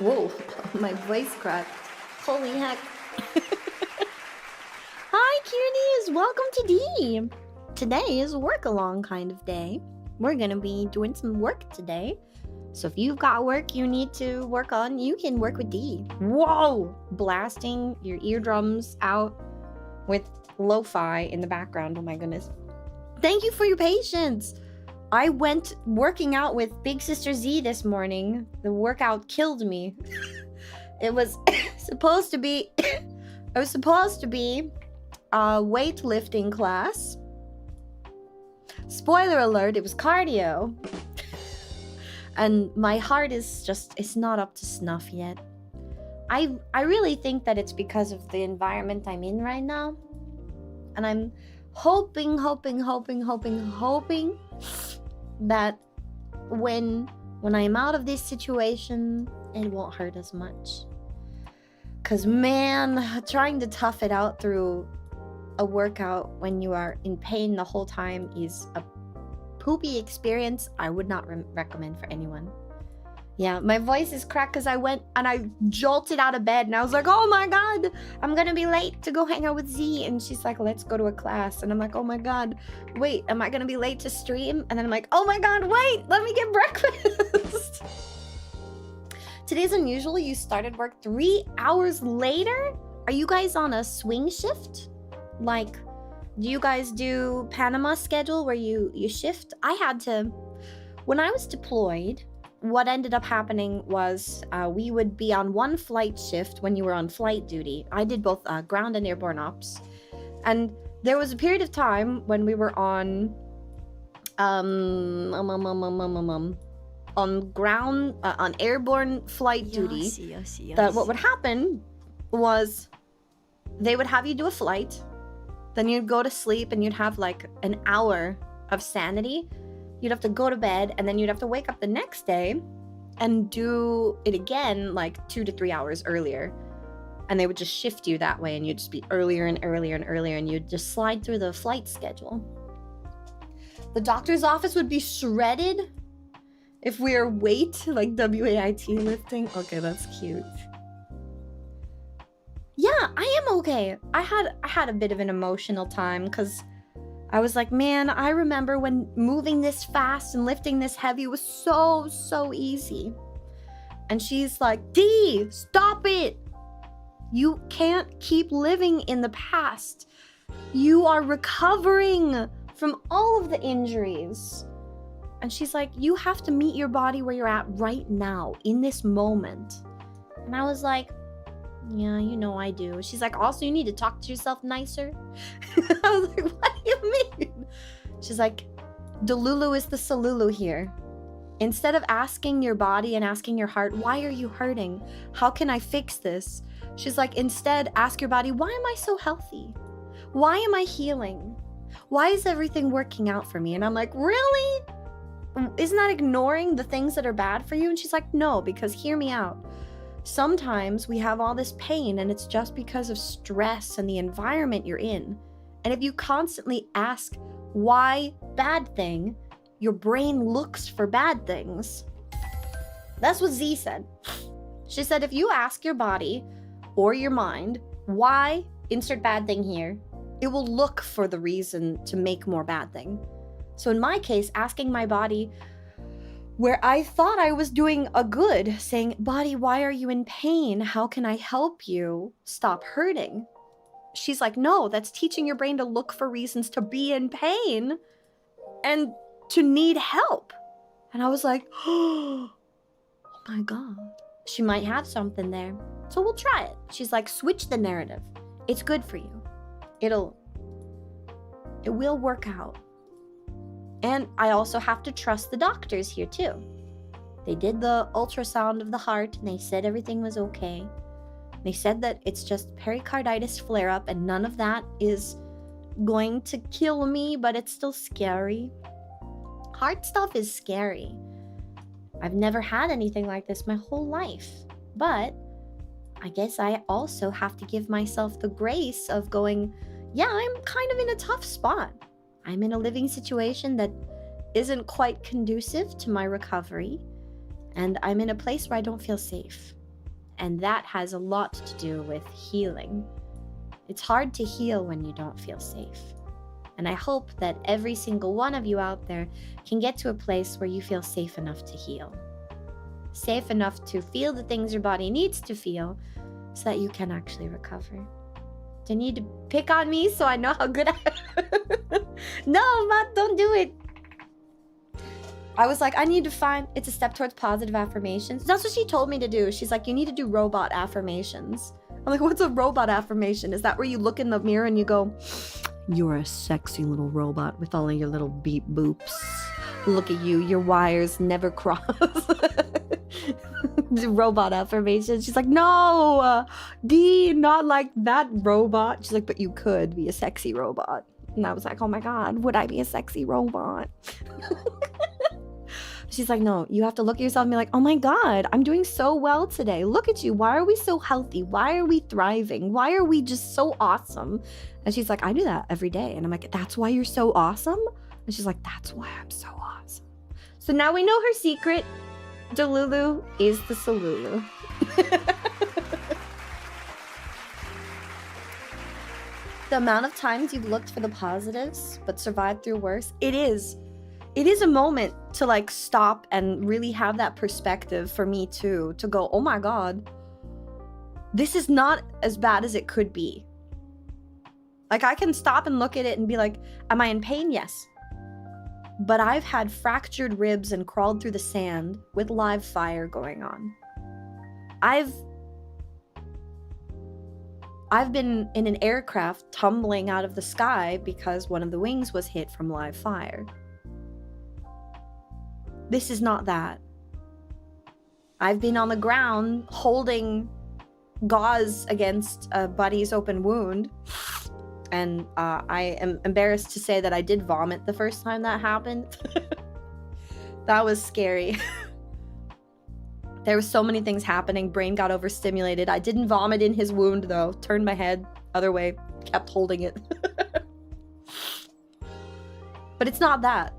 Whoa, my voice cracked. Holy heck. Hi, cuties! Welcome to D! Today is a work-along kind of day. We're gonna be doing some work today. So if you've got work you need to work on, you can work with D. Whoa! Blasting your eardrums out with lo-fi in the background. Oh my goodness. Thank you for your patience! I went working out with Big Sister Z this morning. The workout killed me. It was supposed to be a weightlifting class. Spoiler alert, it was cardio. And my heart is just, it's not up to snuff yet. I really think that it's because of the environment I'm in right now. And I'm hoping that when I'm out of this situation, it won't hurt as much. Cause man, trying to tough it out through a workout when you are in pain the whole time is a poopy experience I would not recommend for anyone. Yeah, my voice is cracked because I went and I jolted out of bed and I was like, oh my god, I'm gonna be late to go hang out with Z. And she's like, let's go to a class. And I'm like, oh my god, wait, am I gonna be late to stream? And then I'm like, oh my god, wait, let me get breakfast. Today's unusual. You started work 3 hours later? Are you guys on a swing shift? Like, do you guys do Panama schedule where you shift? I had to, when I was deployed, what ended up happening was we would be on one flight shift when you were on flight duty. I did both ground and airborne ops. And there was a period of time when we were on airborne flight duty. That what would happen was they would have you do a flight, then you'd go to sleep and you'd have like an hour of sanity. You'd have to go to bed and then you'd have to wake up the next day and do it again like 2 to 3 hours earlier. And they would just shift you that way and you'd just be earlier and earlier and earlier and you'd just slide through the flight schedule. The doctor's office would be shredded if we were weight, like WAIT lifting. Okay, that's cute. Yeah, I am okay. I had a bit of an emotional time because I was like, man, I remember when moving this fast and lifting this heavy was so easy. And she's like, D, stop it. You can't keep living in the past. You are recovering from all of the injuries. And she's like, you have to meet your body where you're at right now, in this moment. And I was like, yeah, you know I do. She's like, also, you need to talk to yourself nicer. I was like, what do you mean? She's like, Delulu is the Salulu here. Instead of asking your body and asking your heart, why are you hurting? How can I fix this? She's like, instead, ask your body, why am I so healthy? Why am I healing? Why is everything working out for me? And I'm like, really? Isn't that ignoring the things that are bad for you? And she's like, no, because hear me out. Sometimes we have all this pain and it's just because of stress and the environment you're in. And if you constantly ask why bad thing, your brain looks for bad things. That's what Z said. She said if you ask your body or your mind why insert bad thing here, it will look for the reason to make more bad thing. So in my case, asking my body where I thought I was doing a good, saying, body, why are you in pain? How can I help you stop hurting? She's like, no, that's teaching your brain to look for reasons to be in pain and to need help. And I was like, oh my God. she might have something there. So we'll try it. She's like, switch the narrative. It's good for you. It will work out. And I also have to trust the doctors here too. They did the ultrasound of the heart and they said everything was okay. They said that it's just pericarditis flare-up and none of that is going to kill me, but it's still scary. Heart stuff is scary. I've never had anything like this my whole life. But I guess I also have to give myself the grace of going, yeah, I'm kind of in a tough spot. I'm in a living situation that isn't quite conducive to my recovery. And I'm in a place where I don't feel safe. And that has a lot to do with healing. It's hard to heal when you don't feel safe. And I hope that every single one of you out there can get to a place where you feel safe enough to heal. Safe enough to feel the things your body needs to feel so that you can actually recover. Do you need to pick on me so I know how good I am? No, Matt, don't do it. I was like, I need to find, it's a step towards positive affirmations. That's what she told me to do. She's like, you need to do robot affirmations. I'm like, what's a robot affirmation? Is that where you look in the mirror and you go, you're a sexy little robot with all of your little beep boops. Look at you, your wires never cross. Robot affirmation. She's like, no, D, not like that robot. She's like, but you could be a sexy robot. And I was like, oh my God, would I be a sexy robot? She's like, no, you have to look at yourself and be like, oh my God, I'm doing so well today. Look at you. Why are we so healthy? Why are we thriving? Why are we just so awesome? And she's like, I do that every day. And I'm like, that's why you're so awesome? And she's like, that's why I'm so awesome. So now we know her secret. Delulu is the Salulu. The amount of times you've looked for the positives but survived through worse, it is a moment to like stop and really have that perspective for me too, to go, oh my God, this is not as bad as it could be. Like I can stop and look at it and be like, am I in pain? Yes. But I've had fractured ribs and crawled through the sand with live fire going on. I've been in an aircraft tumbling out of the sky because one of the wings was hit from live fire. This is not that. I've been on the ground holding gauze against a buddy's open wound. And I am embarrassed to say that I did vomit the first time that happened. That was scary. There were so many things happening. Brain got overstimulated. I didn't vomit in his wound though. Turned my head other way. Kept holding it. But it's not that.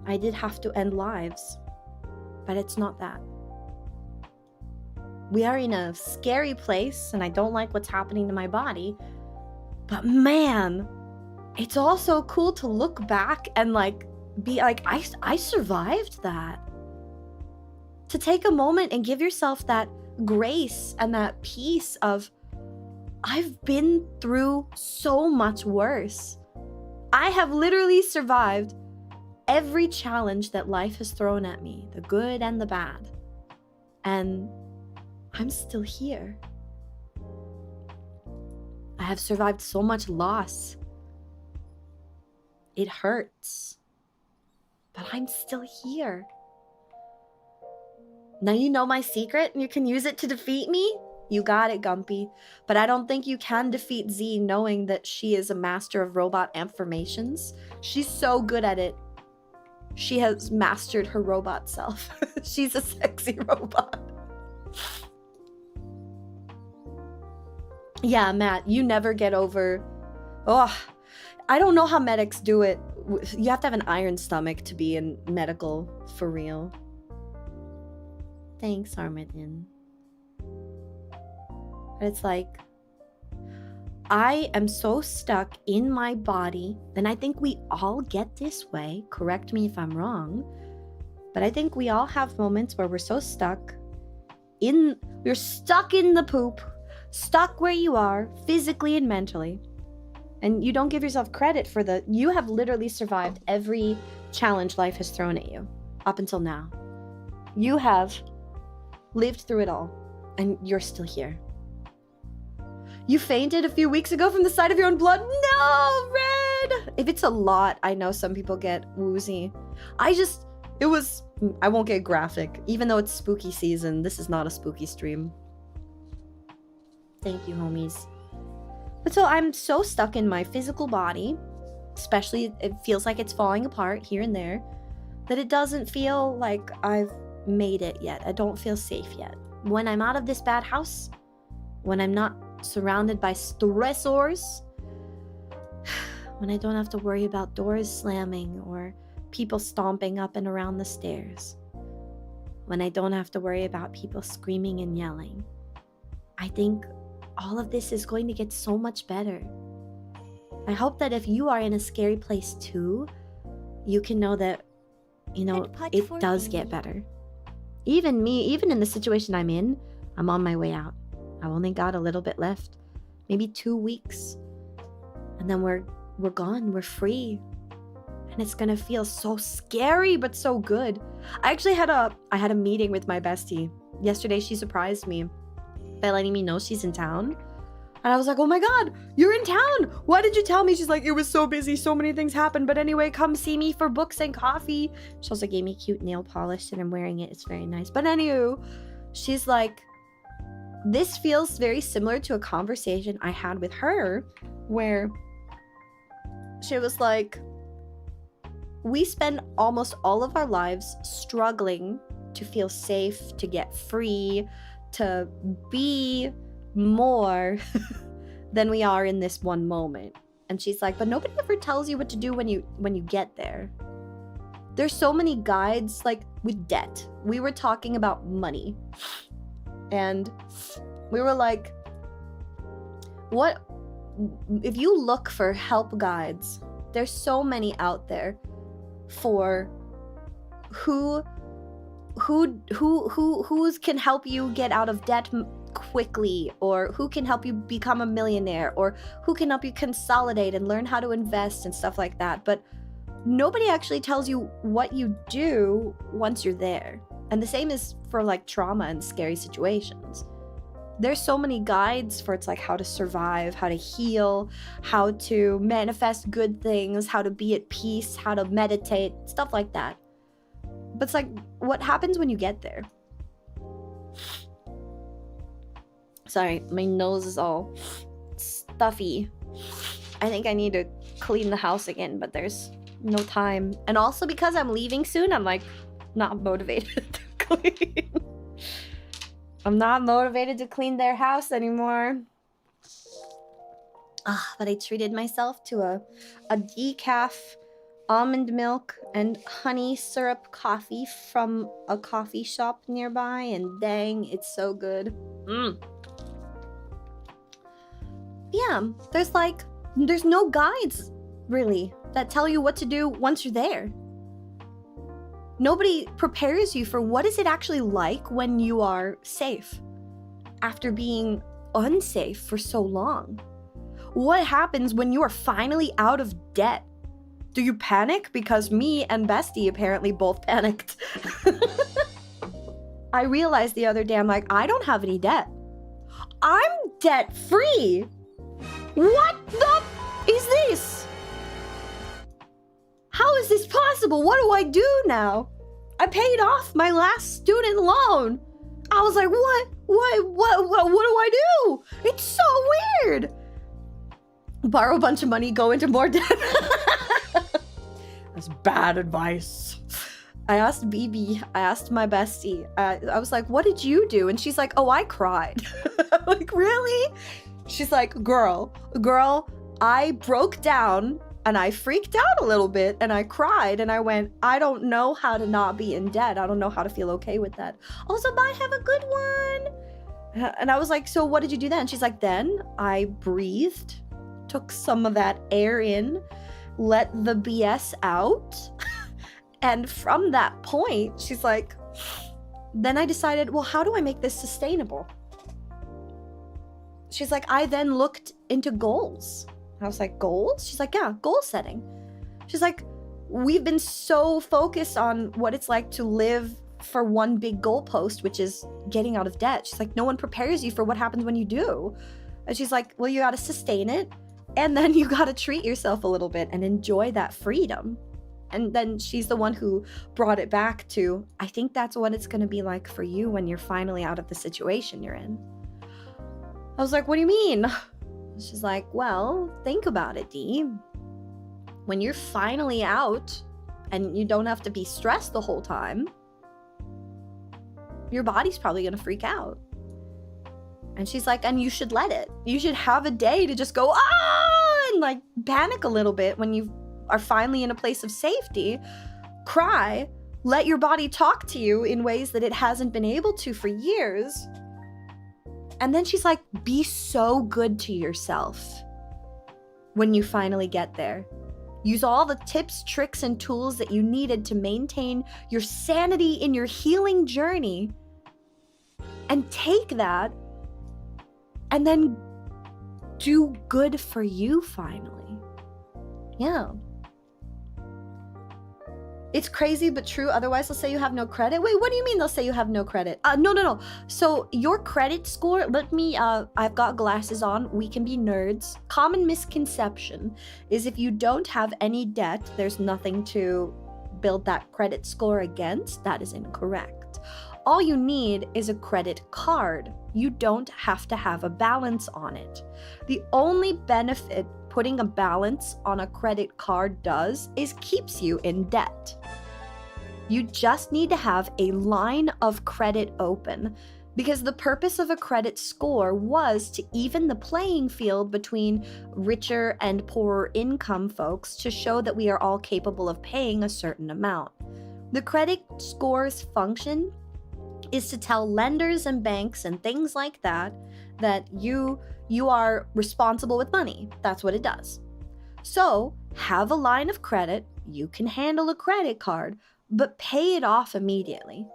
I did have to end lives. But it's not that. We are in a scary place and I don't like what's happening to my body. But man, it's also cool to look back and like be like, I survived that. To take a moment and give yourself that grace and that peace of, I've been through so much worse. I have literally survived every challenge that life has thrown at me, the good and the bad. And I'm still here. I have survived so much loss. It hurts. But I'm still here. Now you know my secret and you can use it to defeat me? You got it, Gumpy. But I don't think you can defeat Z knowing that she is a master of robot affirmations. She's so good at it. She has mastered her robot self. She's a sexy robot. Yeah, Matt, you never get over... Oh, I don't know how medics do it. You have to have an iron stomach to be in medical, for real. Thanks, Armaden. But it's like, I am so stuck in my body, and I think we all get this way. Correct me if I'm wrong. But I think we all have moments where we're so stuck we're stuck in the poop. Stuck where you are, physically and mentally. And you don't give yourself credit for you have literally survived every challenge life has thrown at you, up until now. You have lived through it all, and you're still here. You fainted a few weeks ago from the sight of your own blood? No, Red! If it's a lot, I know some people get woozy. I won't get graphic. Even though it's spooky season, this is not a spooky stream. Thank you, homies. But so I'm so stuck in my physical body, especially it feels like it's falling apart here and there, that it doesn't feel like I've made it yet. I don't feel safe yet. When I'm out of this bad house, when I'm not surrounded by stressors, when I don't have to worry about doors slamming or people stomping up and around the stairs, when I don't have to worry about people screaming and yelling, I think all of this is going to get so much better. I hope that if you are in a scary place too, you can know that, it does get better. Even me, even in the situation I'm in, I'm on my way out. I've only got a little bit left, maybe 2 weeks, and then we're gone, we're free, and it's gonna feel so scary but so good. I actually had a meeting with my bestie yesterday. She surprised me by letting me know she's in town, and I was like, oh my god, you're in town, why did you tell me? She's like, it was so busy, so many things happened, but anyway, come see me for books and coffee. She also gave me cute nail polish and I'm wearing it, it's very nice. But anywho, she's like, this feels very similar to a conversation I had with her where she was like, we spend almost all of our lives struggling to feel safe, to get free, to be more than we are in this one moment. And she's like, but nobody ever tells you what to do when you get there. There's so many guides, like with debt. We were talking about money. And we were like, what if you look for help guides? There's so many out there for who can help you get out of debt quickly, or who can help you become a millionaire, or who can help you consolidate and learn how to invest and stuff like that. But nobody actually tells you what you do once you're there. And the same is for like trauma and scary situations. There's so many guides for it's like how to survive, how to heal, how to manifest good things, how to be at peace, how to meditate, stuff like that. But it's like, what happens when you get there? Sorry, my nose is all stuffy. I think I need to clean the house again, but there's no time. And also because I'm leaving soon, I'm like not motivated to clean. I'm not motivated to clean their house anymore. But I treated myself to a decaf almond milk and honey syrup coffee from a coffee shop nearby, and dang, it's so good. Yeah, there's no guides really that tell you what to do once you're there. Nobody prepares you for what is it actually like when you are safe after being unsafe for so long. What happens when you are finally out of debt? Do you panic? Because me and Bestie apparently both panicked. I realized the other day, I'm like, I don't have any debt. I'm debt free. What the is this? How is this possible? What do I do now? I paid off my last student loan. I was like, what do I do? It's so weird. Borrow a bunch of money, go into more debt. That's bad advice. I asked BB, I asked my bestie, I was like, what did you do? And she's like, oh, I cried. I'm like, really? She's like, girl, I broke down and I freaked out a little bit and I cried and I went, I don't know how to not be in debt. I don't know how to feel okay with that. Also, bye, have a good one. And I was like, so what did you do then? She's like, then I breathed, took some of that air in, let the BS out. And from that point, she's like, then I decided, well, how do I make this sustainable? She's like, I then looked into goals. I was like, goals? She's like, yeah, goal setting. She's like, we've been so focused on what it's like to live for one big goalpost, which is getting out of debt. She's like, no one prepares you for what happens when you do. And she's like, well, you got to sustain it, and then you got to treat yourself a little bit and enjoy that freedom. And then she's the one who brought it back to, I think that's what it's going to be like for you when you're finally out of the situation you're in. I was like, what do you mean? She's like, well, think about it, Dee. When you're finally out and you don't have to be stressed the whole time, your body's probably going to freak out. And she's like, and you should let it. You should have a day to just go, and like panic a little bit when you are finally in a place of safety. Cry, let your body talk to you in ways that it hasn't been able to for years. And then she's like, be so good to yourself when you finally get there. Use all the tips, tricks, and tools that you needed to maintain your sanity in your healing journey. And take that and then do good for you finally. Yeah. It's crazy but true. Otherwise, they'll say you have no credit. Wait, what do you mean they'll say you have no credit? No. So your credit score, I've got glasses on. We can be nerds. Common misconception is if you don't have any debt, there's nothing to build that credit score against. That is incorrect. All you need is a credit card. You don't have to have a balance on it. The only benefit putting a balance on a credit card does is keeps you in debt. You just need to have a line of credit open, because the purpose of a credit score was to even the playing field between richer and poorer income folks to show that we are all capable of paying a certain amount. The credit score's function is to tell lenders and banks and things like that you are responsible with money. That's what it does. So have a line of credit. You can handle a credit card, but pay it off immediately.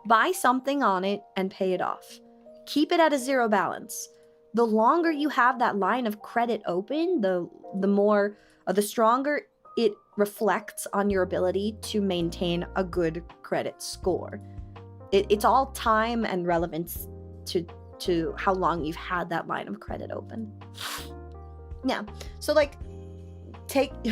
Buy something on it and pay it off. Keep it at a zero balance. The longer you have that line of credit open, the stronger it reflects on your ability to maintain a good credit score. It's all time and relevance to how long you've had that line of credit open. Yeah. So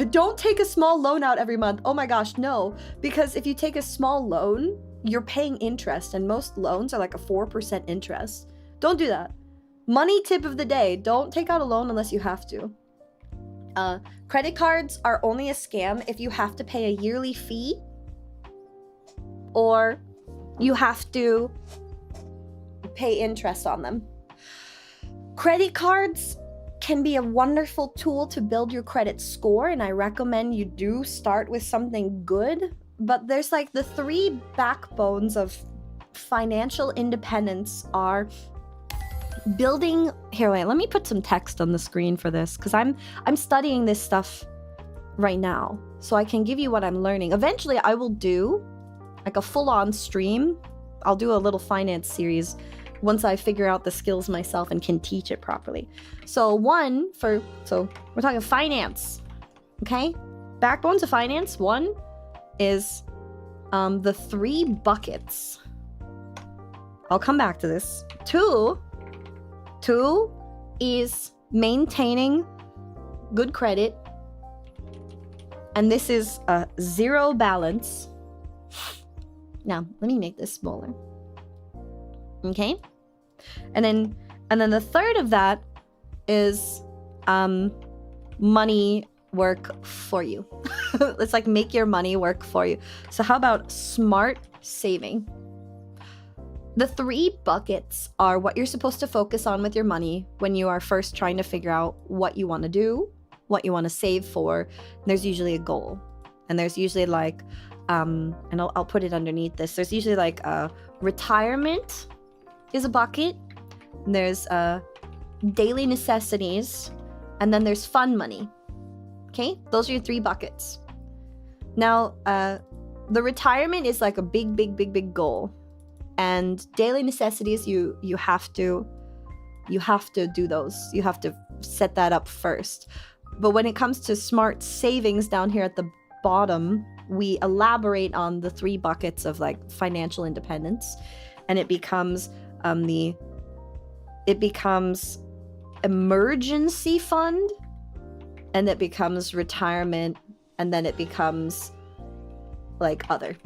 don't take a small loan out every month. Oh my gosh, no. Because if you take a small loan, you're paying interest, and most loans are like a 4% interest. Don't do that. Money tip of the day, don't take out a loan unless you have to. Credit cards are only a scam if you have to pay a yearly fee, or you have to pay interest on them. Credit cards can be a wonderful tool to build your credit score, and I recommend you do start with something good. But there's like the three backbones of financial independence are building. Here, wait, let me put some text on the screen for this, because I'm studying this stuff right now, so I can give you what I'm learning. Eventually, I will do like a full-on stream. I'll do a little finance series once I figure out the skills myself and can teach it properly. So we're talking finance, okay? Backbones of finance. One is the three buckets. I'll come back to this. Two is maintaining good credit, and this is a zero balance. Now, let me make this smaller. Okay? And then the third of that is money work for you. It's like make your money work for you. So how about smart saving? The three buckets are what you're supposed to focus on with your money when you are first trying to figure out what you want to do, what you want to save for. There's usually a goal. And there's usually like and I'll put it underneath this. There's usually like retirement is a bucket. There's daily necessities, and then there's fun money. Okay, those are your three buckets. Now, the retirement is like a big goal, and daily necessities you have to do those. You have to set that up first. But when it comes to smart savings down here at the bottom, we elaborate on the 3 buckets of like financial independence, and it becomes emergency fund, and it becomes retirement, and then it becomes like other.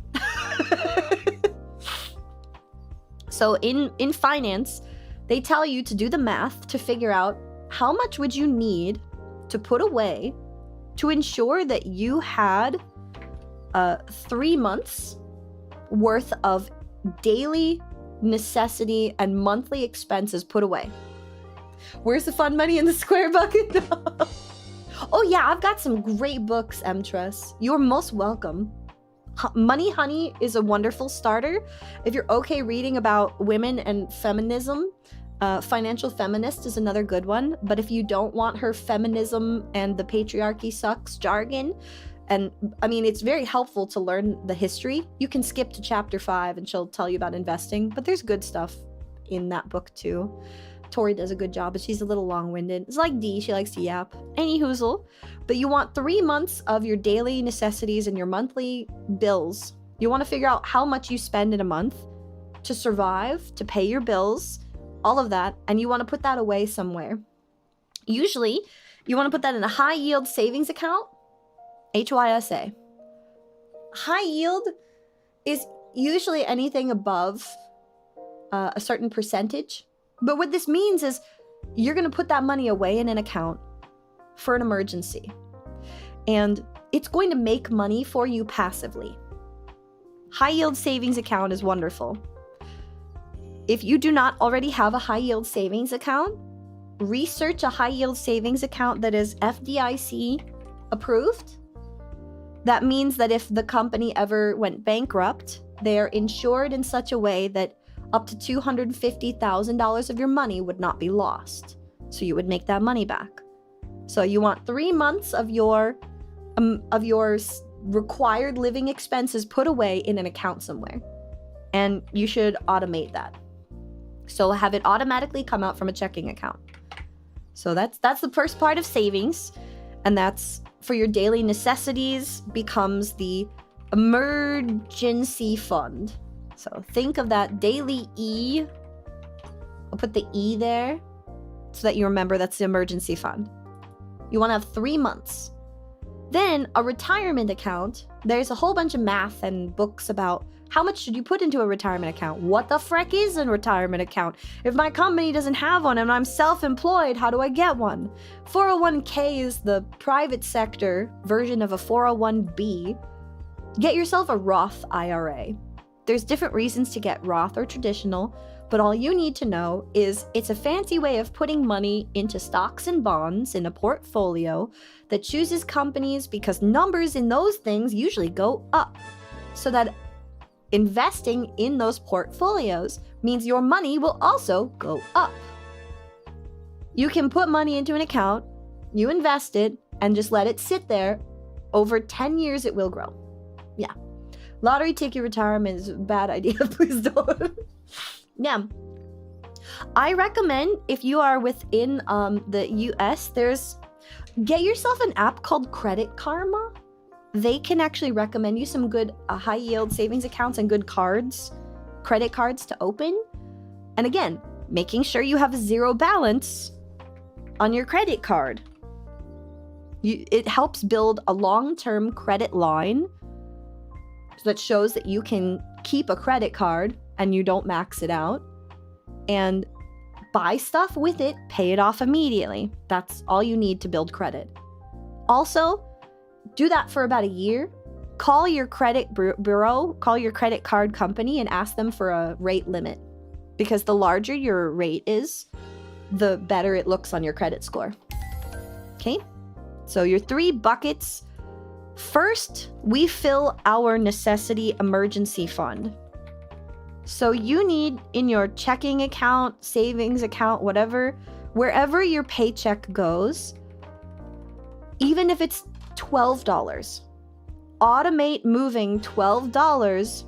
So in finance, they tell you to do the math to figure out how much would you need to put away to ensure that you had 3 months worth of daily necessity and monthly expenses put away. Where's the fun money in the square bucket? Oh yeah, I've got some great books, Emtress. You're most welcome. Money Honey is a wonderful starter. If you're okay reading about women and feminism, Financial Feminist is another good one. But if you don't want her feminism and the patriarchy sucks jargon, and I mean, it's very helpful to learn the history. You can skip to chapter 5 and she'll tell you about investing, but there's good stuff in that book too. Tori does a good job, but she's a little long-winded. It's like Dee, she likes to yap. Any hoozle. But you want 3 months of your daily necessities and your monthly bills. You want to figure out how much you spend in a month to survive, to pay your bills, all of that, and you want to put that away somewhere. Usually, you want to put that in a high-yield savings account, HYSA. High yield is usually anything above a certain percentage. But what this means is you're going to put that money away in an account for an emergency. And it's going to make money for you passively. High yield savings account is wonderful. If you do not already have a high yield savings account, research a high yield savings account that is FDIC approved. That means that if the company ever went bankrupt, they are insured in such a way that up to $250,000 of your money would not be lost. So you would make that money back. So you want 3 months of your required living expenses put away in an account somewhere. And you should automate that. So have it automatically come out from a checking account. So that's the first part of savings. And that's for your daily necessities becomes the emergency fund. So think of that daily E. I'll put the E there so that you remember that's the emergency fund. You want to have 3 months. Then a retirement account. There's a whole bunch of math and books about how much should you put into a retirement account? What the frick is a retirement account? If my company doesn't have one and I'm self-employed, how do I get one? 401k is the private sector version of a 401b. Get yourself a Roth IRA. There's different reasons to get Roth or traditional, but all you need to know is it's a fancy way of putting money into stocks and bonds in a portfolio that chooses companies because numbers in those things usually go up. So that investing in those portfolios means your money will also go up. You can put money into an account, you invest it, and just let it sit there. Over 10 years, it will grow. Yeah. Lottery ticket retirement is a bad idea. Please don't. Yeah. I recommend if you are within the US, get yourself an app called Credit Karma. They can actually recommend you some good high yield savings accounts and good cards, credit cards to open. And again, making sure you have a 0 balance on your credit card. It helps build a long-term credit line that shows that you can keep a credit card and you don't max it out, and buy stuff with it, pay it off immediately. That's all you need to build credit. Also, do that for about a year. Call your credit bureau, call your credit card company and ask them for a rate limit, because the larger your rate is, the better it looks on your credit score. Okay? So your 3 buckets. First, we fill our necessity emergency fund. So you need in your checking account, savings account, whatever, wherever your paycheck goes, even if it's $12, automate moving $12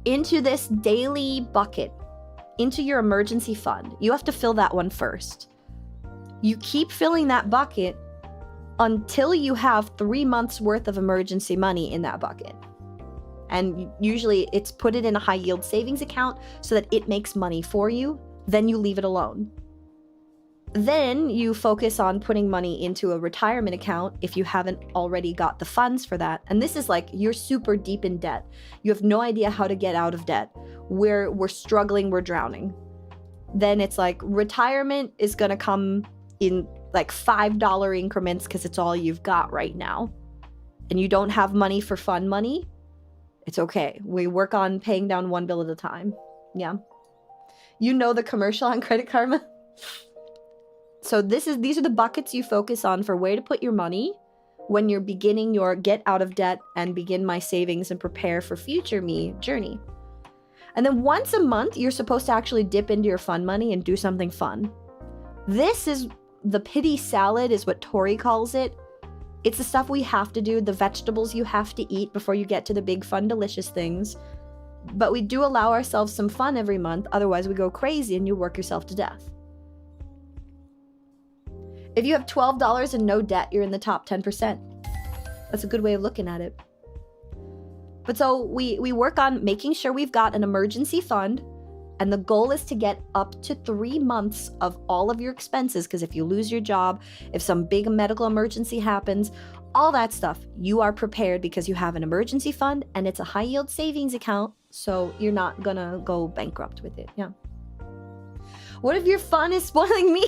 into this daily bucket, into your emergency fund. You have to fill that one first. You keep filling that bucket until you have 3 months worth of emergency money in that bucket. And usually it's put it in a high yield savings account so that it makes money for you. Then you leave it alone. Then you focus on putting money into a retirement account if you haven't already got the funds for that. And this is like you're super deep in debt. You have no idea how to get out of debt. We're struggling, we're drowning. Then it's like retirement is going to come in like $5 increments because it's all you've got right now. And you don't have money for fun money. It's okay. We work on paying down one bill at a time. Yeah. You know the commercial on Credit Karma? So these are the buckets you focus on for where to put your money when you're beginning your get out of debt and begin my savings and prepare for future me journey. And then once a month, you're supposed to actually dip into your fun money and do something fun. This is the pity salad is what Tori calls it. It's the stuff we have to do, the vegetables you have to eat before you get to the big, fun, delicious things. But we do allow ourselves some fun every month. Otherwise, we go crazy and you work yourself to death. If you have $12 and no debt, you're in the top 10%. That's a good way of looking at it. But so we work on making sure we've got an emergency fund. And the goal is to get up to 3 months of all of your expenses. Because if you lose your job, if some big medical emergency happens, all that stuff, you are prepared because you have an emergency fund and it's a high yield savings account. So you're not gonna go bankrupt with it. Yeah. What if your fun is spoiling me?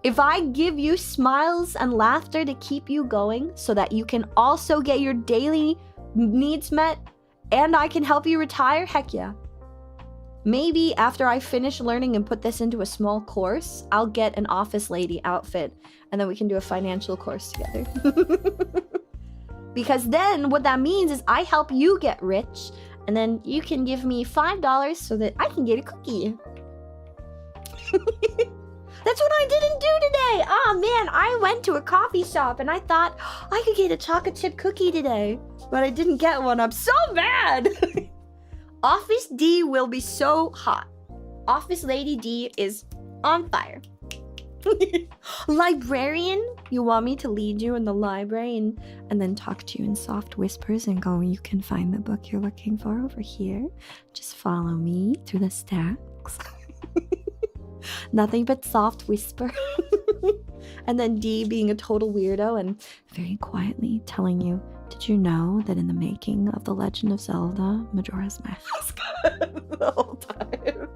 If I give you smiles and laughter to keep you going so that you can also get your daily needs met and I can help you retire, heck yeah. Maybe after I finish learning and put this into a small course, I'll get an office lady outfit and then we can do a financial course together. Because then what that means is I help you get rich and then you can give me $5 so that I can get a cookie. That's what I didn't do today. Oh man, I went to a coffee shop and I thought I could get a chocolate chip cookie today, but I didn't get one. I'm so mad. Office D will be so hot. Office Lady D is on fire. Librarian, you want me to lead you in the library and then talk to you in soft whispers and go, you can find the book you're looking for over here. Just follow me through the stacks. Nothing but soft whisper. And then D being a total weirdo and very quietly telling you, did you know that in the making of The Legend of Zelda, Majora's Mask? The whole time.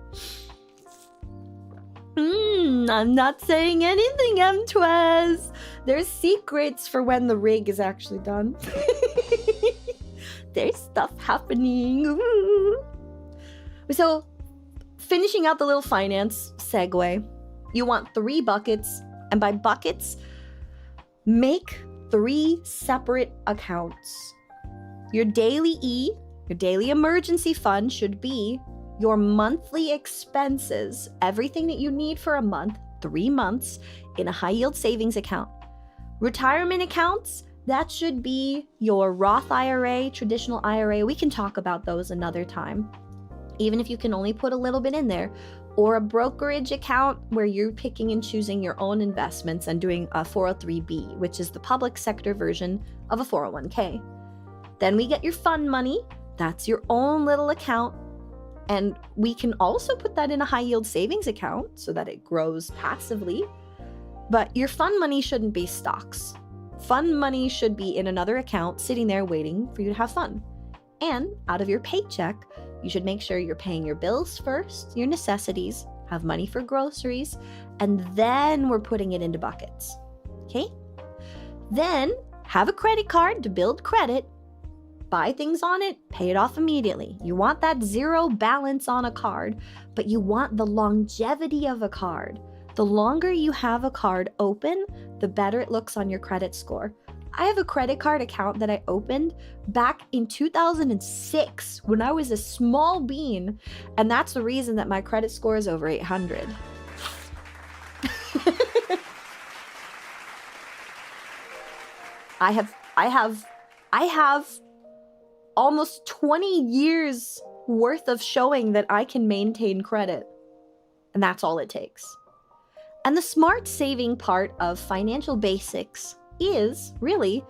I'm not saying anything, M-Twez. There's secrets for when the rig is actually done. There's stuff happening. Ooh. So, finishing out the little finance segue, you want 3 buckets, and by buckets, make 3 separate accounts. Your daily E, your daily emergency fund should be your monthly expenses, everything that you need for a month, 3 months, in a high yield savings account. Retirement accounts, that should be your Roth IRA, traditional IRA. We can talk about those another time, even if you can only put a little bit in there, or a brokerage account where you're picking and choosing your own investments and doing a 403b, which is the public sector version of a 401k. Then we get your fund money. That's your own little account. And we can also put that in a high yield savings account so that it grows passively. But your fund money shouldn't be stocks. Fund money should be in another account sitting there waiting for you to have fun. And out of your paycheck, you should make sure you're paying your bills first, your necessities, have money for groceries, and then we're putting it into buckets. Okay? Then have a credit card to build credit, buy things on it, pay it off immediately. You want that 0 balance on a card, but you want the longevity of a card. The longer you have a card open, the better it looks on your credit score. I have a credit card account that I opened back in 2006 when I was a small bean, and that's the reason that my credit score is over 800. I have almost 20 years worth of showing that I can maintain credit, and that's all it takes. And the smart saving part of financial basics is really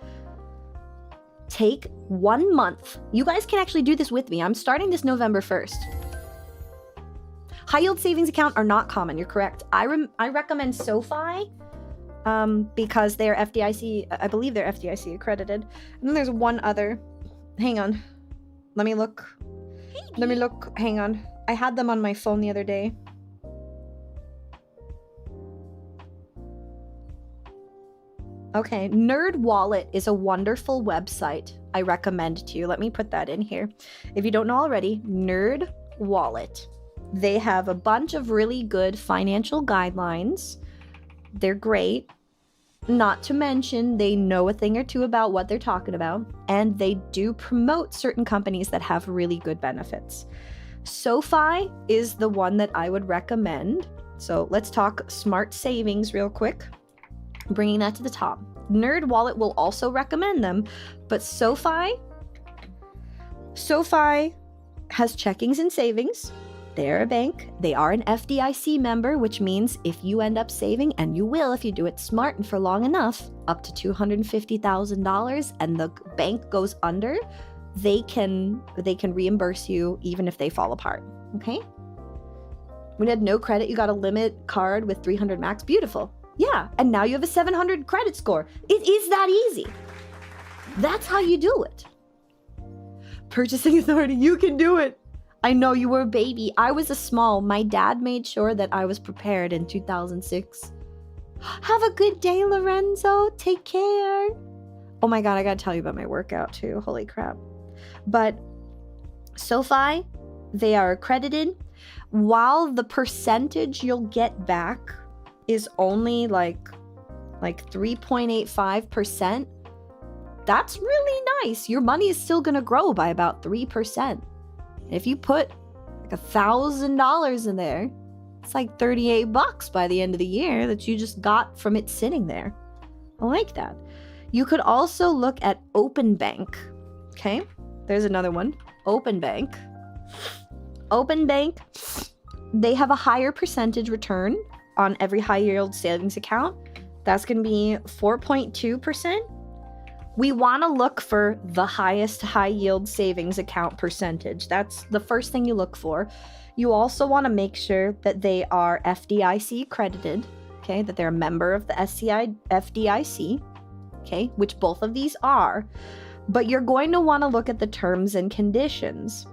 take 1 month. You guys can actually do this with me. I'm starting this November 1st. High yield savings account are not common. You're correct. I recommend SoFi because they're FDIC. I believe they're FDIC accredited. And then there's one other. Hang on. Let me look. Hang on. I had them on my phone the other day. Okay, Nerd Wallet is a wonderful website I recommend to you. Let me put that in here. If you don't know already, Nerd Wallet. They have a bunch of really good financial guidelines. They're great. Not to mention, they know a thing or two about what they're talking about, and they do promote certain companies that have really good benefits. SoFi is the one that I would recommend. So let's talk smart savings real quick. Bringing that to the top. Nerd Wallet will also recommend them, but SoFi has checkings and savings. They're a bank. They are an FDIC member, which means if you end up saving, and you will if you do it smart and for long enough, up to $250,000, and the bank goes under, they can reimburse you even if they fall apart. Okay? When you had no credit, you got a limit card with 300 max. Beautiful. Yeah, and now you have a 700 credit score. It is that easy. That's how you do it. Purchasing authority, you can do it. I know you were a baby. I was a small. My dad made sure that I was prepared in 2006. Have a good day, Lorenzo. Take care. Oh my God, I gotta tell you about my workout too. Holy crap. But SoFi, they are accredited. While the percentage you'll get back is only like 3.85%, that's really nice. Your money is still gonna grow by about 3%. If you put like $1,000 in there, it's like $38 by the end of the year that you just got from it sitting there. I like that. You could also look at Open Bank. Okay, there's another one. Open Bank. Open Bank, they have a higher percentage return on every high yield savings account. That's going to be 4.2%. We want to look for the highest high yield savings account percentage. That's the first thing you look for. You also want to make sure that they are FDIC accredited, okay, that they're a member of the FDIC, okay, which both of these are. But you're going to want to look at the terms and conditions,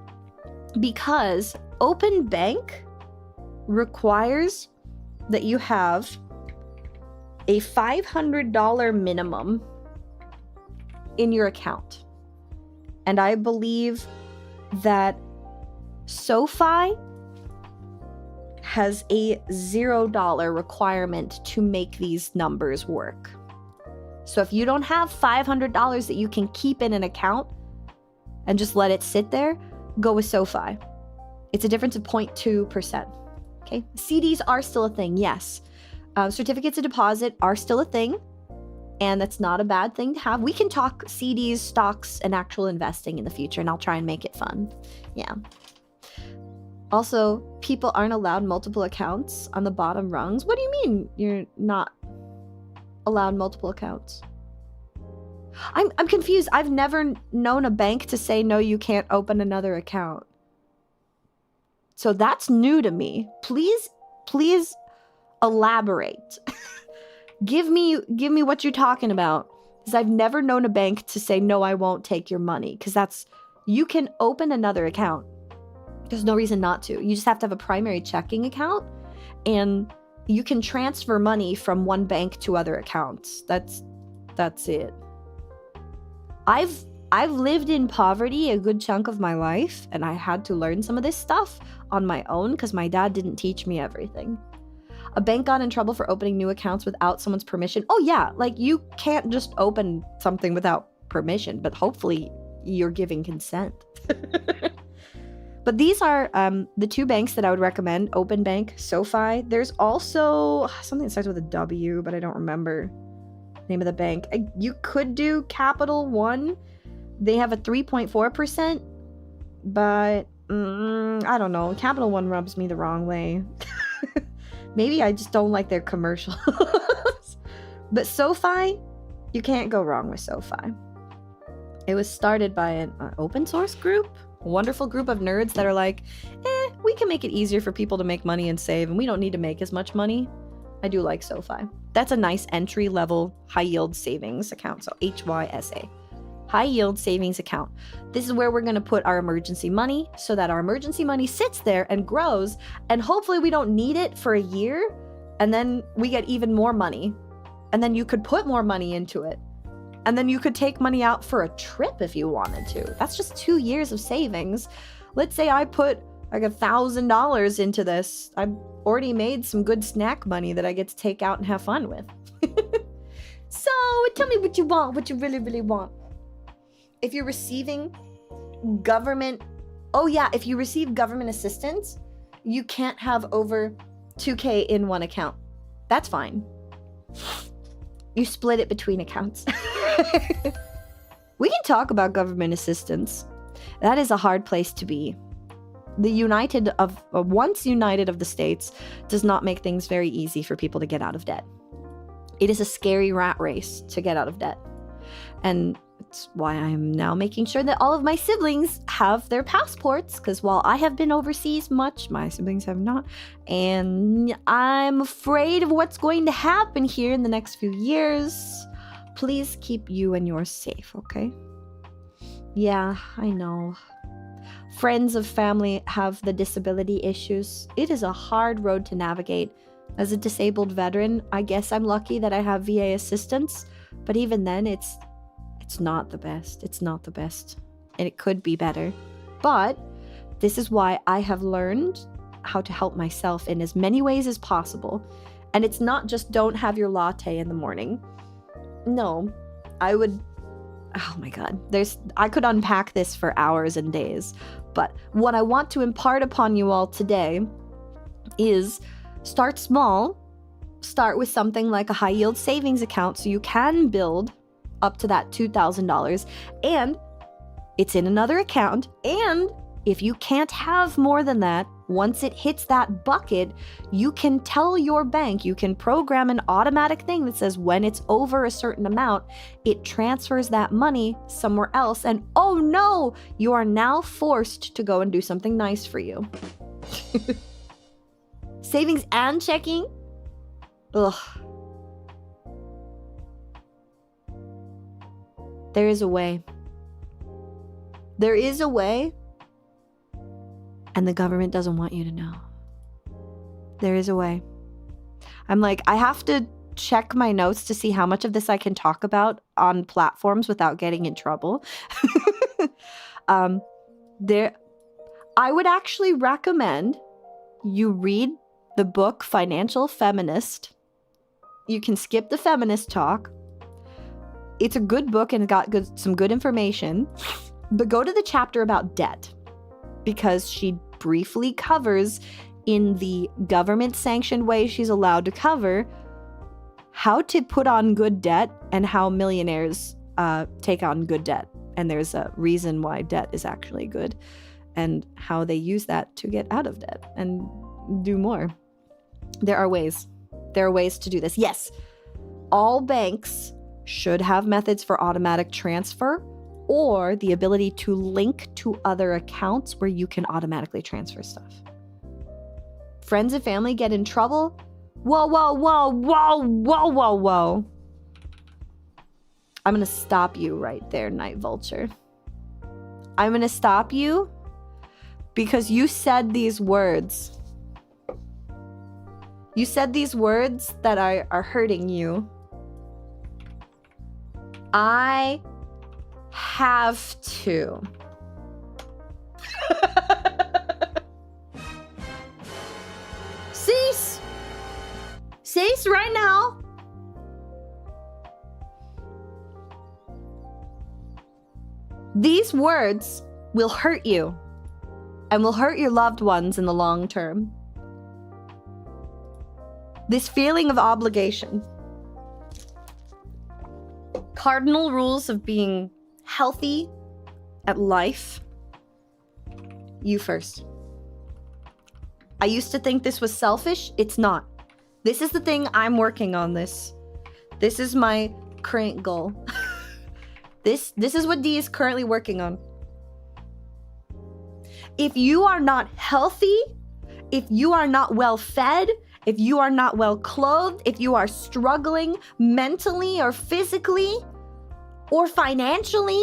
because Open Bank requires that you have a $500 minimum in your account. And I believe that SoFi has a $0 requirement to make these numbers work. So if you don't have $500 that you can keep in an account and just let it sit there, go with SoFi. It's a difference of 0.2%. Okay, CDs are still a thing, yes. Certificates of deposit are still a thing, and that's not a bad thing to have. We can talk CDs, stocks, and actual investing in the future, and I'll try and make it fun. Yeah. Also, people aren't allowed multiple accounts on the bottom rungs. What do you mean you're not allowed multiple accounts? I'm confused. I've never known a bank to say, no, you can't open another account. So that's new to me. Please elaborate. Give me what you're talking about. Because I've never known a bank to say, no, I won't take your money. Because you can open another account. There's no reason not to. You just have to have a primary checking account, and you can transfer money from one bank to other accounts. That's it. I've lived in poverty a good chunk of my life, and I had to learn some of this stuff on my own because my dad didn't teach me everything. A bank got in trouble for opening new accounts without someone's permission. Oh yeah, like you can't just open something without permission, but hopefully you're giving consent. But these are the two banks that I would recommend: Open Bank, SoFi. There's also something that starts with a W, but I don't remember the name of the bank. You could do Capital One. They have a 3.4%, but I don't know. Capital One rubs me the wrong way. Maybe I just don't like their commercials. But SoFi, you can't go wrong with SoFi. It was started by an open source group, a wonderful group of nerds that are like, we can make it easier for people to make money and save, and we don't need to make as much money. I do like SoFi. That's a nice entry-level high-yield savings account, so HYSA. High-yield savings account. This is where we're going to put our emergency money so that our emergency money sits there and grows, and hopefully we don't need it for a year, and then we get even more money. And then you could put more money into it. And then you could take money out for a trip if you wanted to. That's just 2 years of savings. Let's say I put like $1,000 into this. I've already made some good snack money that I get to take out and have fun with. So tell me what you want, what you really, really want. If you're receiving government, if you receive government assistance, you can't have over 2K in one account. That's fine. You split it between accounts. We can talk about government assistance. That is a hard place to be. Once united of the states does not make things very easy for people to get out of debt. It is a scary rat race to get out of debt. And it's why I'm now making sure that all of my siblings have their passports, because while I have been overseas much, my siblings have not. And I'm afraid of what's going to happen here in the next few years. Please keep you and yours safe, okay? Yeah, I know. Friends of family have the disability issues. It is a hard road to navigate. As a disabled veteran, I guess I'm lucky that I have VA assistance, but even then, it's not the best. It's not the best. And it could be better. But this is why I have learned how to help myself in as many ways as possible. And it's not just don't have your latte in the morning. No, I would... Oh my God. I could unpack this for hours and days. But what I want to impart upon you all today is start small. Start with something like a high yield savings account so you can build up to that $2,000, and it's in another account. And if you can't have more than that, once it hits that bucket, you can tell your bank, you can program an automatic thing that says when it's over a certain amount, it transfers that money somewhere else. And oh no, you are now forced to go and do something nice for you. Savings and checking? Ugh. There is a way. There is a way, and the government doesn't want you to know. There is a way. I'm like, I have to check my notes to see how much of this I can talk about on platforms without getting in trouble. I would actually recommend you read the book Financial Feminist. You can skip the feminist talk. It's a good book and it got some good information. But go to the chapter about debt, because she briefly covers in the government-sanctioned way she's allowed to cover how to put on good debt and how millionaires take on good debt. And there's a reason why debt is actually good and how they use that to get out of debt and do more. There are ways. There are ways to do this. Yes, all banks should have methods for automatic transfer or the ability to link to other accounts where you can automatically transfer stuff. Friends and family get in trouble? Whoa, whoa, whoa, whoa, whoa, whoa, whoa. I'm going to stop you right there, Night Vulture. I'm going to stop you because you said these words. You said these words that are hurting you. I have to. Cease! Cease right now! These words will hurt you and will hurt your loved ones in the long term. This feeling of obligation. Cardinal rules of being healthy at life. You first. I used to think this was selfish. It's not. This is the thing I'm working on this. This is my current goal. This is what D is currently working on. If you are not healthy, if you are not well fed, if you are not well clothed, if you are struggling mentally or physically or financially,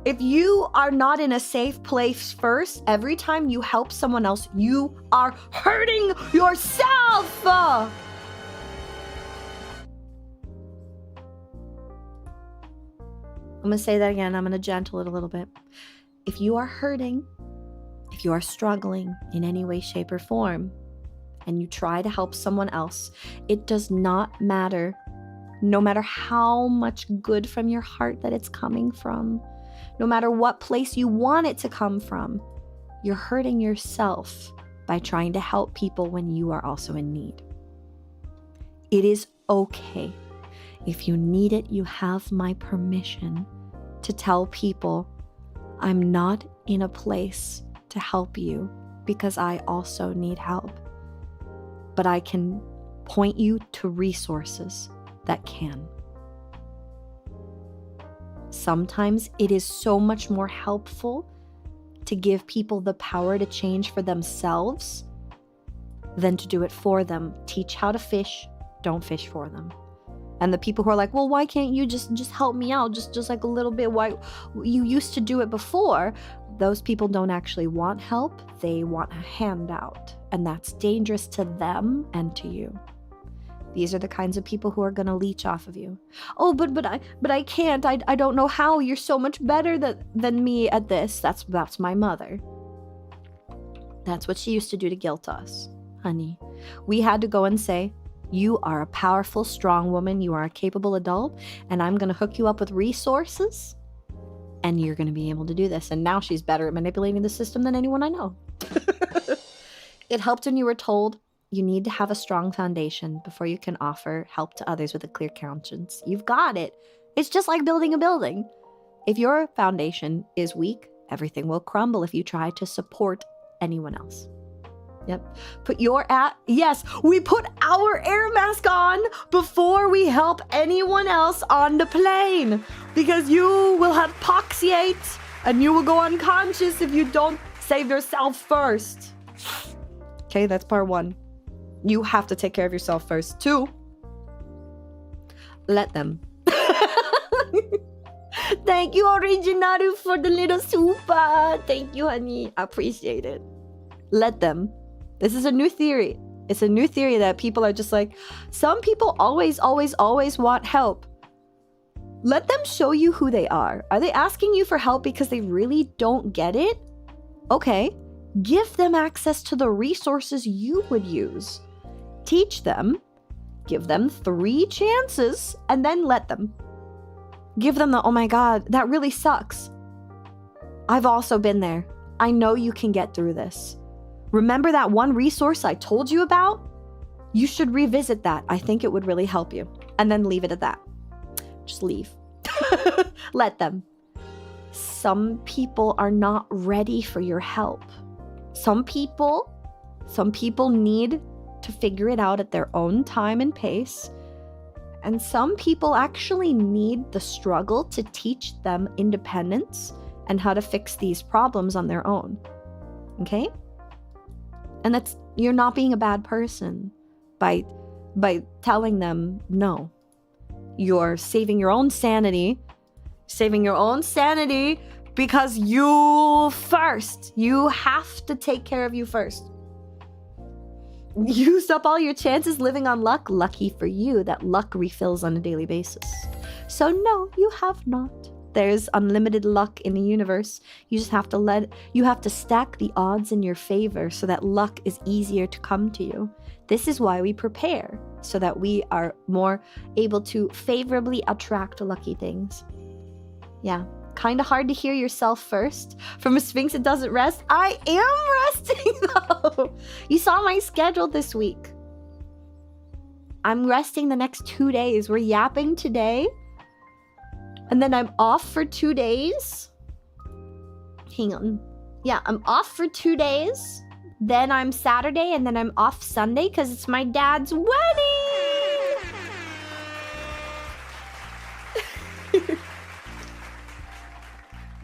if you are not in a safe place first, every time you help someone else, you are hurting yourself. I'm gonna say that again. I'm gonna gentle it a little bit. If you are hurting, if you are struggling in any way, shape, or form, and you try to help someone else, it does not matter, no matter how much good from your heart that it's coming from, no matter what place you want it to come from, you're hurting yourself by trying to help people when you are also in need. It is okay. If you need it, you have my permission to tell people, I'm not in a place to help you because I also need help. But I can point you to resources that can. Sometimes it is so much more helpful to give people the power to change for themselves than to do it for them. Teach how to fish, don't fish for them. And the people who are like, well, why can't you just help me out just like a little bit? Why you used to do it before? Those people don't actually want help. They want a handout, and that's dangerous to them and to you. These are the kinds of people who are going to leech off of you. Oh, but I can't. I don't know how. You're so much better than me at this. That's my mother. That's what she used to do to guilt us, honey. We had to go and say, you are a powerful, strong woman. You are a capable adult, and I'm going to hook you up with resources, and you're going to be able to do this. And now she's better at manipulating the system than anyone I know. It helped when you were told you need to have a strong foundation before you can offer help to others with a clear conscience. You've got it. It's just like building a building. If your foundation is weak, everything will crumble if you try to support anyone else. Yep. Yes, we put our air mask on before we help anyone else on the plane, because you will hypoxiate and you will go unconscious if you don't save yourself first. Okay, that's part one. You have to take care of yourself first. 2, let them. Thank you, Originaru, for the little super. Thank you, honey. I appreciate it. Let them. This is a new theory. It's a new theory that people are just like, some people always want help. Let them show you who they are. Are they asking you for help because they really don't get it? Okay, give them access to the resources you would use. Teach them, give them 3 chances, and then let them. Give them the, oh my God, that really sucks. I've also been there. I know you can get through this. Remember that one resource I told you about? You should revisit that. I think it would really help you. And then leave it at that. Just leave. Let them. Some people are not ready for your help. Some people need to figure it out at their own time and pace. And some people actually need the struggle to teach them independence and how to fix these problems on their own. Okay? And that's, you're not being a bad person by telling them no. You're saving your own sanity because you have to take care of you first. Used up all your chances living on luck. Lucky for you that luck refills on a daily basis. So no, you have not. There's unlimited luck in the universe. You just have to stack the odds in your favor so that luck is easier to come to you. This is why we prepare, so that we are more able to favorably attract lucky things. Yeah, kind of hard to hear yourself first. From a Sphinx that doesn't rest. I am resting though. You saw my schedule this week. I'm resting the next 2 days. We're yapping today. And then I'm off for 2 days. Hang on. Yeah, I'm off for 2 days. Then I'm Saturday, and then I'm off Sunday because it's my dad's wedding.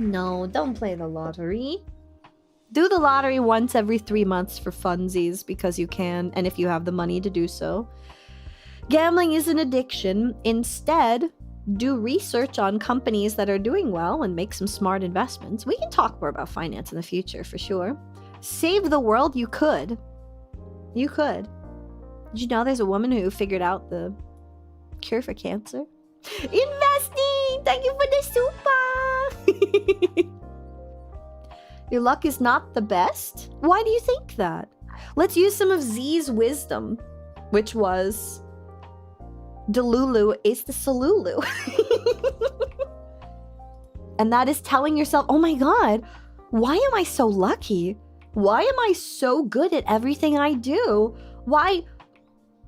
No, don't play the lottery. Do the lottery once every 3 months for funsies because you can, and if you have the money to do so. Gambling is an addiction. Instead, do research on companies that are doing well and make some smart investments. We can talk more about finance in the future for sure. Save the world, you could. You could. Did you know there's a woman who figured out the cure for cancer? Investing! Thank you for the super! Your luck is not the best? Why do you think that? Let's use some of Z's wisdom, which was Delulu is the Salulu. And that is telling yourself, oh my god, why am I so lucky? Why am I so good at everything I do? Why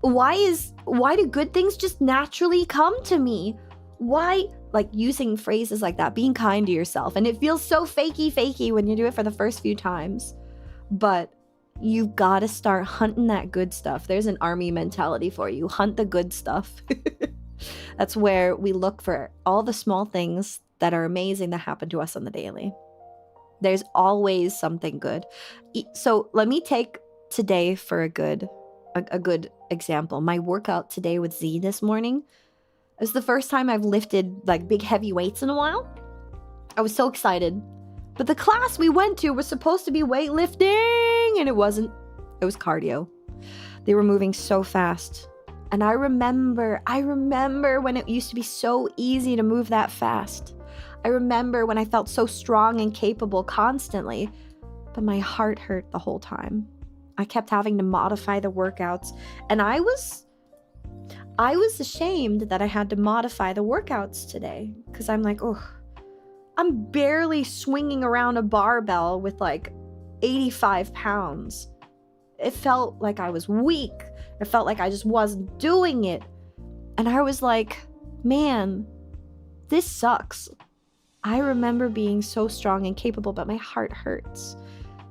do good things just naturally come to me? Why, like using phrases like that, being kind to yourself. And it feels so fakey when you do it for the first few times. But you've got to start hunting that good stuff. There's an army mentality for you. Hunt the good stuff. That's where we look for all the small things that are amazing that happen to us on the daily. There's always something good. So let me take today for a good example. My workout today with Z this morning. It was the first time I've lifted like big heavy weights in a while. I was so excited. But the class we went to was supposed to be weightlifting, and it wasn't. It was cardio. They were moving so fast. And I remember when it used to be so easy to move that fast. I remember when I felt so strong and capable constantly, but my heart hurt the whole time. I kept having to modify the workouts, and I was ashamed that I had to modify the workouts today because I'm like, oh, I'm barely swinging around a barbell with like 85 pounds. It felt like I was weak. It felt like I just wasn't doing it. And I was like, man, this sucks. I remember being so strong and capable, but my heart hurts.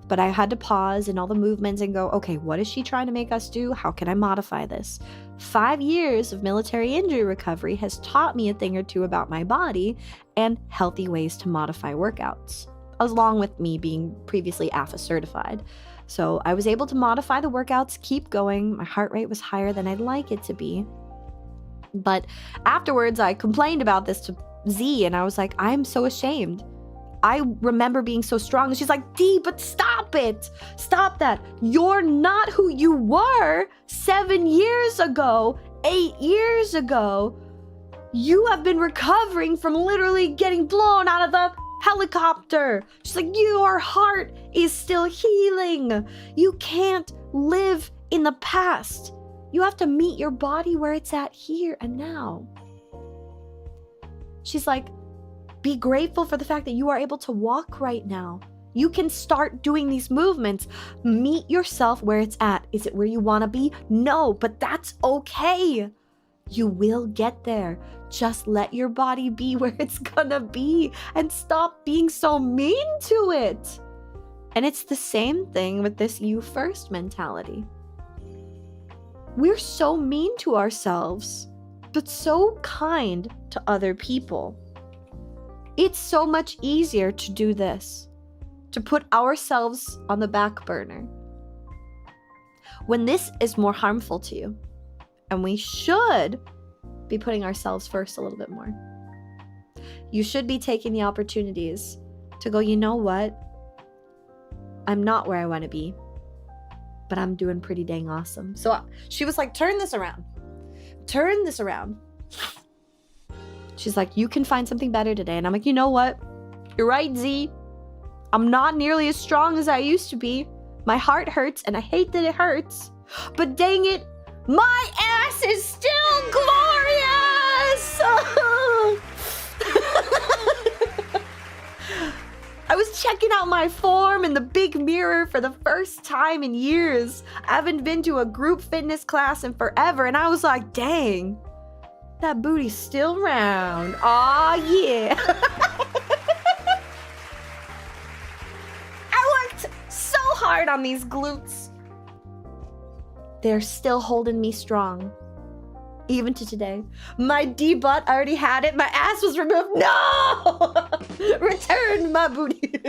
But I had to pause in all the movements and go, okay, what is she trying to make us do? How can I modify this? 5 years of military injury recovery has taught me a thing or two about my body and healthy ways to modify workouts, along with me being previously AFA certified. So I was able to modify the workouts, keep going. My heart rate was higher than I'd like it to be. But afterwards, I complained about this to Z, and I was like, I'm so ashamed. I remember being so strong. And she's like, D, but stop it. Stop that. You're not who you were 7 years ago, 8 years ago. You have been recovering from literally getting blown out of the helicopter. She's like, your heart is still healing. You can't live in the past. You have to meet your body where it's at here and now. She's like, be grateful for the fact that you are able to walk right now. You can start doing these movements. Meet yourself where it's at. Is it where you want to be? No, but that's okay. You will get there. Just let your body be where it's gonna be and stop being so mean to it. And it's the same thing with this you first mentality. We're so mean to ourselves, but so kind to other people. It's so much easier to do this, to put ourselves on the back burner, when this is more harmful to you. And we should be putting ourselves first a little bit more. You should be taking the opportunities to go, you know what? I'm not where I want to be, but I'm doing pretty dang awesome. So she was like, turn this around. Turn this around. She's like, you can find something better today. And I'm like, you know what? You're right, Z. I'm not nearly as strong as I used to be. My heart hurts, and I hate that it hurts. But dang it, my ass is still glorious! I was checking out my form in the big mirror for the first time in years. I haven't been to a group fitness class in forever, and I was like, dang. That booty's still round. Aw, yeah. I worked so hard hard on these glutes. They're still holding me strong. Even to today. My D butt, I already had it. My ass was removed. No! Return my booty.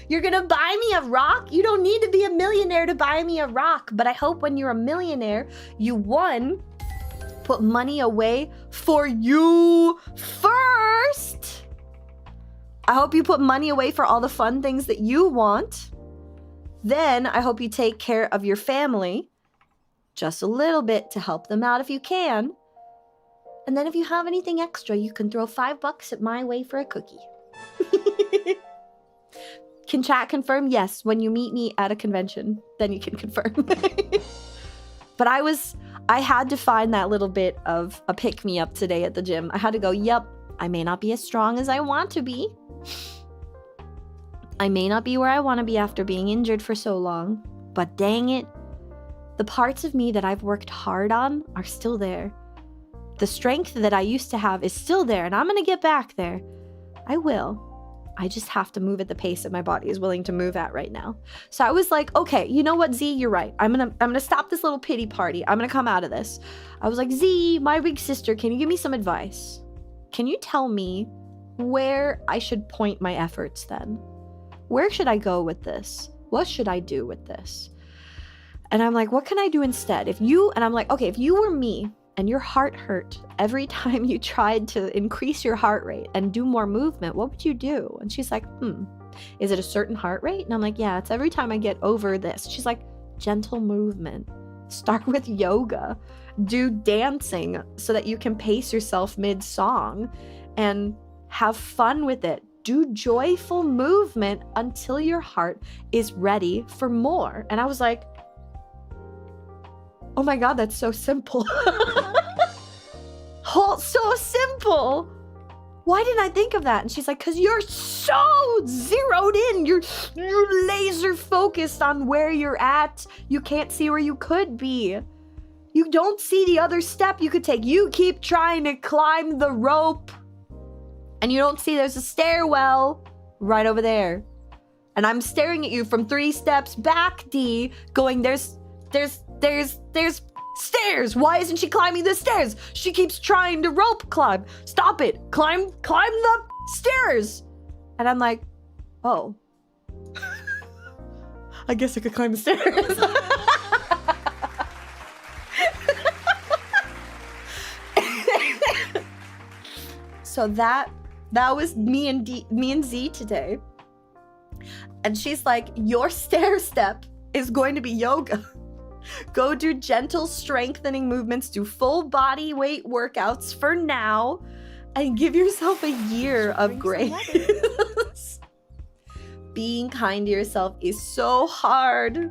You're gonna buy me a rock? You don't need to be a millionaire to buy me a rock. But I hope when you're a millionaire, you one, put money away for you first. I hope you put money away for all the fun things that you want. Then I hope you take care of your family. Just a little bit to help them out if you can. And then if you have anything extra, you can throw $5 at my way for a cookie. Can chat confirm? Yes, when you meet me at a convention, then you can confirm. But I had to find that little bit of a pick-me-up today at the gym. I had to go, yep, I may not be as strong as I want to be. I may not be where I want to be after being injured for so long. But dang it, the parts of me that I've worked hard on are still there. The strength that I used to have is still there, and I'm going to get back there. I will. I just have to move at the pace that my body is willing to move at right now. So I was like, okay, you know what, Z, you're right. I'm gonna stop this little pity party. I'm gonna come out of this. I was like, Z, my big sister, can you give me some advice? Can you tell me where I should point my efforts then? Where should I go with this? What should I do with this? And I'm like, what can I do instead? If you were me and your heart hurt every time you tried to increase your heart rate and do more movement, what would you do? And she's like, is it a certain heart rate? And I'm like, yeah, it's every time I get over this. She's like, gentle movement. Start with yoga. Do dancing so that you can pace yourself mid-song and have fun with it. Do joyful movement until your heart is ready for more. And I was like, oh my God, that's so simple. So simple. Why didn't I think of that? And she's like, because you're so zeroed in. You're laser focused on where you're at. You can't see where you could be. You don't see the other step you could take. You keep trying to climb the rope and you don't see there's a stairwell right over there. And I'm staring at you from 3 steps back, D, going, there's stairs. Why isn't she climbing the stairs? She keeps trying to rope climb. Stop it. Climb the stairs. And I'm like, oh. I guess I could climb the stairs. So that was me and Z today. And she's like, your stair step is going to be yoga. Go do gentle strengthening movements, do full body weight workouts for now, and give yourself a year of grace. Being kind to yourself is so hard.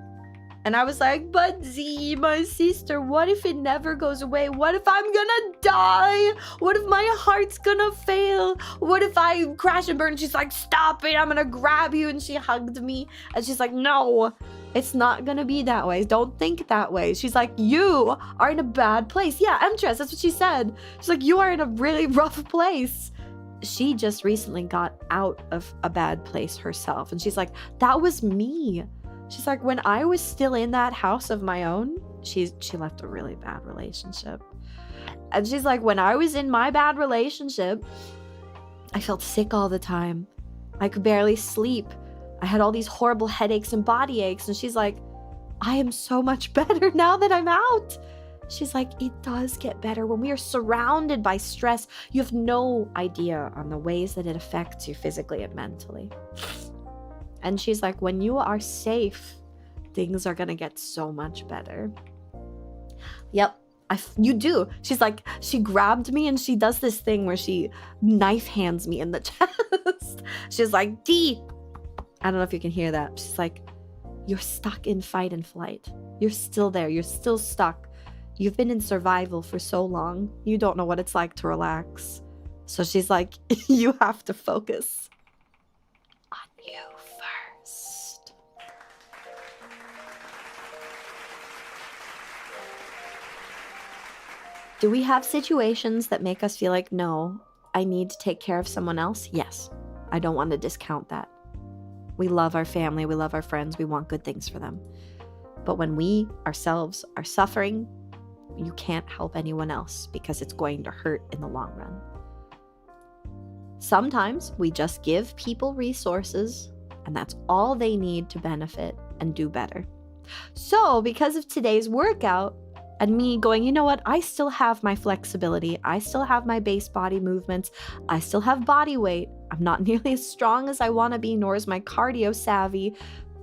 And I was like, but Z, my sister, what if it never goes away? What if I'm gonna die? What if my heart's gonna fail? What if I crash and burn? She's like, stop it, I'm gonna grab you. And she hugged me. And she's like, no, it's not gonna be that way. Don't think that way. She's like, you are in a bad place. Yeah, Empress, that's what she said. She's like, you are in a really rough place. She just recently got out of a bad place herself. And she's like, that was me. She's like, when I was still in that house of my own, she left a really bad relationship. And she's like, when I was in my bad relationship, I felt sick all the time. I could barely sleep. I had all these horrible headaches and body aches. And she's like, I am so much better now that I'm out. She's like, it does get better when we are surrounded by stress. You have no idea on the ways that it affects you physically and mentally. And she's like, when you are safe, things are gonna get so much better. Yep, you do. She's like, she grabbed me and she does this thing where she knife hands me in the chest. She's like, D, I don't know if you can hear that. She's like, you're stuck in fight and flight. You're still there. You're still stuck. You've been in survival for so long. You don't know what it's like to relax. So she's like, you have to focus on you first. Do we have situations that make us feel like, no, I need to take care of someone else? Yes. I don't want to discount that. We love our family. We love our friends. We want good things for them. But when we ourselves are suffering, you can't help anyone else because it's going to hurt in the long run. Sometimes we just give people resources, and that's all they need to benefit and do better. So because of today's workout and me going, you know what, I still have my flexibility. I still have my base body movements. I still have body weight. I'm not nearly as strong as I want to be, nor is my cardio savvy,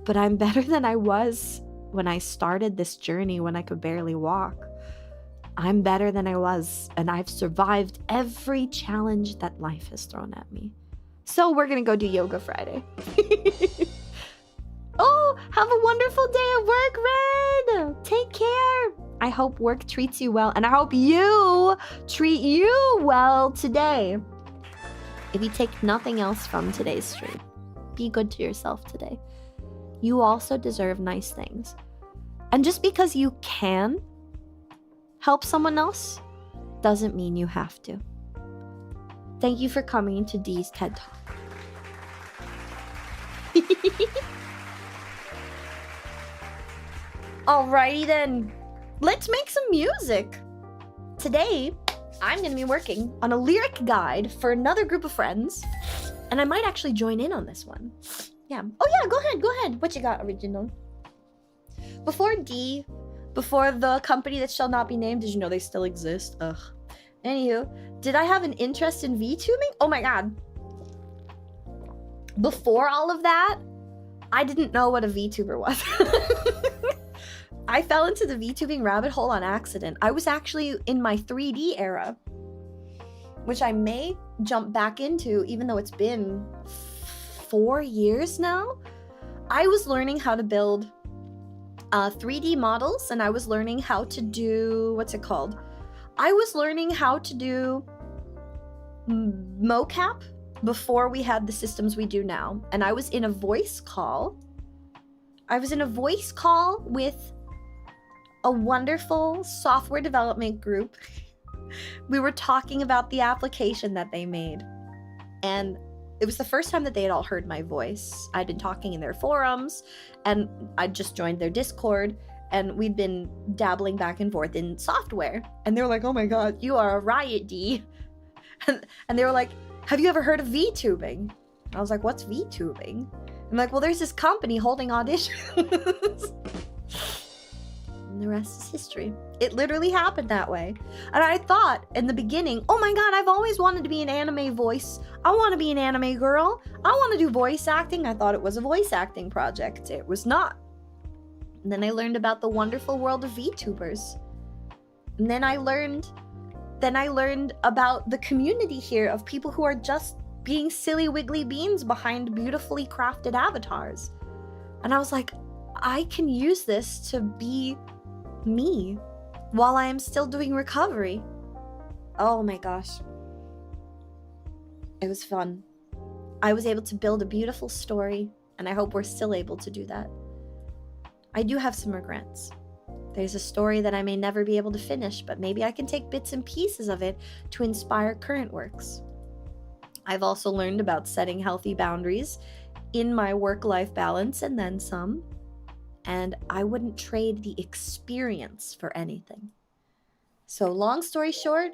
but I'm better than I was when I started this journey when I could barely walk. I'm better than I was, and I've survived every challenge that life has thrown at me. So we're going to go do Yoga Friday. Oh, have a wonderful day at work, Red. Take care. I hope work treats you well, and I hope you treat you well today. If you take nothing else from today's stream, be good to yourself today. You also deserve nice things. And just because you can help someone else doesn't mean you have to. Thank you for coming to Dee's TED Talk. Alrighty then, let's make some music. Today, I'm going to be working on a lyric guide for another group of friends, and I might actually join in on this one. Yeah. Oh yeah, go ahead. What you got, original? Before the company that shall not be named, did you know they still exist? Ugh. Anywho, did I have an interest in VTubing? Oh my god. Before all of that, I didn't know what a VTuber was. I fell into the VTubing rabbit hole on accident. I was actually in my 3D era, which I may jump back into even though it's been 4 years now. I was learning how to build 3D models, and I was learning how to do, what's it called? I was learning how to do mocap before we had the systems we do now. And I was in a voice call. With a wonderful software development group. We were talking about the application that they made. And it was the first time that they had all heard my voice. I'd been talking in their forums, and I just joined their Discord, and we'd been dabbling back and forth in software. And they were like, oh my god, you are a riot, D. And they were like, have you ever heard of VTubing? I was like, what's VTubing? I'm like, well, there's this company holding auditions. And the rest is history. It literally happened that way. And I thought in the beginning, oh my god, I've always wanted to be an anime voice. I want to be an anime girl. I want to do voice acting. I thought it was a voice acting project. It was not. And then I learned about the wonderful world of VTubers. And then I learned about the community here of people who are just being silly wiggly beans behind beautifully crafted avatars. And I was like, I can use this to be me while I am still doing recovery. Oh my gosh. It was fun. I was able to build a beautiful story, and I hope we're still able to do that. I do have some regrets. There's a story that I may never be able to finish, but maybe I can take bits and pieces of it to inspire current works. I've also learned about setting healthy boundaries in my work-life balance and then some. And I wouldn't trade the experience for anything. So long story short,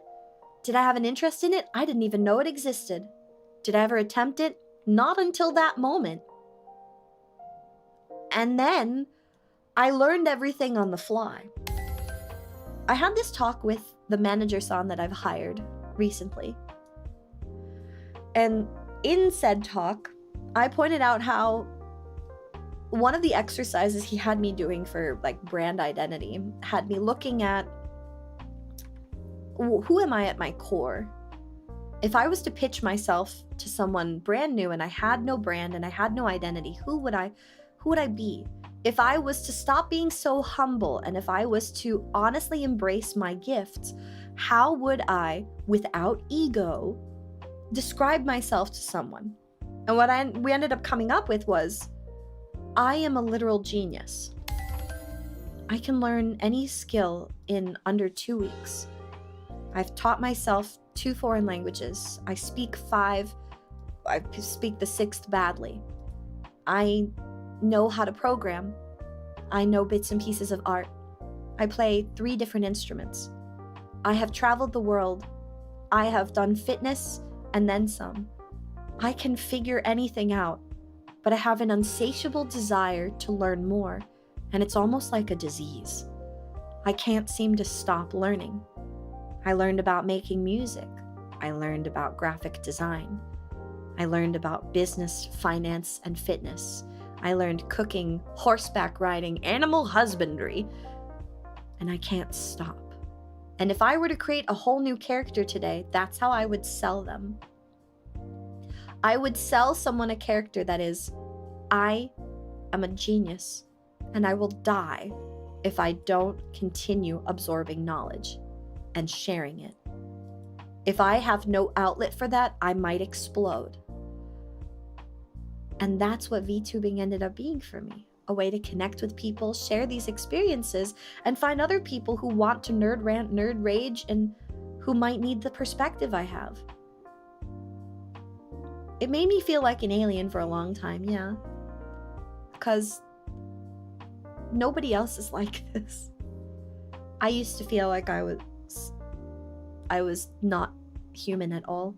did I have an interest in it? I didn't even know it existed. Did I ever attempt it? Not until that moment. And then I learned everything on the fly. I had this talk with the manager-san that I've hired recently. And in said talk, I pointed out how one of the exercises he had me doing for like brand identity had me looking at who am I at my core? If I was to pitch myself to someone brand new and I had no brand and I had no identity, who would I be? If I was to stop being so humble and if I was to honestly embrace my gifts, how would I, without ego, describe myself to someone? And what we ended up coming up with was, I am a literal genius. I can learn any skill in under 2 weeks. I've taught myself 2 foreign languages. I speak 5. I speak the 6th badly. I know how to program. I know bits and pieces of art. I play 3 different instruments. I have traveled the world. I have done fitness and then some. I can figure anything out, but I have an insatiable desire to learn more, and it's almost like a disease. I can't seem to stop learning. I learned about making music. I learned about graphic design. I learned about business, finance, and fitness. I learned cooking, horseback riding, animal husbandry, and I can't stop. And if I were to create a whole new character today, that's how I would sell them. I would sell someone a character that is, I am a genius, and I will die if I don't continue absorbing knowledge and sharing it. If I have no outlet for that, I might explode. And that's what VTubing ended up being for me. A way to connect with people, share these experiences, and find other people who want to nerd rant, nerd rage, and who might need the perspective I have. It made me feel like an alien for a long time, yeah. Because nobody else is like this. I used to feel like I was not human at all.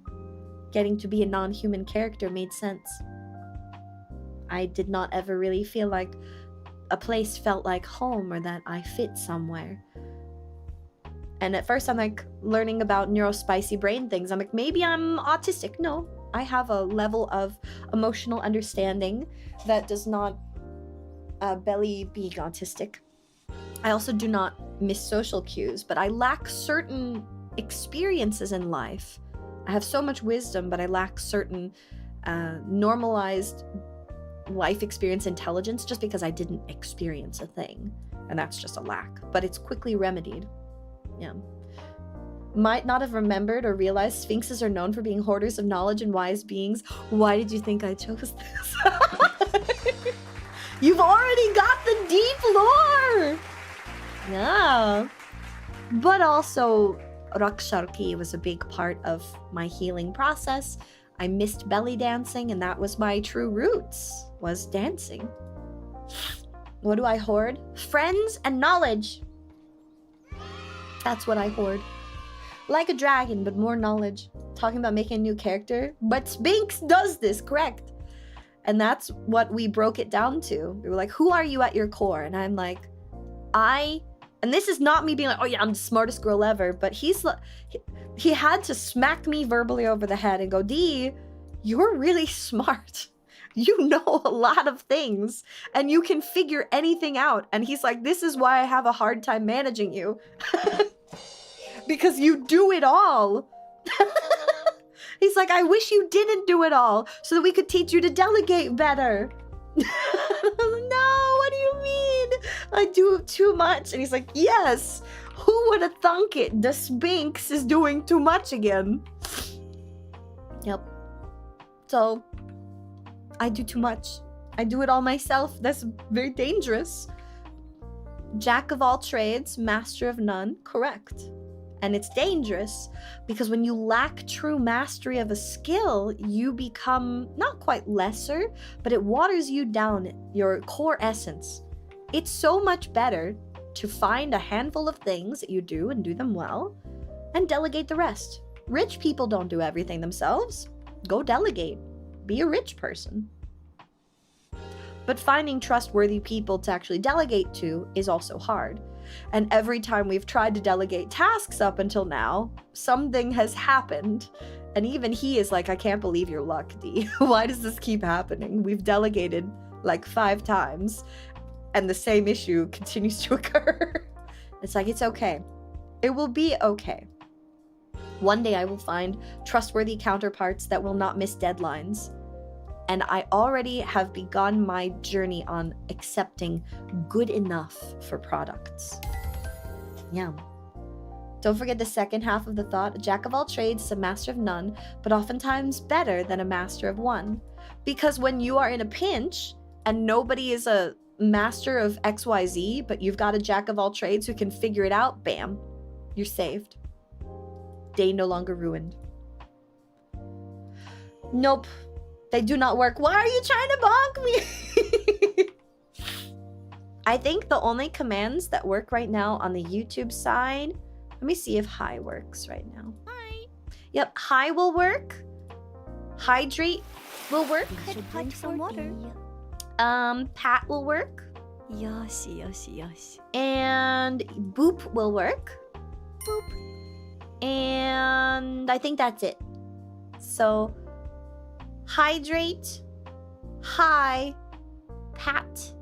Getting to be a non-human character made sense. I did not ever really feel like a place felt like home or that I fit somewhere. And at first I'm like learning about neurospicy brain things. I'm like, maybe I'm autistic. No, I have a level of emotional understanding that does not belly being autistic. I also do not miss social cues, but I lack certain experiences in life. I have so much wisdom, but I lack certain normalized life experience intelligence just because I didn't experience a thing. And that's just a lack, but it's quickly remedied. Yeah. Might not have remembered or realized sphinxes are known for being hoarders of knowledge and wise beings. Why did you think I chose this? You've already got the deep lore! Yeah. But also, Raksharki was a big part of my healing process. I missed belly dancing, and that was my true roots, was dancing. What do I hoard? Friends and knowledge. That's what I hoard. Like a dragon, but more knowledge. Talking about making a new character, but Sphinx does this, correct? And that's what we broke it down to. We were like, who are you at your core? And I'm like, and this is not me being like, oh yeah, I'm the smartest girl ever, but he had to smack me verbally over the head and go, D, you're really smart. You know a lot of things and you can figure anything out. And he's like, this is why I have a hard time managing you. Because you do it all. He's like, I wish you didn't do it all so that we could teach you to delegate better. No, what do you mean? I do too much. And he's like, yes, who would have thunk it? The Sphinx is doing too much again. Yep. So, I do too much. I do it all myself. That's very dangerous. Jack of all trades, master of none. Correct. And it's dangerous because when you lack true mastery of a skill, you become not quite lesser, but it waters you down, your core essence. It's so much better to find a handful of things that you do and do them well and delegate the rest. Rich people don't do everything themselves. Go delegate. Be a rich person. But finding trustworthy people to actually delegate to is also hard. And every time we've tried to delegate tasks up until now, something has happened. And even he is like, I can't believe your luck, D. Why does this keep happening? We've delegated like 5 times and the same issue continues to occur. It's like, it's okay. It will be okay. One day I will find trustworthy counterparts that will not miss deadlines. And I already have begun my journey on accepting good enough for products. Yeah. Don't forget the second half of the thought. A jack of all trades is a master of none, but oftentimes better than a master of one. Because when you are in a pinch and nobody is a master of XYZ, but you've got a jack of all trades who can figure it out, bam, you're saved. Day no longer ruined. Nope. They do not work. Why are you trying to bonk me? I think the only commands that work right now on the YouTube side... Let me see if hi works right now. Hi. Yep, hi will work. Hydrate will work. Could drink some water. Pat will work. Yoshi, yoshi, yoshi. And boop will work. Boop. And I think that's it. So, hydrate, hi, pat,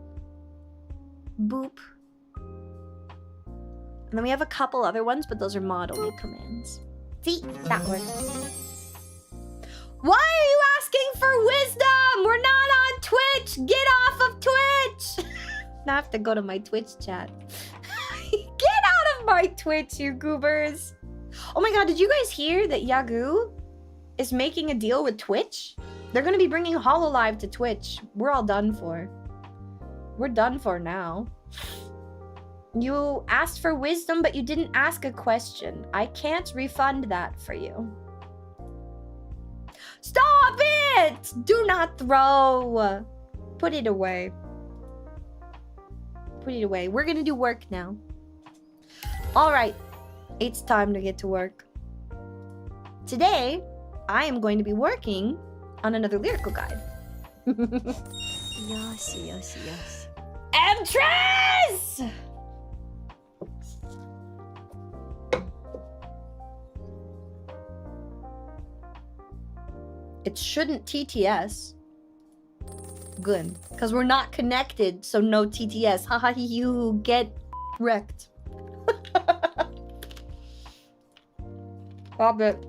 boop. And then we have a couple other ones, but those are mod-only commands. See? That works. Why are you asking for wisdom? We're not on Twitch! Get off of Twitch! Now I have to go to my Twitch chat. Get out of my Twitch, you goobers! Oh my god, did you guys hear that Yagoo is making a deal with Twitch? They're gonna be bringing HoloLive to Twitch. We're all done for. We're done for now. You asked for wisdom, but you didn't ask a question. I can't refund that for you. Stop it! Do not throw. Put it away. Put it away. We're gonna do work now. Alright. It's time to get to work. Today, I am going to be working on another lyrical guide. Yoshi, yoshi, yoshi. Emtress! It shouldn't TTS. Good. Because we're not connected, so no TTS. Haha, you get wrecked. Stop it.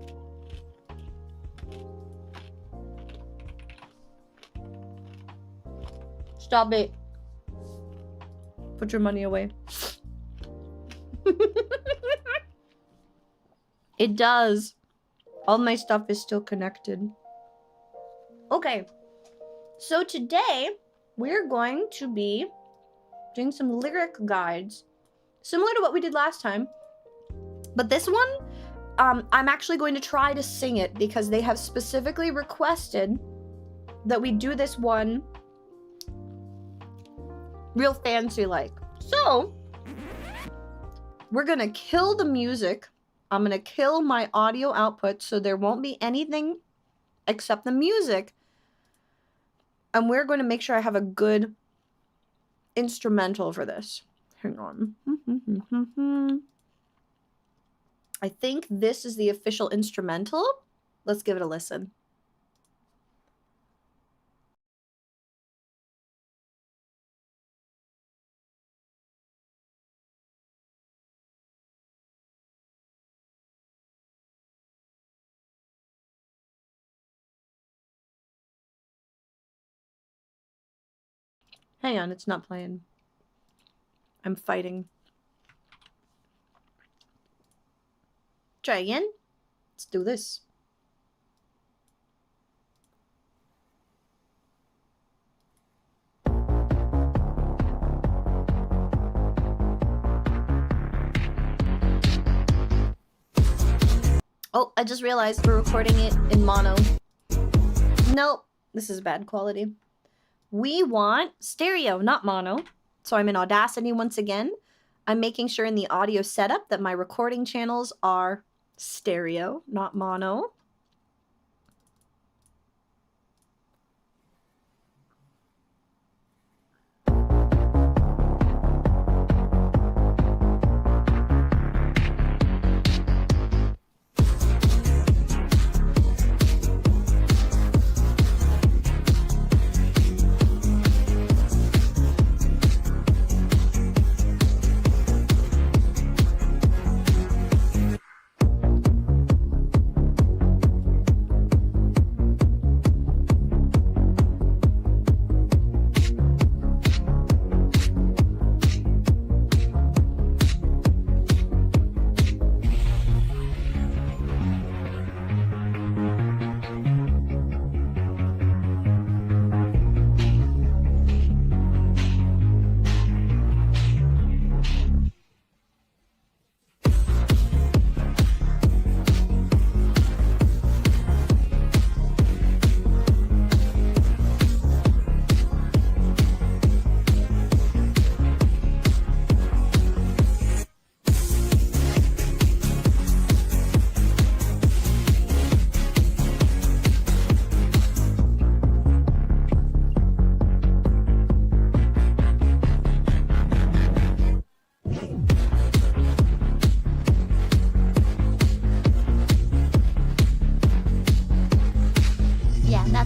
Stop it. Put your money away. It does. All my stuff is still connected. Okay. So today, we're going to be doing some lyric guides. Similar to what we did last time. But this one, I'm actually going to try to sing it because they have specifically requested that we do this one real fancy like. So, we're gonna kill the music. I'm gonna kill my audio output so there won't be anything except the music. And we're going to make sure I have a good instrumental for this. Hang on. I think this is the official instrumental. Let's give it a listen. Hang on, it's not playing. I'm fighting. Try again. Let's do this. Oh, I just realized we're recording it in mono. Nope, this is bad quality. We want stereo, not mono. So I'm in Audacity once again. I'm making sure in the audio setup that my recording channels are stereo, not mono.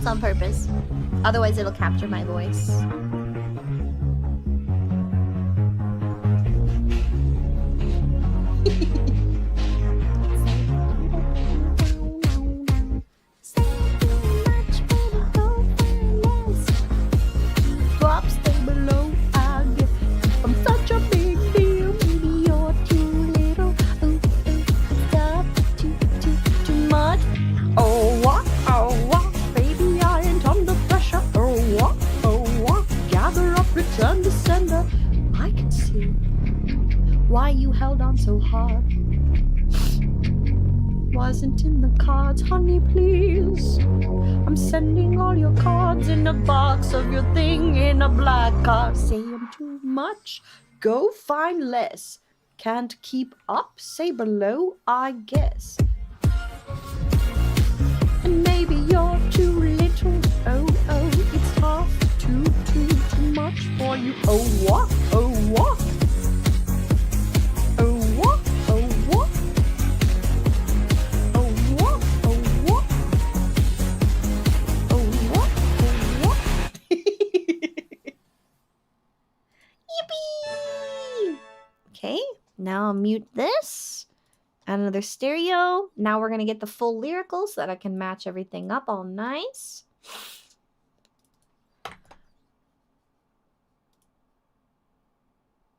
on purpose. Otherwise, it'll capture my voice. Drop, stay below. I get I'm such a big deal. Maybe you're too little. Ooh, stop too much. Oh what, baby, I ain't under pressure. Oh what, gather up, return to sender. I can see why you held on so hard. Wasn't in the cards, honey, please. I'm sending all your cards in a box of your thing in a black car. Saying too much, go find less. Can't keep up, say below, I guess. And maybe you're too little. Oh, it's tough, too much for you. Oh what, oh what, oh what, oh what, oh what, oh what, oh what, oh what. Yippee! Okay, now I'll mute this. Add another stereo. Now we're gonna get the full lyrical so that I can match everything up all nice.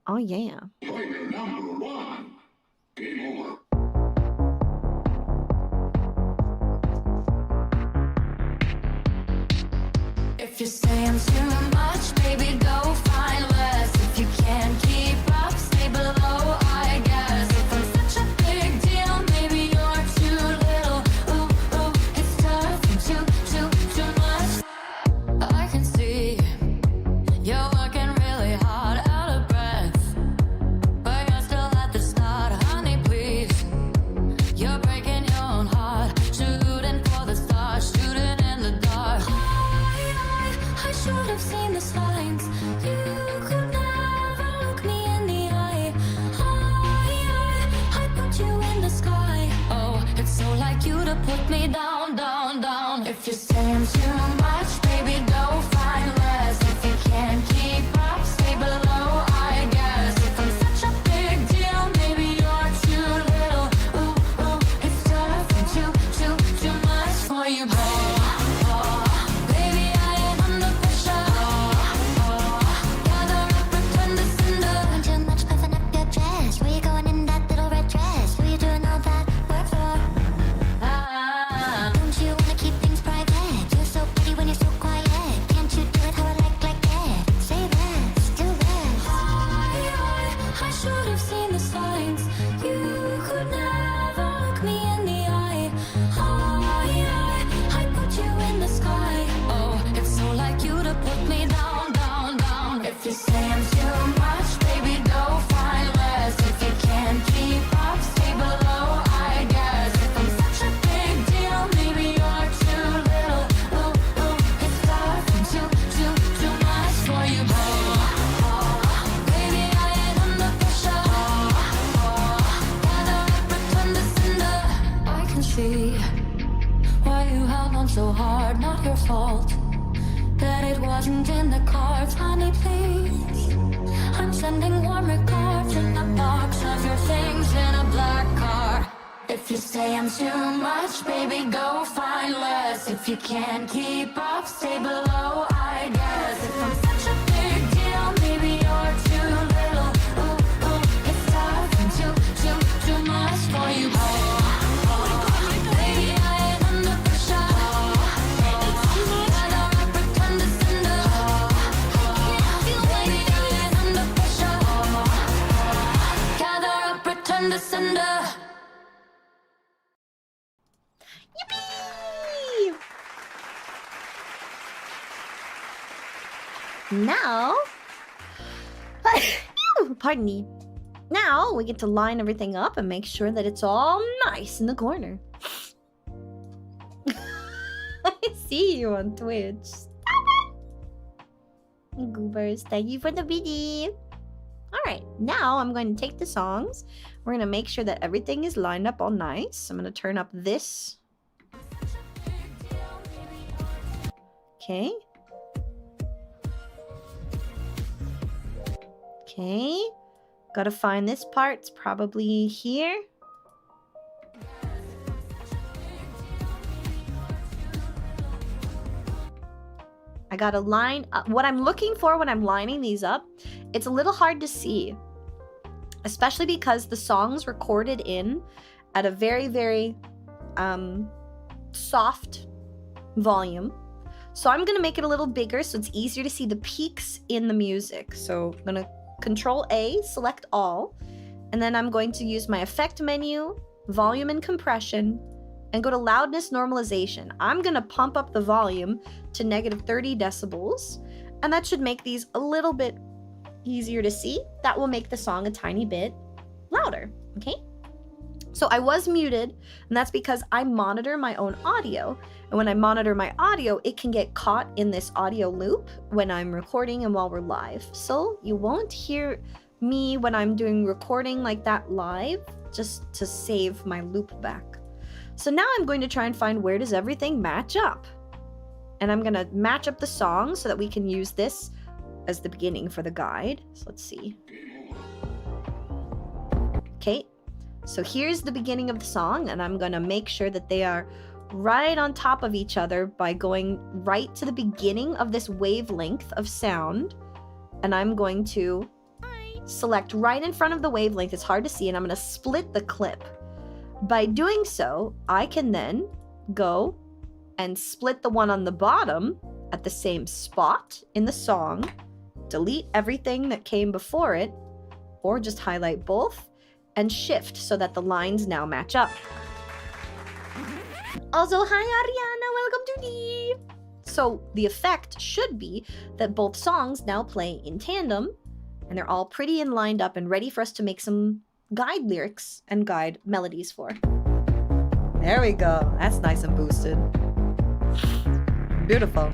Oh yeah. Player number 1. Game over. If you're saying too much, baby, go find less. If you can't keep up, stay below, I guess. If I'm such a big deal, maybe you're too little. Ooh, it's tough and too much. I can see you're working really hard, out of breath, but you're still at the start, honey, please. You're breaking your own heart, shooting for the stars, shooting in the dark. I should have seen the signs. You could never look me in the eye. I put you in the sky. Oh, it's so like you to put me down, down, down. If you're saying too much, baby, go find less. If you can't keep up, stay below, I guess. If I'm such a big deal, maybe you're too little. Ooh, it's tough and too much for you, baby, I ain't under pressure. Gather up, pretend to cinder. Doing too much, puffing up your chest. Where you going in that little red dress? Who you doing all that work for? Don't you wanna keep things private? You're so pretty when you're so quiet. Can't you do it how I like that? Say less, do less. I should have seen the signs. You could never look me in the eye. I put you in the sky. Oh, it's so like you to put me down, down, down. If you're saying too much, baby, go find less. If you can't keep up, stay below, I guess. If I'm such a big deal, maybe you're too little. Ooh, it's tough and too much for you, baby, I ain't under pressure. Gather up, pretend to cinder. I can see why you held on so hard, not your fault. That it wasn't in the cards, honey, please. I'm sending warm regards in the box of your things in a black car. If you're saying too much, baby, go find less. If you can't keep up, stay below, I guess. If I'm such a big deal, maybe you're too little. Ooh, it's tough and too much for you, baby, I ain't under pressure. Gather up, pretend to cinder. Baby, I ain't under pressure. Gather up, pretend to cinder. Yippee! Now, pardon me. Now we get to line everything up and make sure that it's all nice in the corner. I see you on Twitch. Stop it! Goobers, thank you for the video. Alright, now I'm going to take the songs. We're going to make sure that everything is lined up all nice. I'm going to turn up this. Okay. Okay. Gotta find this part. It's probably here. I gotta line up. What I'm looking for when I'm lining these up, it's a little hard to see, especially because the song's recorded in at a very, very soft volume. So I'm gonna make it a little bigger so it's easier to see the peaks in the music. So I'm gonna Control A, select all, and then I'm going to use my effect menu, volume and compression, and go to loudness normalization. I'm gonna pump up the volume to -30 decibels, and that should make these a little bit easier to see. That will make the song a tiny bit louder, okay? So I was muted, and that's because I monitor my own audio. And when I monitor my audio, it can get caught in this audio loop when I'm recording and while we're live. So you won't hear me when I'm doing recording like that live, just to save my loop back. So now I'm going to try and find where does everything match up. And I'm gonna match up the song so that we can use this as the beginning for the guide. So let's see. Okay, so here's the beginning of the song, and I'm gonna make sure that they are right on top of each other by going right to the beginning of this wavelength of sound. And I'm going to select right in front of the wavelength. It's hard to see, and I'm gonna split the clip. By doing so, I can then go and split the one on the bottom at the same spot in the song, delete everything that came before it, or just highlight both and shift so that the lines now match up. Also, hi Ariana, welcome to D. So the effect should be that both songs now play in tandem, and they're all pretty and lined up and ready for us to make some guide lyrics and guide melodies for. There we go. That's nice and boosted. Beautiful.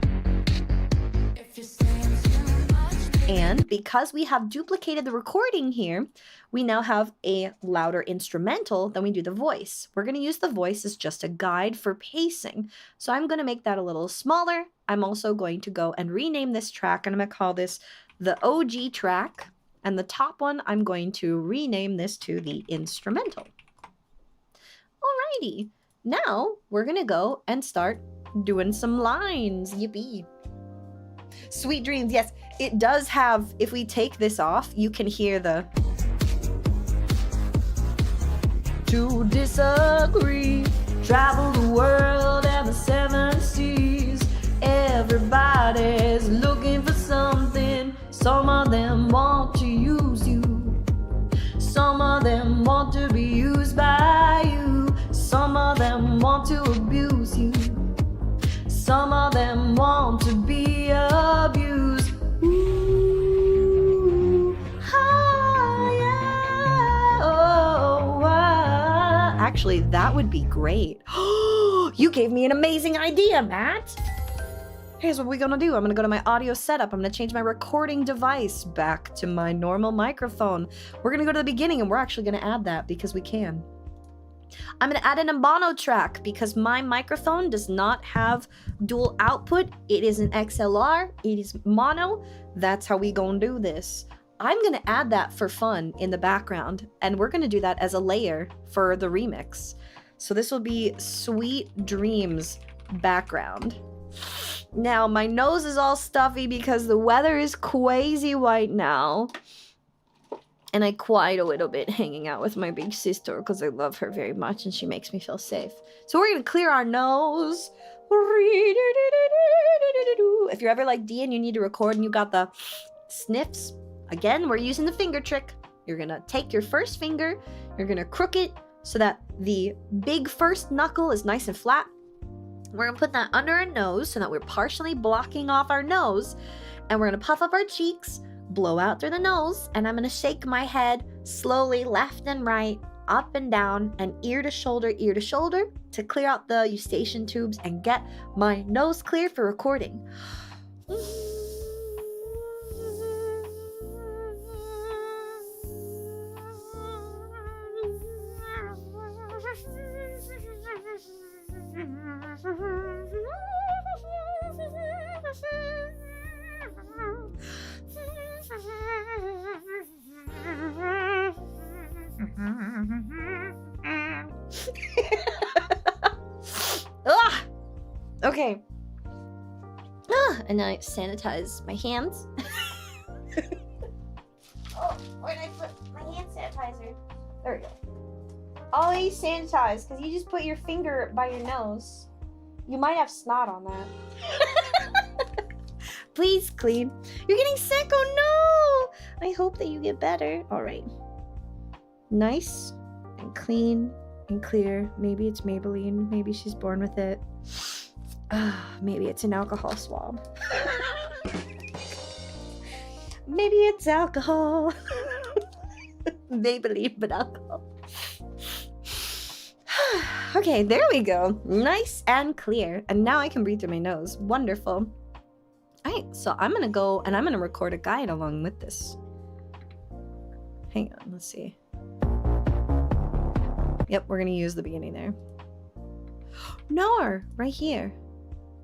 And because we have duplicated the recording here, we now have a louder instrumental than we do the voice. We're going to use the voice as just a guide for pacing. So I'm going to make that a little smaller. I'm also going to go and rename this track, and I'm going to call this the OG track. And the top one, I'm going to rename this to the instrumental. Alrighty. Now we're going to go and start doing some lines. Yippee. Sweet dreams. Yes, it does have, if we take this off, you can hear the to disagree, travel the world and the 7 seas. Everybody's looking for something. Some of them want to use you. Some of them want to be used by you. Some of them want to abuse you. Some of them want to be abused. Ooh, ah, yeah, oh, ah. Actually, that would be great. You gave me an amazing idea, Matt. Here's what we're gonna do. I'm gonna go to my audio setup. I'm gonna change my recording device back to my normal microphone. We're gonna go to the beginning, and we're actually gonna add that because we can. I'm going to add an mono track because my microphone does not have dual output. It is an XLR. It is mono. That's how we gonna do this. I'm going to add that for fun in the background, and we're going to do that as a layer for the remix. So this will be Sweet Dreams background. Now, my nose is all stuffy because the weather is crazy right now. And I quite a little bit hanging out with my big sister because I love her very much and she makes me feel safe. So we're going to clear our nose. If you're ever like D and you need to record and you got the sniffs, again, we're using the finger trick. You're going to take your first finger, you're going to crook it so that the big first knuckle is nice and flat. We're going to put that under our nose so that we're partially blocking off our nose. And we're going to puff up our cheeks, blow out through the nose, and I'm going to shake my head slowly left and right, up and down, and ear to shoulder to clear out the eustachian tubes and get my nose clear for recording. Ugh! Okay. And I sanitize my hands. Oh, where did I put my hand sanitizer? There we go. Always sanitize, because you just put your finger by your nose. You might have snot on that. Please clean. You're getting sick, oh no! I hope that you get better. Alright. Nice and clean and clear. Maybe it's Maybelline. Maybe she's born with it. Maybe it's an alcohol swab. Maybe it's alcohol. Maybelline, but alcohol. Okay, there we go. Nice and clear. And now I can breathe through my nose. Wonderful. Alright, so I'm gonna go and I'm gonna record a guide along with this. Hang on, let's see. Yep, we're gonna use the beginning there. No, right here.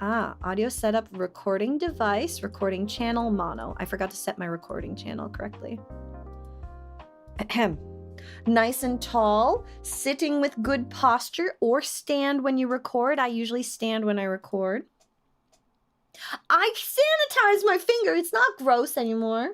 Audio setup, recording device, recording channel, mono. I forgot to set my recording channel correctly. Ahem. Nice and tall, sitting with good posture, or stand when you record. I usually stand when I record. I sanitize my finger. It's not gross anymore.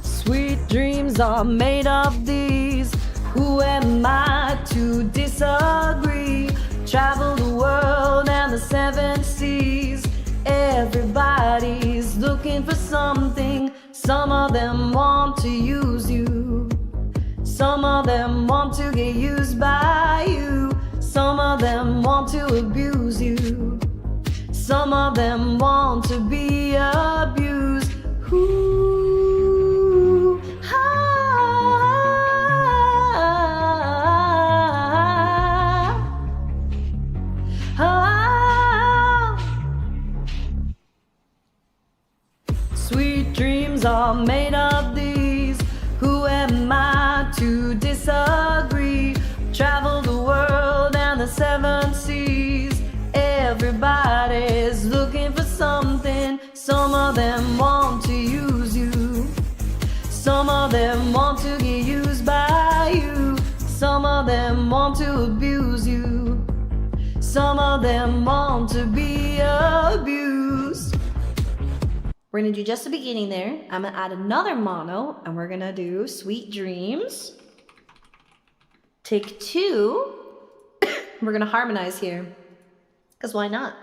Sweet dreams are made of these. Who am I to disagree? Travel the world and the seven seas. Everybody's looking for something. Some of them want to use you. Some of them want to get used by you. Some of them want to abuse you. Some of them want to be abused. Ooh, Sweet dreams are made of these. Who am I to disagree? Travel the world and the seven seas. Everybody's looking for something. Some of them want to use you. Some of them want to get used by you. Some of them want to abuse you. Some of them want to be abused. We're gonna do just the beginning there. I'm gonna add another mono and we're gonna do Sweet Dreams. Take 2. We're gonna harmonize here. Because why not?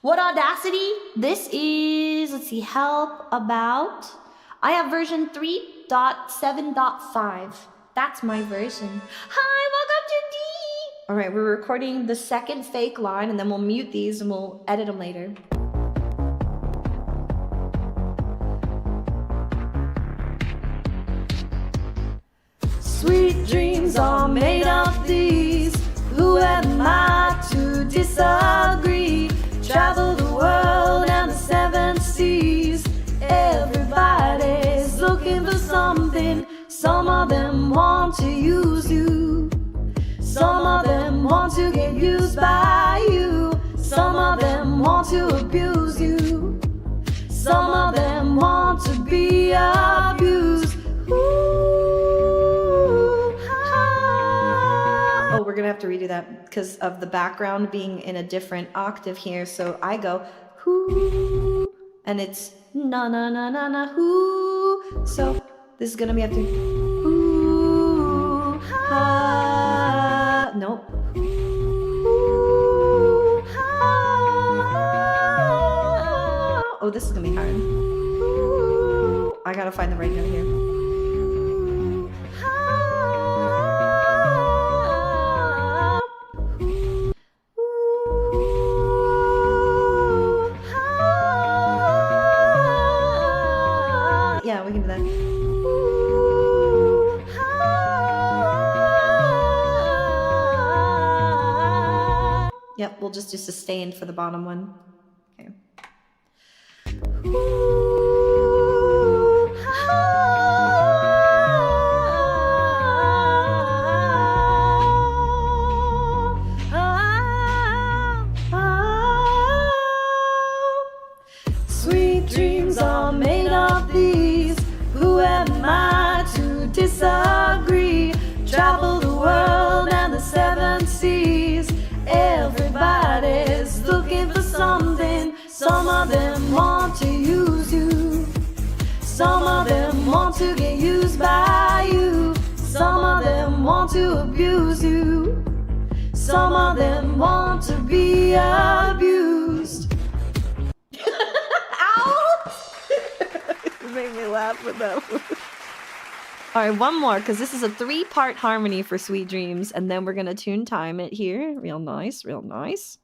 What Audacity? This is, let's see, help about. I have version 3.7.5. That's my version. Hi, welcome to D. All right, we're recording the second fake line and then we'll mute these and we'll edit them later. Sweet dreams are made of these. Who am I to disagree? Travel the world and the seven seas. Everybody's looking for something. Some of them want to use you. Some of them want to get used by you. Some of them want to abuse you. Some of them want to be abused. Oh, we're gonna have to redo that because of the background being in a different octave here. So I go whoo, and it's na na na na na whoo. So this is gonna be after whoo ha. Nope. Whoo, ha. Oh, this is gonna be hard. Whoo. I gotta find the right note here. Yeah, we can do that. Yep, we'll just do sustained for the bottom one. Okay. dreams are made of these. Who am I to disagree? Travel the world and the seven seas. Everybody's looking for something. Some of them want to use you. Some of them want to get used by you. Some of them want to abuse you. Some of them want to be abused. Ow! You made me laugh with that one. Alright, one more, because this is a 3-part harmony for Sweet Dreams, and then we're gonna tune time it here. Real nice, real nice.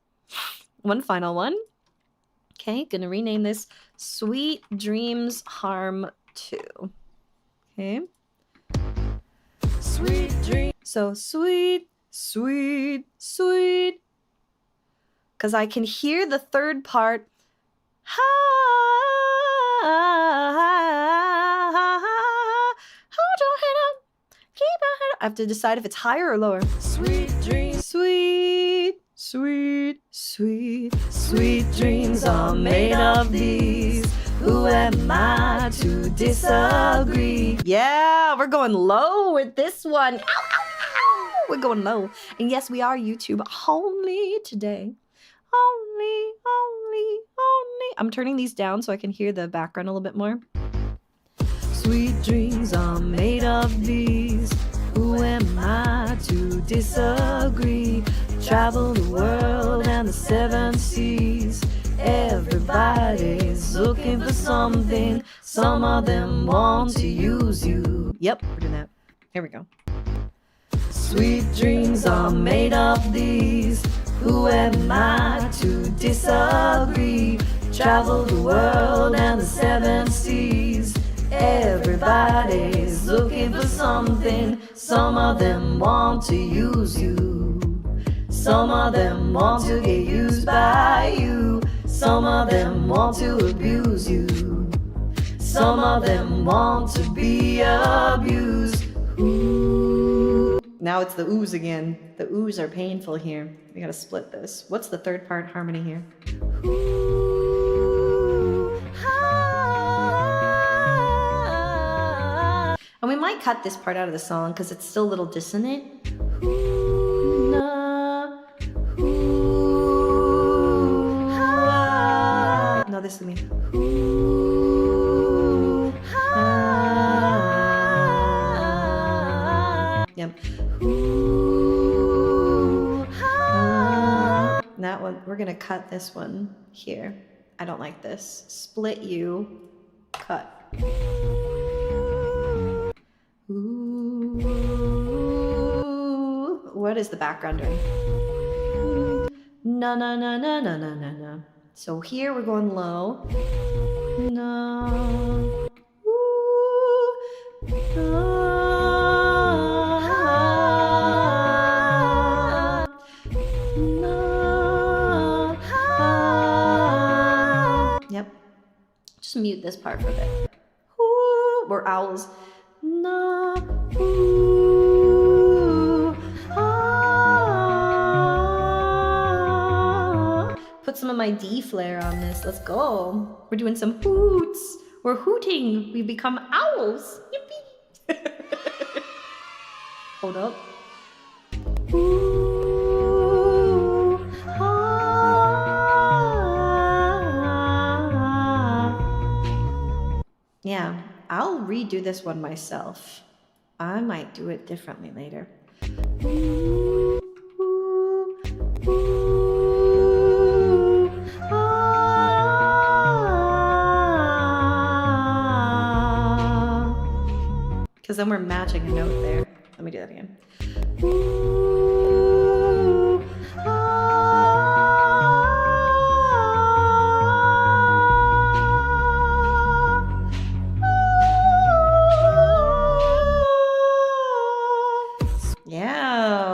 One final one. Okay, gonna rename this Sweet Dreams Harm 2. Okay. Sweet Dreams. So sweet, sweet, sweet. Because I can hear the third part. Ha, hold your head up, keep your head up. I have to decide if it's higher or lower. Sweet dreams, sweet, sweet, sweet, sweet dreams are made of these. Who am I to disagree? Yeah, we're going low with this one. Ow, ow, ow. We're going low. And yes, we are YouTube only today. Only. I'm turning these down so I can hear the background a little bit more. Sweet dreams are made of these. Who am I to disagree? Travel the world and the seven seas. Everybody's looking for something. Some of them want to use you. Yep, we're doing that. Here we go. Sweet dreams are made of these. Who am I to disagree? Travel the world and the seven seas. Everybody's looking for something. Some of them want to use you. Some of them want to get used by you. Some of them want to abuse you. Some of them want to be abused. Ooh. Now it's the oohs again. The oohs are painful here. We gotta split this. What's the third part harmony here? Ooh, ah. And we might cut this part out of the song because it's still a little dissonant. Ooh, nah, ooh, ah. No, this is me. Ooh, ah. Yep. Ooh, ah. That one, we're gonna cut this one here. I don't like this. Split you, cut. Ooh, what is the background doing? Na na na na na na na na. So here we're going low. Na. Ooh, na. Just mute this part for a bit. Ooh, we're owls. Na, ooh, ah. Put some of my D flare on this. Let's go. We're doing some hoots. We're hooting. We become owls. Yippee. Hold up. Ooh. Yeah, I'll redo this one myself. I might do it differently later. Ooh, ooh, ooh, ah. 'Cause then we're matching a note there. Let me do that again. Ooh, ah.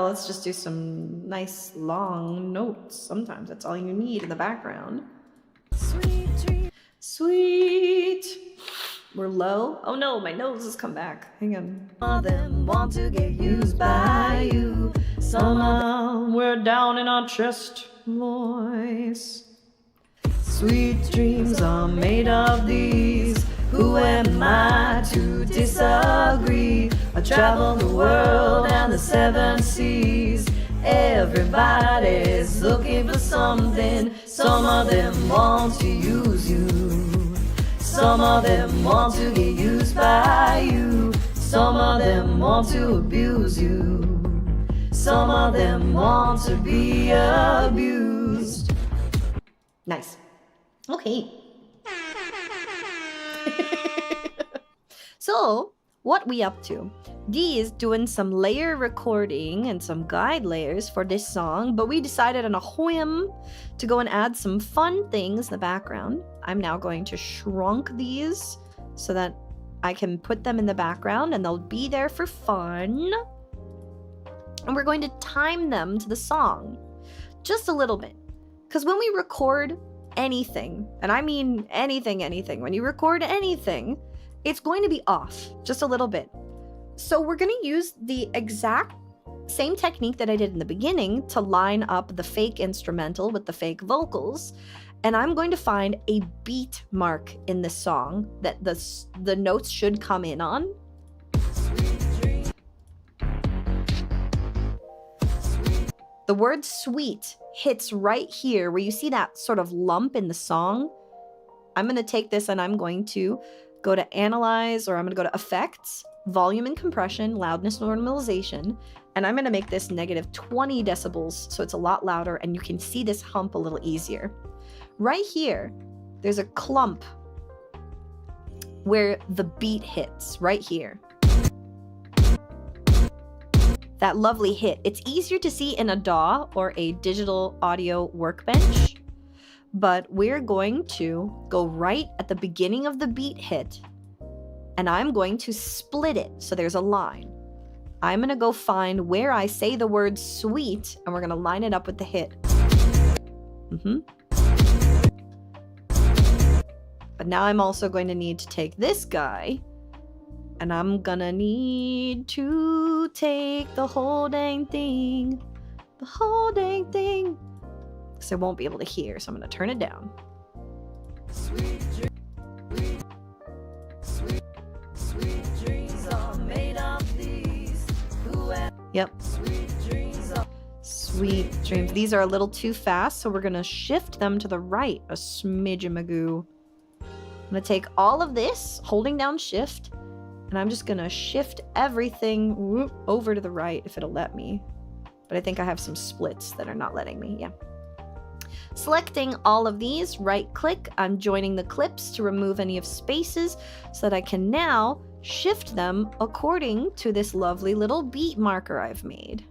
Let's just do some nice long notes. Sometimes that's all you need in the background. Sweet dream, sweet. We're low. Oh no, my nose has come back. Hang on. Some of them want to get used by you. Some of them we're down in our chest voice. Sweet dreams are made of these. Who am I to disagree? I travel the world and the seven seas. Everybody's looking for something. Some of them want to use you. Some of them want to get used by you. Some of them want to abuse you. Some of them want to be abused. Nice. Okay. So, what we up to? Dee is doing some layer recording and some guide layers for this song, but we decided on a whim to go and add some fun things in the background. I'm now going to shrunk these so that I can put them in the background and they'll be there for fun. And we're going to time them to the song just a little bit. Because when we record anything, and I mean anything, when you record anything, it's going to be off just a little bit. So we're going to use the exact same technique that I did in the beginning to line up the fake instrumental with the fake vocals. And I'm going to find a beat mark in the song that the notes should come in on. The word sweet hits right here where you see that sort of lump in the song. I'm going to take this and I'm going to go to analyze, or I'm going to go to effects, volume and compression, loudness normalization, and I'm going to make this negative 20 decibels so it's a lot louder and you can see this hump a little easier. Right here, there's a clump where the beat hits, right here. That lovely hit. It's easier to see in a DAW or a digital audio workbench, but we're going to go right at the beginning of the beat hit, and I'm going to split it so there's a line. I'm going to go find where I say the word sweet, and we're going to line it up with the hit. But now I'm also going to need to take this guy, and I'm gonna need to take the whole dang thing. The whole dang thing. Because I won't be able to hear, so I'm gonna turn it down. Sweet dreams are made of these. Yep. Sweet dreams. These are a little too fast, so we're gonna shift them to the right a smidge-a-magoo. I'm gonna take all of this, holding down shift, and I'm just gonna shift everything over to the right if it'll let me. But I think I have some splits that are not letting me, yeah. Selecting all of these, right click, I'm joining the clips to remove any of spaces so that I can now shift them according to this lovely little beat marker I've made.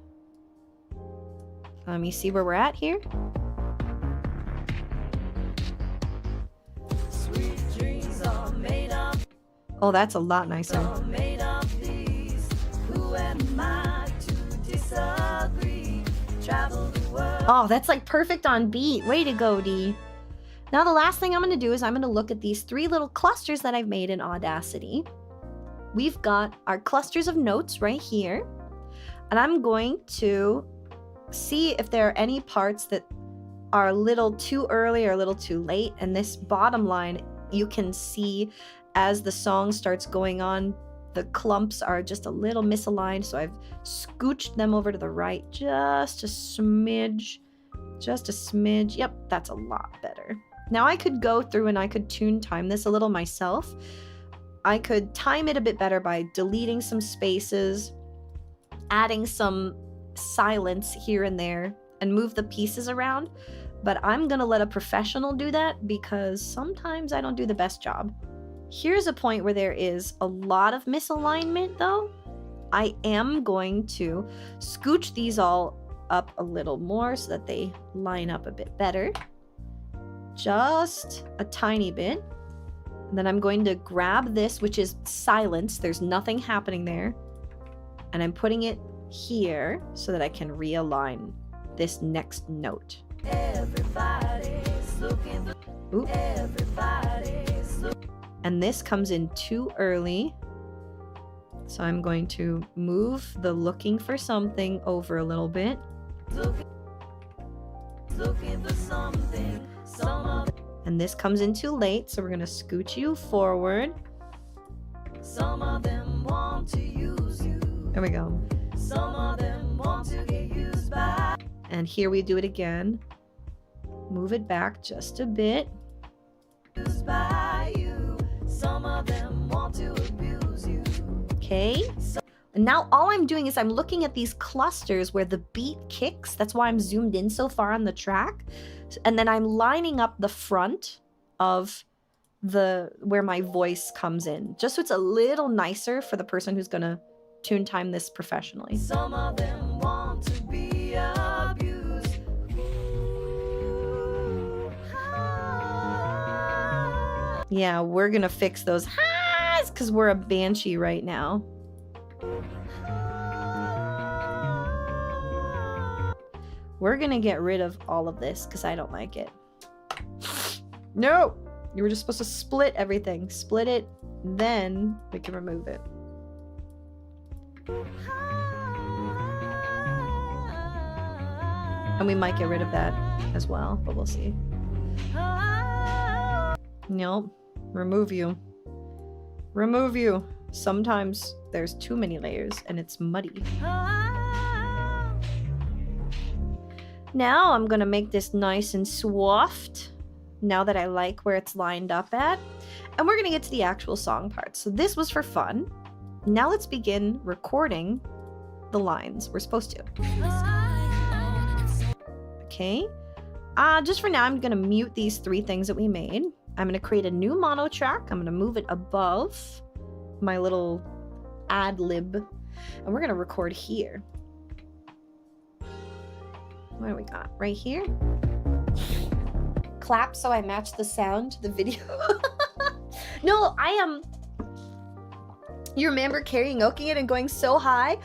Let me see where we're at here. Oh, that's a lot nicer. Oh, that's like perfect on beat. Way to go, Dee. Now the last thing I'm going to do is I'm going to look at these three little clusters that I've made in Audacity. We've got our clusters of notes right here. And I'm going to see if there are any parts that are a little too early or a little too late. And this bottom line, you can see as the song starts going on, the clumps are just a little misaligned, so I've scooched them over to the right just a smidge. Yep, that's a lot better. Now I could go through and I could time this a little myself. I could time it a bit better by deleting some spaces, adding some silence here and there, and move the pieces around. But I'm gonna let a professional do that because sometimes I don't do the best job. Here's a point where there is a lot of misalignment though. I am going to scooch these all up a little more so that they line up a bit better. Just a tiny bit. And then I'm going to grab this, which is silence. There's nothing happening there. And I'm putting it here so that I can realign this next note. Everybody's looking for everybody's looking. And this comes in too early. So I'm going to move the looking for something over a little bit. Looking for something. And this comes in too late, so we're gonna scooch you forward. Some of them want to use you. There we go. Some of them want to get used by. And here we do it again. Move it back just a bit. Used by you. Some of them want to abuse you. Okay. And now all I'm doing is I'm looking at these clusters where the beat kicks. That's why I'm zoomed in so far on the track. And then I'm lining up the front of where my voice comes in, just so it's a little nicer for the person who's gonna tune time this professionally. Some of them want to be abused. Yeah, we're gonna fix those highs because we're a banshee right now. We're gonna get rid of all of this because I don't like it. No! You were just supposed to split everything. Split it, then we can remove it. And we might get rid of that as well, but we'll see. Nope. Remove you. Remove you. Sometimes there's too many layers and it's muddy. Now I'm gonna make this nice and soft, now that I like where it's lined up at. And we're gonna get to the actual song part. So this was for fun. Now let's begin recording the lines we're supposed to. Okay. Just for now, I'm gonna mute these 3 things that we made. I'm gonna create a new mono track. I'm gonna move it above my little ad lib. And we're gonna record here. What do we got? Right here? Clap so I match the sound to the video. No, I am. You remember karaokeing it and going so high?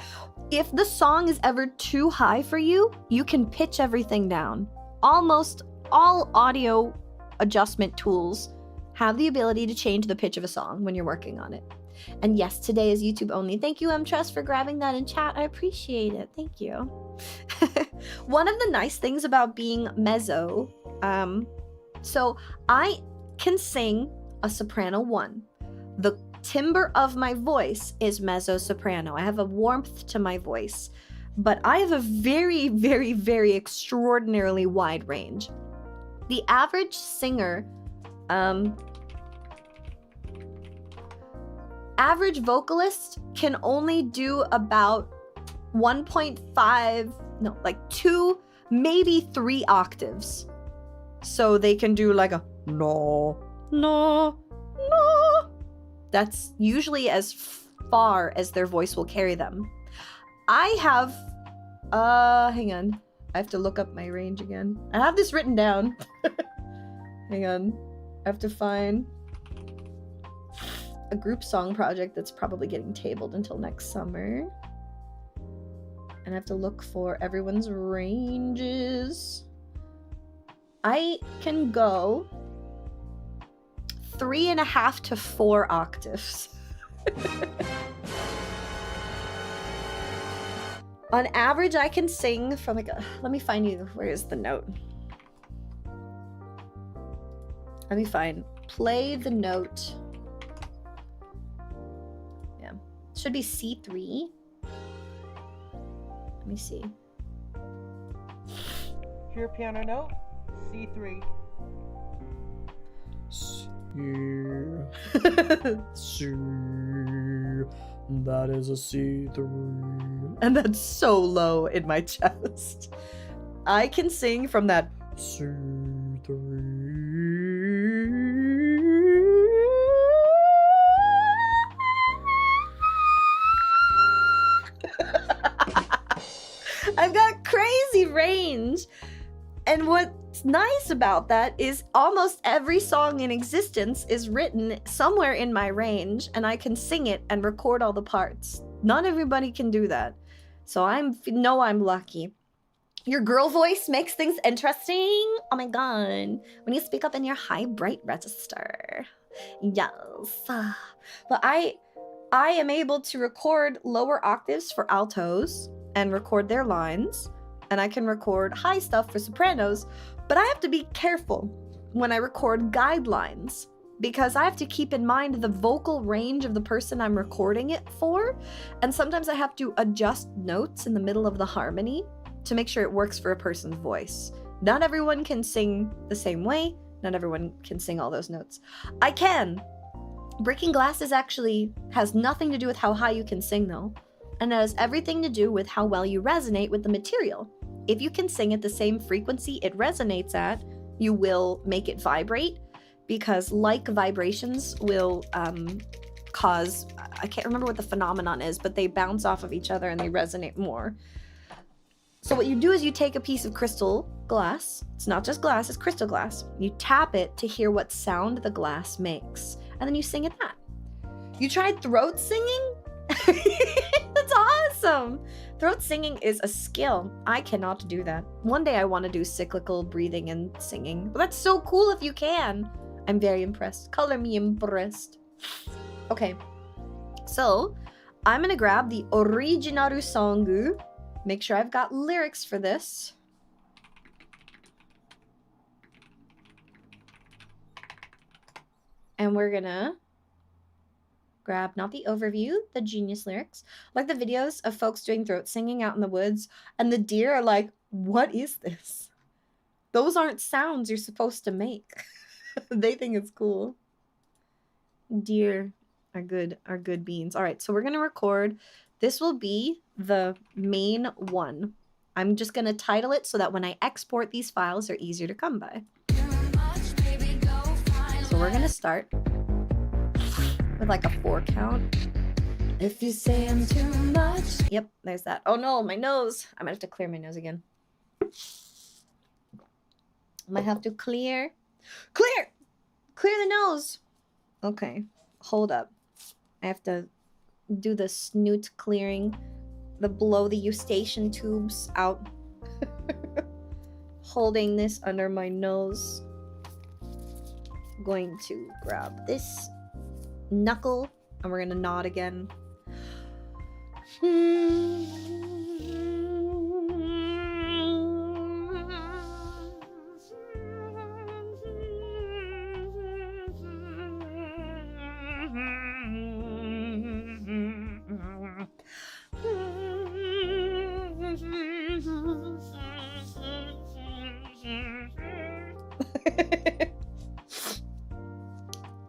If the song is ever too high for you, you can pitch everything down. Almost all audio adjustment tools have the ability to change the pitch of a song when you're working on it. And yes, today is YouTube only. Thank you, Trust, for grabbing that in chat. I appreciate it. Thank you. One of the nice things about being mezzo, so I can sing a soprano 1. The timbre of my voice is mezzo soprano. I have a warmth to my voice, but I have a very, very, very extraordinarily wide range. The average singer, average vocalist can only do about 1.5, no, like 2, maybe 3 octaves. So they can do like a no, no, no. That's usually as far as their voice will carry them. I have, hang on. I have to look up my range again. I have this written down. Hang on. I have to find a group song project that's probably getting tabled until next summer. And I have to look for everyone's ranges. I can go 3.5 to 4 octaves. On average, I can sing from like a, let me find you, where's the note? Let me find, play the note. Yeah, should be C3. Let me see. Your piano note, C3. C. That is a C3. And that's so low in my chest. I can sing from that C3. I've got crazy range. And what's nice about that is almost every song in existence is written somewhere in my range, and I can sing it and record all the parts. Not everybody can do that. So I'm lucky. Your girl voice makes things interesting. Oh my god. When you speak up in your high bright register. Yes. But I am able to record lower octaves for altos and record their lines. And I can record high stuff for sopranos, but I have to be careful when I record guidelines, because I have to keep in mind the vocal range of the person I'm recording it for, and sometimes I have to adjust notes in the middle of the harmony to make sure it works for a person's voice. Not everyone can sing the same way, not everyone can sing all those notes. I can. Breaking glasses actually has nothing to do with how high you can sing though, and it has everything to do with how well you resonate with the material. If you can sing at the same frequency it resonates at, you will make it vibrate, because like vibrations will cause, I can't remember what the phenomenon is, but they bounce off of each other and they resonate more. So what you do is you take a piece of crystal glass. It's not just glass, it's crystal glass. You tap it to hear what sound the glass makes, and then you sing at that. You tried throat singing? That's awesome! Throat singing is a skill. I cannot do that. One day I want to do cyclical breathing and singing. But that's so cool if you can. I'm very impressed. Color me impressed. Okay. So, I'm gonna grab the originaru song. Make sure I've got lyrics for this. And we're gonna grab not the overview, the genius lyrics. Like the videos of folks doing throat singing out in the woods, and the deer are like, what is this? Those aren't sounds you're supposed to make. They think it's cool. Deer are good beans. All right, so we're gonna record. This will be the main one. I'm just gonna title it so that when I export these files, they're easier to come by. So we're gonna start with like a 4 count. If you say I'm too much. Yep, there's that. Oh no, my nose. I might have to clear my nose again. Might have to clear the nose. Okay, hold up. I have to do the snoot clearing, the blow the eustachian tubes out. Holding this under my nose. Going to grab this knuckle and we're gonna nod again.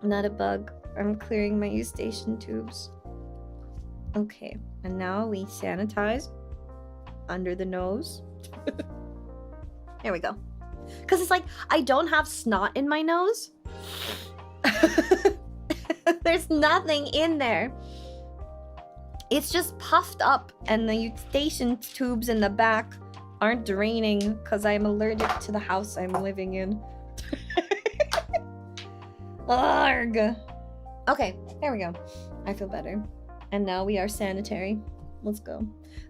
Not a bug. I'm clearing my eustachian tubes. Okay, and now we sanitize under the nose. There we go. Because it's like, I don't have snot in my nose. There's nothing in there. It's just puffed up, and the eustachian tubes in the back aren't draining because I'm allergic to the house I'm living in. Arg. Okay, there we go. I feel better. And now we are sanitary. Let's go.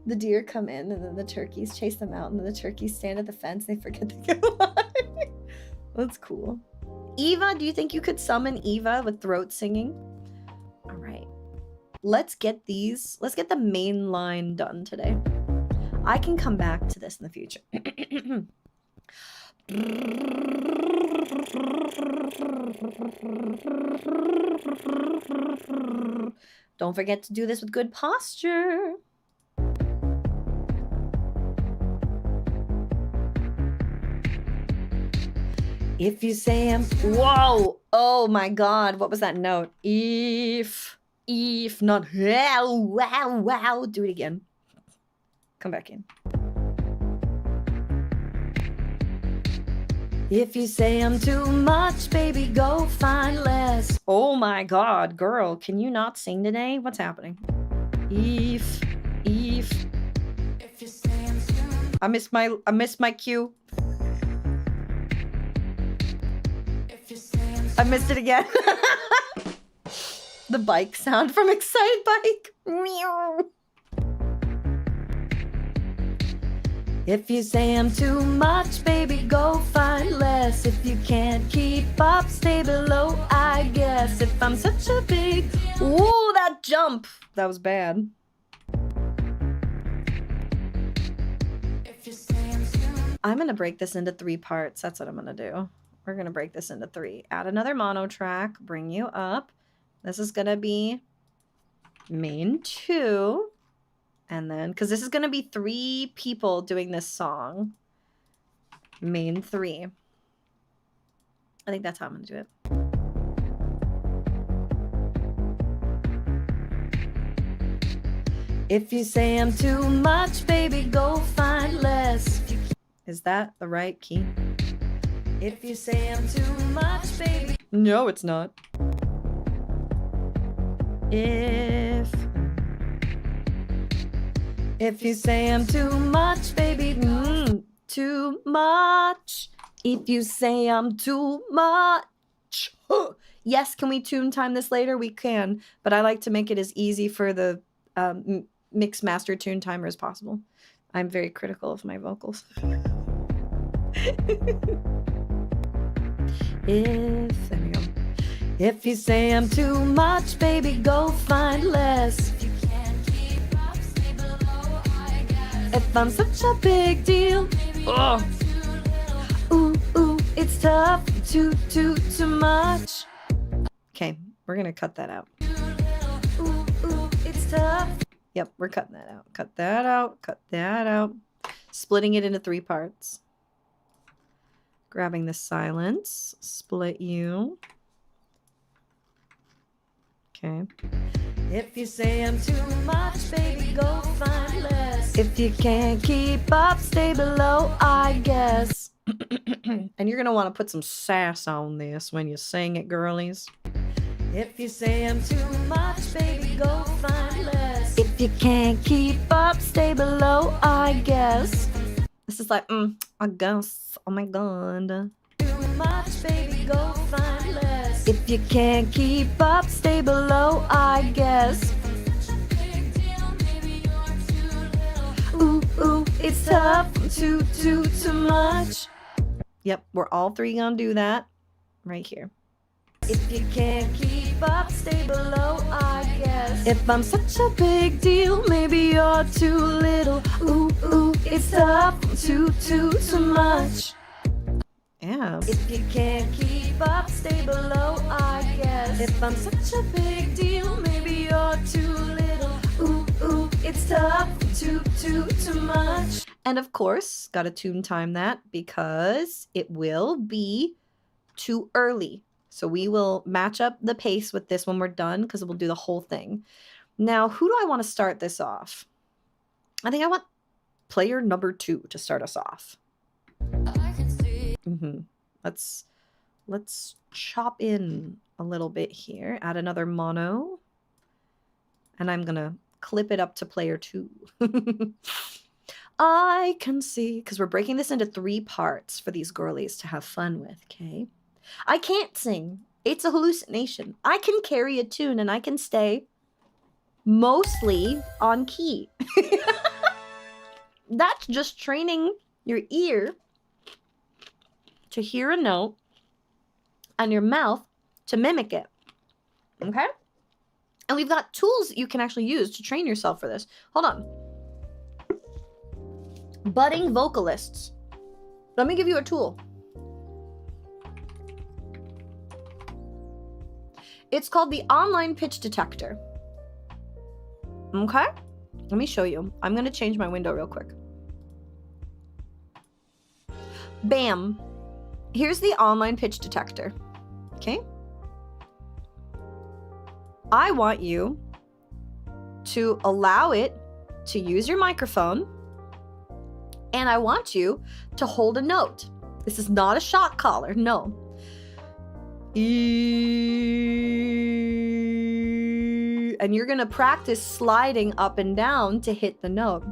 The deer come in, and then the turkeys chase them out, and then the turkeys stand at the fence. They forget they get alive. That's cool. Eva, do you think you could summon Eva with throat singing? All right. Let's get the main line done today. I can come back to this in the future. Don't forget to do this with good posture. If you say I'm... Whoa! Oh my god, what was that note? If, not wow, wow, wow. Do it again. Come back in. If you say I'm too much, baby, go find less. Oh my god, girl, can you not sing today? What's happening? If you say I'm too... I missed my cue. I missed it again. The bike sound from Excite Bike. Meow. If you say I'm too much, baby, go find less. If you can't keep up, stay below, I guess. If I'm such a big... Ooh, that jump. That was bad. I'm gonna break this into 3 parts. That's what I'm gonna do. we're gonna break this into 3. Add another mono track, bring you up. This is gonna be main 2. And then, because this is gonna be 3 people doing this song. Main 3. I think that's how I'm gonna do it. If you say I'm too much, baby, go find less. Is that the right key? If you say I'm too much, baby. No, it's not. If you say I'm too much, baby, too much. If you say I'm too much. Yes, can we tune time this later? We can, but I like to make it as easy for the mix master tune timer as possible. I'm very critical of my vocals. There we go. If you say I'm too much, baby, go find less. If I'm such a big deal, ooh, it's tough, too much. Okay, we're gonna cut that out. Ooh, it's tough. Yep, we're cutting that out. Cut that out, cut that out. Splitting it into 3 parts. Grabbing the silence, split you. Okay. If you say I'm too much, baby, go find less. If you can't keep up, stay below, I guess. And you're gonna want to put some sass on this when you sing it, girlies. If you say I'm too much, baby, go find less. If you can't keep up, stay below, I guess. This is like, I guess. Oh my god. Too much, baby, go find less. If you can't keep up, stay below, I guess. Ooh, it's tough, too much. Yep, we're all 3 gonna do that right here. If you can't keep up, stay below, I guess. If I'm such a big deal, maybe you're too little. Ooh, it's tough, too much. Yeah. If you can't keep up, stay below, I guess. If I'm such a big deal, maybe you're too little. Ooh, it's tough, too much. And of course, gotta tune time that because it will be too early. So we will match up the pace with this when we're done because we'll do the whole thing. Now, who do I want to start this off? I think I want player number 2 to start us off. Let's chop in a little bit here. Add another mono. And I'm going to clip it up to player 2. I can see, because we're breaking this into 3 parts for these girlies to have fun with, okay? I can't sing. It's a hallucination. I can carry a tune and I can stay mostly on key. That's just training your ear to hear a note and your mouth to mimic it. Okay? And we've got tools that you can actually use to train yourself for this. Hold on. Budding vocalists. Let me give you a tool. It's called the online pitch detector. Okay? Let me show you. I'm going to change my window real quick. Bam. Here's the online pitch detector. Okay? I want you to allow it to use your microphone, and I want you to hold a note. This is not a shot collar, no. And you're going to practice sliding up and down to hit the note.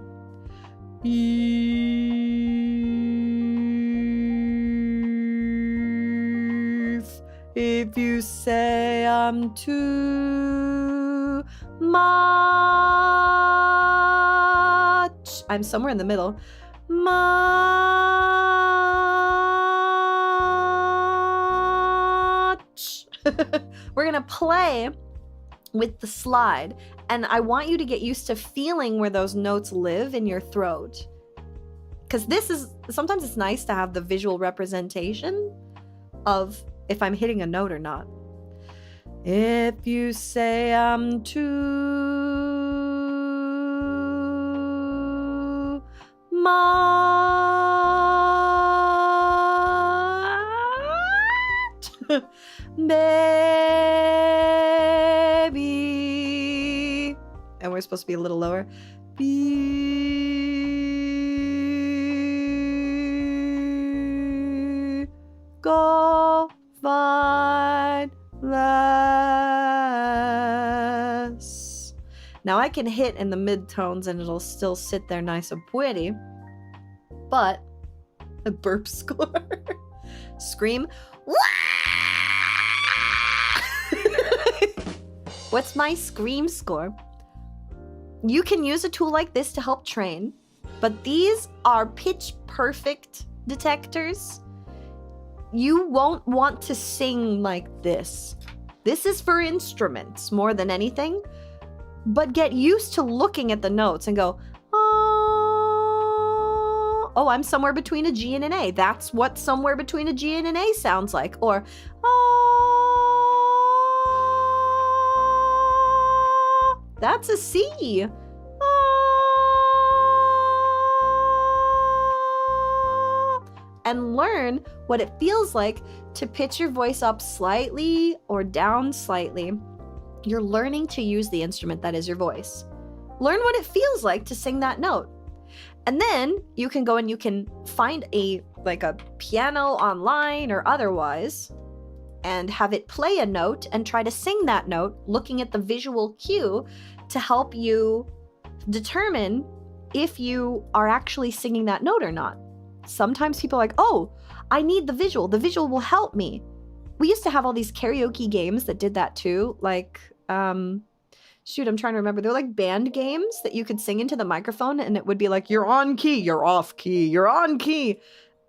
If you say I'm too much, I'm somewhere in the middle. We're going to play with the slide, and I want you to get used to feeling where those notes live in your throat. Because this is, sometimes it's nice to have the visual representation of if I'm hitting a note or not. If you say I'm too much, baby, and we're supposed to be a little lower. Go find less. Now I can hit in the midtones and it'll still sit there nice and pretty, but a burp score. Scream. What's my scream score? You can use a tool like this to help train, but these are pitch perfect detectors. You won't want to sing like this. This is for instruments more than anything, but get used to looking at the notes and go, oh, I'm somewhere between a G and an A. That's what somewhere between a G and an A sounds like. Or, that's a C. And learn what it feels like to pitch your voice up slightly or down slightly. You're learning to use the instrument that is your voice. Learn what it feels like to sing that note. And then you can go and you can find a piano online or otherwise and have it play a note and try to sing that note, looking at the visual cue to help you determine if you are actually singing that note or not. Sometimes people are like, oh, I need the visual. The visual will help me. We used to have all these karaoke games that did that too. Like, shoot, I'm trying to remember. They're like band games that you could sing into the microphone and it would be like, you're on key, you're off key, you're on key.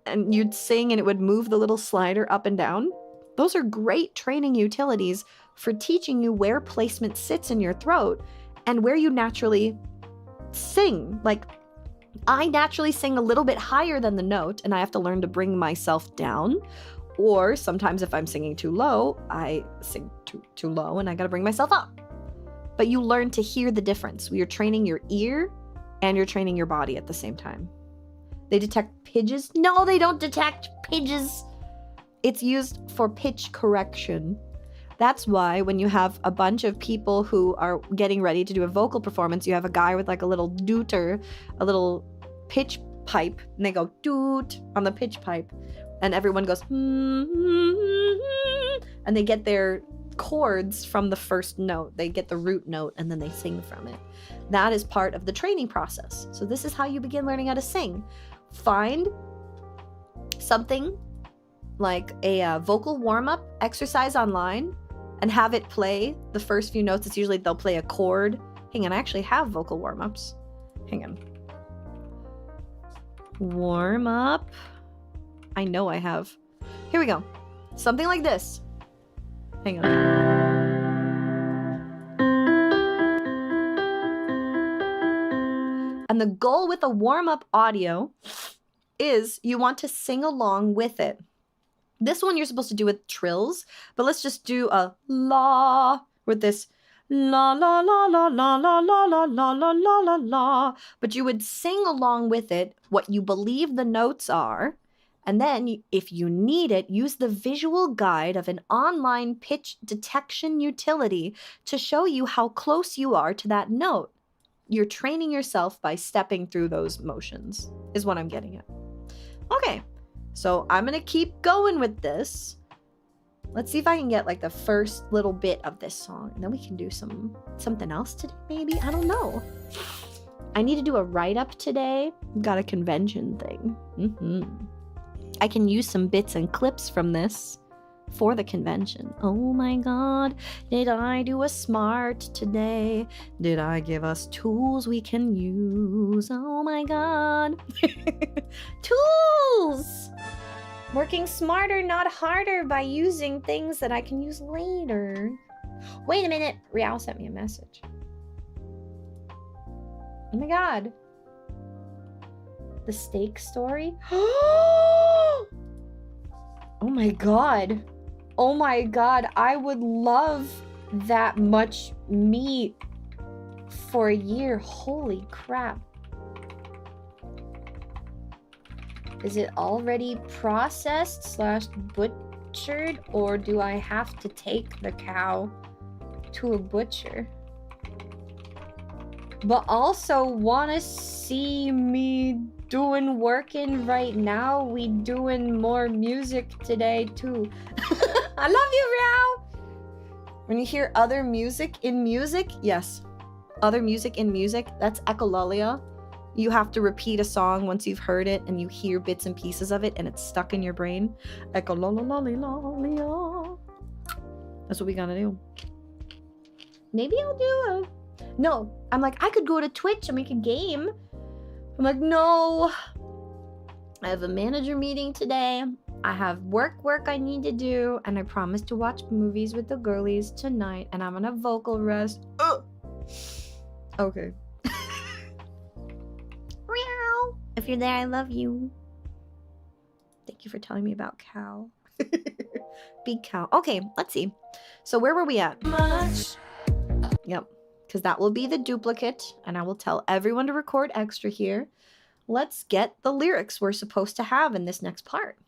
And you'd sing and it would move the little slider up and down. Those are great training utilities for teaching you where placement sits in your throat and where you naturally sing. Like, I naturally sing a little bit higher than the note and I have to learn to bring myself down. Or sometimes if I'm singing too low, I sing too low and I gotta bring myself up. But you learn to hear the difference. You're training your ear and you're training your body at the same time. They detect pitches? No, they don't detect pitches. It's used for pitch correction. That's why when you have a bunch of people who are getting ready to do a vocal performance, you have a guy with like a little dooter, a little pitch pipe, and they go doot on the pitch pipe, and everyone goes and they get their chords from the first note. They get the root note and then they sing from it. That is part of the training process. So this is how you begin learning how to sing. Find something like a vocal warm-up exercise online and have it play the first few notes. It's usually they'll play a chord. Hang on, I actually have vocal warm-ups. Hang on. Warm up. I know I have. Here we go. Something like this. Hang on. And the goal with a warm-up audio is you want to sing along with it. This one you're supposed to do with trills, but let's just do a la with this la la la la la la la la la la la la la. But you would sing along with it what you believe the notes are. And then, if you need it, use the visual guide of an online pitch detection utility to show you how close you are to that note. You're training yourself by stepping through those motions, is what I'm getting at. Okay, so I'm going to keep going with this. Let's see if I can get like the first little bit of this song, and then we can do something else today, maybe? I don't know. I need to do a write-up today. I've got a convention thing. I can use some bits and clips from this for the convention. Oh my god, did I do a smart today? Did I give us tools we can use? Oh my god. Tools! Working smarter, not harder, by using things that I can use later. Wait a minute, Rial sent me a message. Oh my god. The steak story? Oh my god. Oh my god. I would love that much meat for a year. Holy crap. Is it already processed / butchered, or do I have to take the cow to a butcher? But also wanna see me doing working right now. We doing more music today too. I love you, Rao. When you hear other music in music, yes. Other music in music, that's echolalia. You have to repeat a song once you've heard it and you hear bits and pieces of it and it's stuck in your brain. Echolalia. That's what we gotta do. Maybe I'll do a... No, I'm like, I could go to Twitch and make a game. I'm like, no. I have a manager meeting today. I have work I need to do. And I promised to watch movies with the girlies tonight. And I'm gonna vocal rest. Okay. Meow. If you're there, I love you. Thank you for telling me about cow. Big cow. Okay, let's see. So where were we at? Much. Yep. Because that will be the duplicate, and I will tell everyone to record extra here. Let's get the lyrics we're supposed to have in this next part.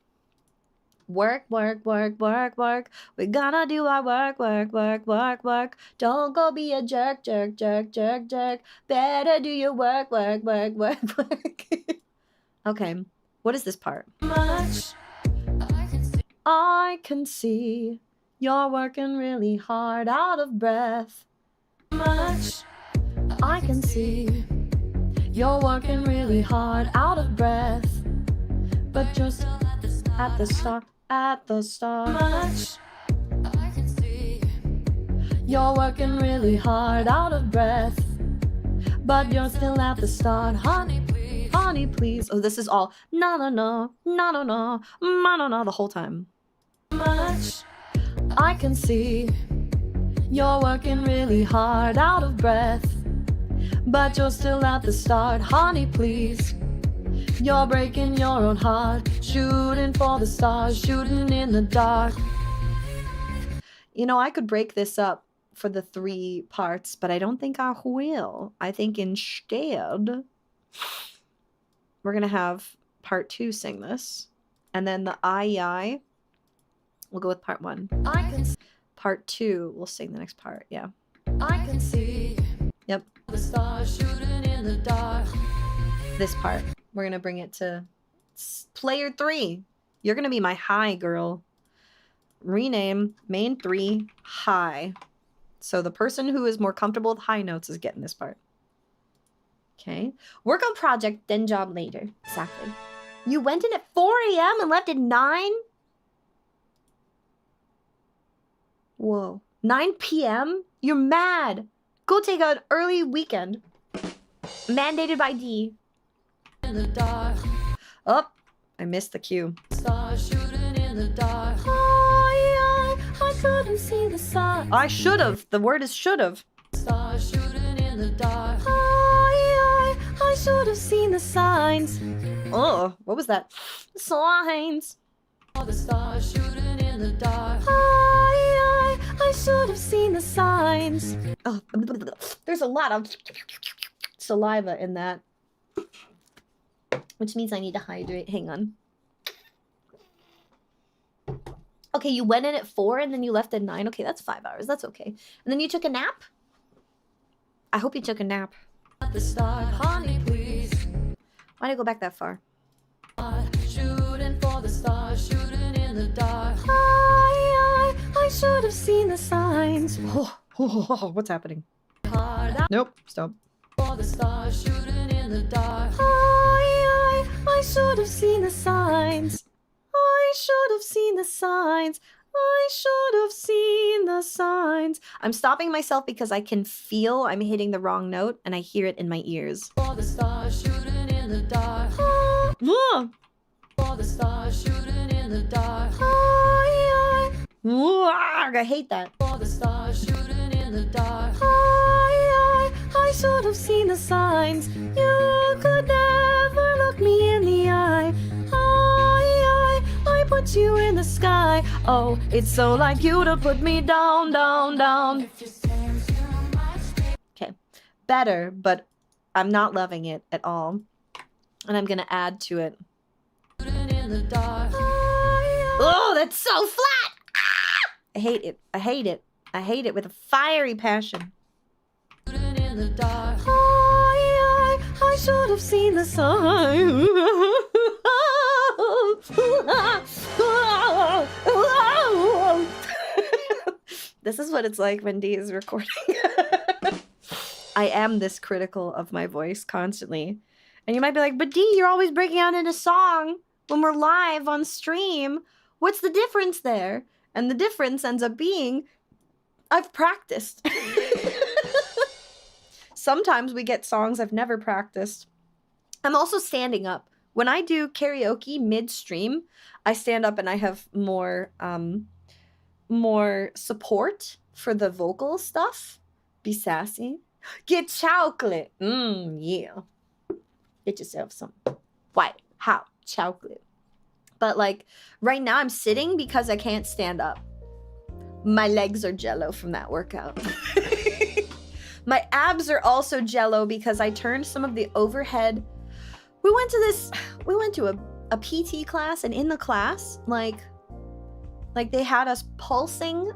Work, work, work, work, work. We gotta do our work, work, work, work, work. Don't go be a jerk, jerk, jerk, jerk, jerk. Better do your work, work, work, work, work. Okay, what is this part? Much. I can see you're working really hard, out of breath. Much. I can see you're working really hard, out of breath, but just at the start, at the start. Much. I can see you're working really hard, out of breath, but you're still at the start. Honey, please, honey, please. Oh, this is all no, no, no, no, no, no, no, no, the whole time. Much. I can see you're working really hard, out of breath, but you're still at the start. Honey, please. You're breaking your own heart, shooting for the stars, shooting in the dark. You know, I could break this up for the 3 parts, but I don't think I will. I think instead, we're going to have part 2 sing this. And then the I, we'll go with part 1. I can see. Part 2, we'll sing the next part, yeah. I can see. Yep. The stars shooting in the dark. This part, we're gonna bring it to player 3. You're gonna be my high girl. Rename main 3 high. So the person who is more comfortable with high notes is getting this part. Okay. Work on project, then job later. Exactly. You went in at 4 a.m. and left at 9? Whoa. 9 p.m.? You're mad. Go take an early weekend. Mandated by D. In the dark. Oh, I missed the cue. Stars shooting in the dark. I couldn't see the sign. I should have. The word is should have. Stars shooting in the dark. I should have seen the signs. Oh, what was that? Signs. All the stars shooting in the dark. I should have seen the signs. Oh, there's a lot of saliva in that, which means I need to hydrate. Hang on. Okay, you went in at 4 and then you left at 9. Okay, that's 5 hours. That's okay. And then you took a nap? I hope you took a nap. At the start, honey, please. Why'd I go back that far? Shooting for the stars, shooting in the dark. I should have seen the signs. What's happening? Nope, stop. For the stars, shooting in the dark. I should have seen the signs. I should have seen the signs. I should have seen the signs. I'm stopping myself because I can feel I'm hitting the wrong note and I hear it in my ears. For the stars shooting in the dark. For the stars shooting in the dark. I hate that. For the stars shooting in the dark. I should have seen the signs. You could never look me in the eye. I put put you in the sky. Oh, it's so like you to put me down, down, down. Okay, better, but I'm not loving it at all. And I'm gonna add to it. Oh, that's so flat! Ah! I hate it. I hate it. I hate it with a fiery passion. I should have seen the sign. This is what it's like when Dee is recording. I am this critical of my voice constantly. And you might be like, but Dee, you're always breaking out into song when we're live on stream. What's the difference there? And the difference ends up being I've practiced. Sometimes we get songs I've never practiced. I'm also standing up. When I do karaoke midstream, I stand up and I have more support for the vocal stuff. Be sassy. Get chocolate. Yeah. Get yourself some white hot chocolate. But like right now I'm sitting because I can't stand up. My legs are jello from that workout. My abs are also jello because I turned some of the overhead. We went to a PT class, and in the class, like they had us pulsing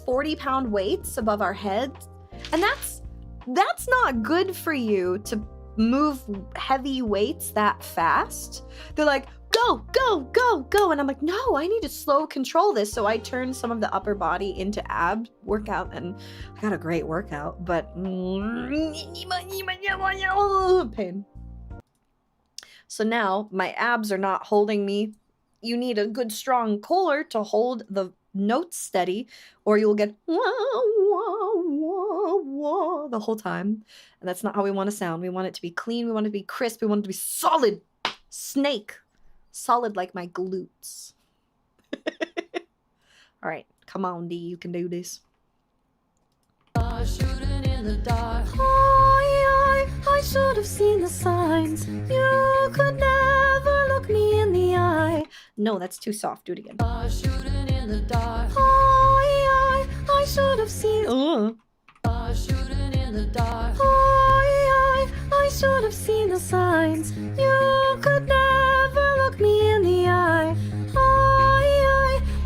40-pound weights above our heads. And that's not good for you to move heavy weights that fast. They're like, go, go, go, go. And I'm like, no, I need to slow control this. So I turned some of the upper body into ab workout, and I got a great workout, but pain. So now my abs are not holding me. You need a good strong core to hold the notes steady, or you'll get wah, wah, wah, wah the whole time. And that's not how we want to sound. We want it to be clean. We want it to be crisp. We want it to be solid. Snake. Solid like my glutes. All right. Come on, D. You can do this. Shooting in the dark. I should have seen the signs. You could never look me in the eye. No, that's too soft. Do it again. Shooting in the dark. I should have seen. Shooting in the dark. I should have seen the signs. You could never look me in the eye.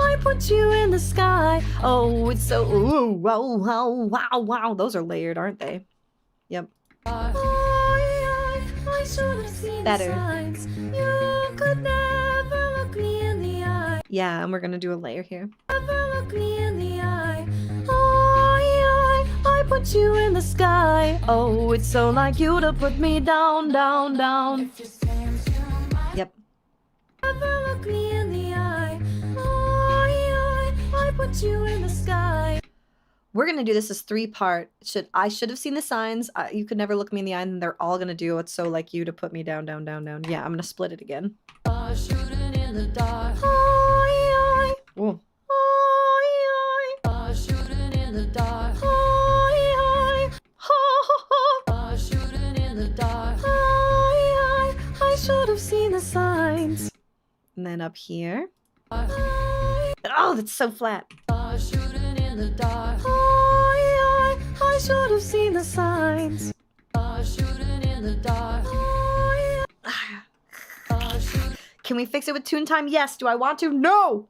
I put you in the sky. Oh, it's so. Ooh, wow, wow, wow, wow. Those are layered, aren't they? Yep. I should have seen better. The signs. You could never look me in the eye. Yeah, and we're gonna do a layer here. Never look me in the eye. I put you in the sky. Oh, it's so like you to put me down, down, down. Yep. Never look me in the eye. I put you in the sky. We're gonna do this as 3-part. I should have seen the signs. You could never look me in the eye, and they're all gonna do what's so like you to put me down, down, down, down. Yeah, I'm gonna split it again. Shooting in the dark. Whoa. Shooting in the dark. Shooting in the dark. I should have seen the signs. And then up here. Oh, that's so flat. Shooting in the dark. I should have seen the signs. Shooting in the dark. Can we fix it with tune time? Yes. Do I want to? No.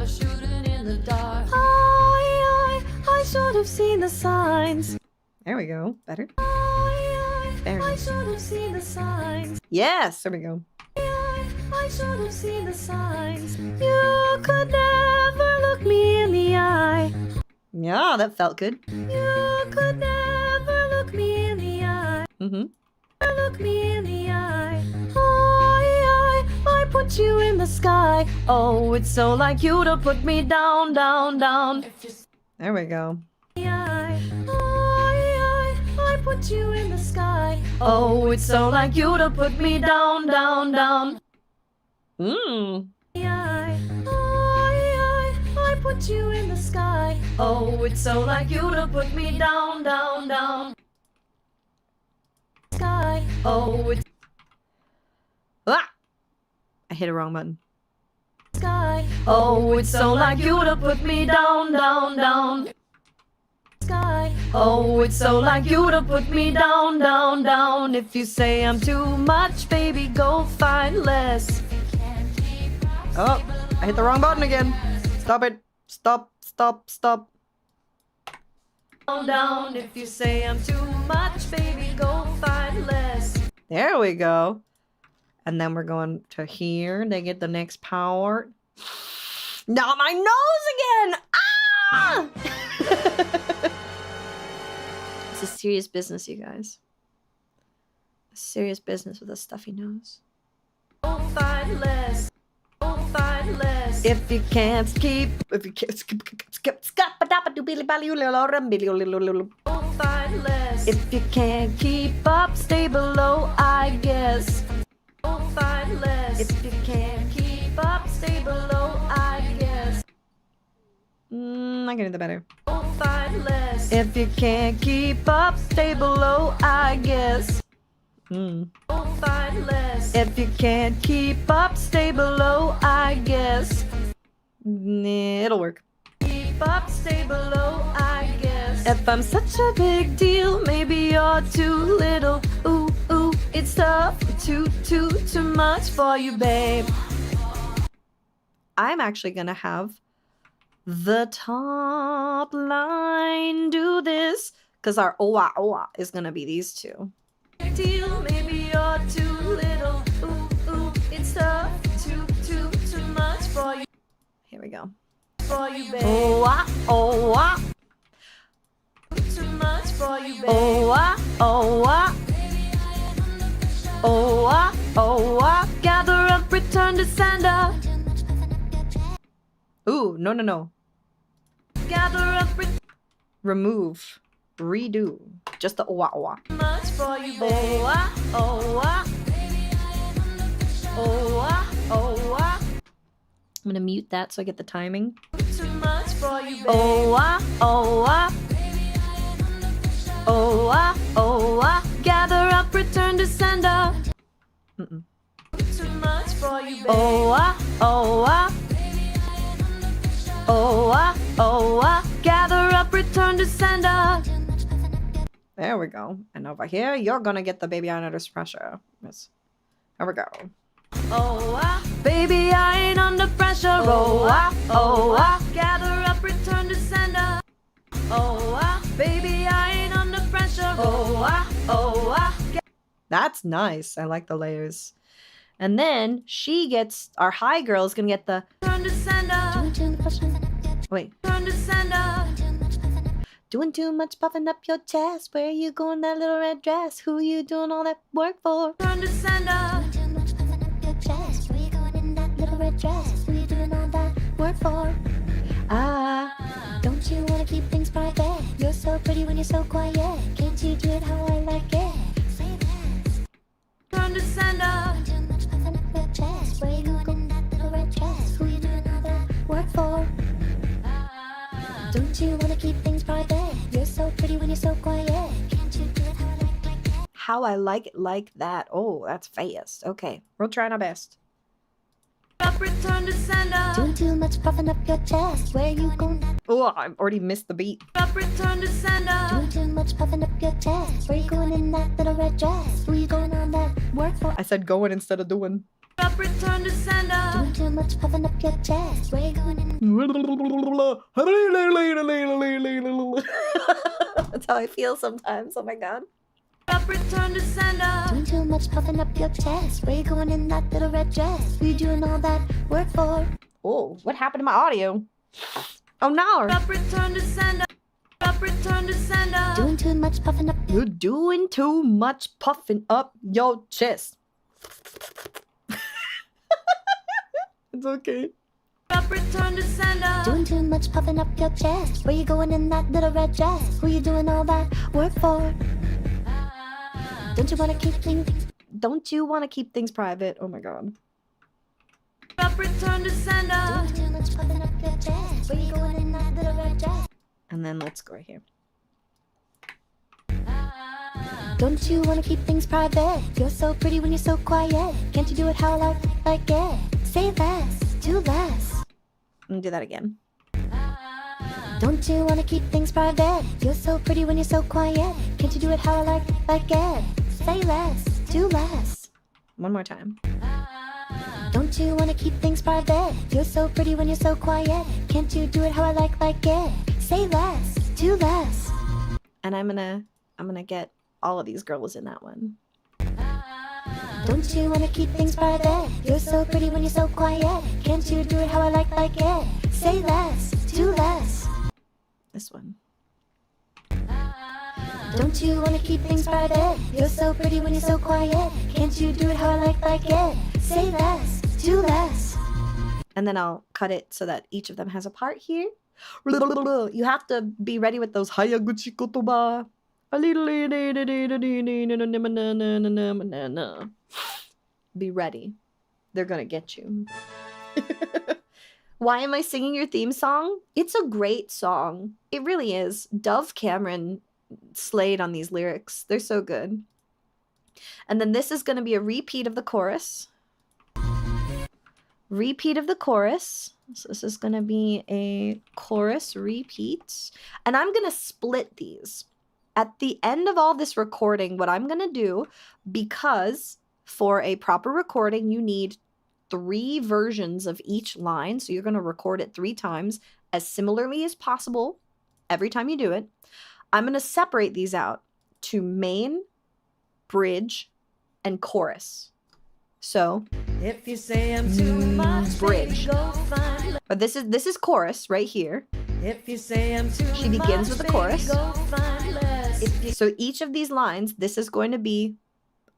Shooting in the dark. I should have seen the signs. There we go. Better. There. I should have seen the signs. Yes. There we go. I should have seen the signs. You could never look me in the eye. Yeah, that felt good. You could never look me in the eye. Look me in the eye. I put you in the sky. Oh, it's so like you to put me down, down, down. There we go. I put you in the sky. Oh, it's so like you to put me down, down, down. I put you in the sky. Oh, it's so like you to put me down, down, down. Sky. Oh, it's. Ah! I hit a wrong button. Sky. Oh, it's so like you to put me down, down, down. Sky. Oh, it's so like you to put me down, down, down. If you say I'm too much, baby, go find less. Oh, I hit the wrong button again. Stop it. Stop, stop, stop. Down, down. If you say I'm too much, baby, go find less. There we go. And then we're going to here. They get the next power. Not my nose again! Ah! It's a serious business, you guys. Serious business with a stuffy nose. Go find less. Go find less. If you can't keep, if you can't Go find less. if you can't keep up, stay below, I guess. Go find less. If you can't keep up, stay below, I guess. I can do the better. Go find less. If you can't keep up, stay below, I guess. Go find less. If you can't keep up, stay below, I guess. It'll work. Keep up, stay below, I guess. If I'm such a big deal, maybe you're too little. Ooh, ooh, it's tough. Too much for you, babe. I'm actually gonna have the top line do this, because our owa owa is gonna be these two. Deal, maybe you're too little. Ooh, ooh, it's tough. Too much for you, Here we go. babe. Owa owa Too much for you, babe. owa owa owa owa. Gather up, return to sender. Ooh, no. Gather up, Remove, redo. Just the owa owa. too much for you, babe. Owa owa owa owa. I'm gonna mute that so I get the timing. Too much for you, babe. Owa owa owa owa. Gather up, return to sender. Too much for you, babe. Owa owa owa owa. Gather up, return to sender. There we go. And over here, you're gonna get the baby under this pressure. Yes. There we go. Oh, Baby, I ain't under pressure. gather up, return to sender. Oh, Baby, I ain't under pressure. That's nice. I like the layers. And then she gets, our high girl is gonna get the, return to sender. wait, Return to sender. doing too much, puffing up your chest. Where you going, that little red dress? Who you doing all that work for? Return to sender. Ah, Don't you wanna keep things private? You're so pretty when you're so quiet. Can't you do it how I like it? Say that. Return to sender. Too much puffing up your chest. Where you going in that little red dress? Who you doing all that work for? Don't you wanna keep things private? You're so pretty when you're so quiet. Can't you do it how I like that? how I like it like that. Oh, that's fast. Okay, we're trying our best. Up, return to sender. Doing too much puffing up your chest. Where you going? Oh, I've already missed the beat. Up, return to sender. Doing too much puffing up your chest. Where you going in that little red dress? Who you going on that work for? I said going instead of doing. Up, return to sender. Doing too much puffing up your chest. Where you going in? That's how I feel sometimes. Oh my god. Up, return to sender. Doing too much puffing up your chest. Where you going in that little red dress? Who you doing all that work for? Oh, what happened to my audio? Oh no. Up, return to sender. Up, return to sender. Doing too much puffing up. You're doing too much puffing up your chest. It's okay. Up, return to sender. Doing too much puffing up your chest. Where you going in that little red dress? Who you doing all that work for? Don't you wanna keep things? Don't you want to keep things private? Oh my god. Up, return to sender. Doing too much puffing up your chest. Where you going in that little red dress? And then let's go here. Don't you wanna keep things private? You're so pretty when you're so quiet. Can't you do it how I like it? Say less. do less. And do that again. Don't you wanna keep things private? You're so pretty when you're so quiet. Can't you do it how I like it? Say less, do less. One more time. Don't you wanna keep things private? You're so pretty when you're so quiet. Can't you do it how I like it? Say less, do less. And I'm gonna get all of these girls in that one. Don't you wanna keep things private? You're so pretty when you're so quiet. Can't you do it how I like it? Say less, do less. This one. Don't you wanna keep things private? You're so pretty when you're so quiet. Can't you do it how I like it? Say less, do less. And then I'll cut it so that each of them has a part here. You have to be ready with those hayaguchi kotoba. Be ready. They're gonna get you. Why am I singing your theme song? It's a great song. It really is. Dove Cameron slayed on these lyrics. They're so good. And then this is going to be a repeat of the chorus. Repeat of the chorus. So this is going to be a chorus repeat. And I'm going to split these. At the end of all this recording, what I'm going to do, because for a proper recording, you need 3 versions of each line. So you're going to record it 3 times as similarly as possible every time you do it. I'm going to separate these out to main, bridge, and chorus. So If you say I'm too much, bridge. baby, go find But this is chorus right here. If you say I'm too She begins with the much, chorus. baby, go find less. So each of these lines, this is going to be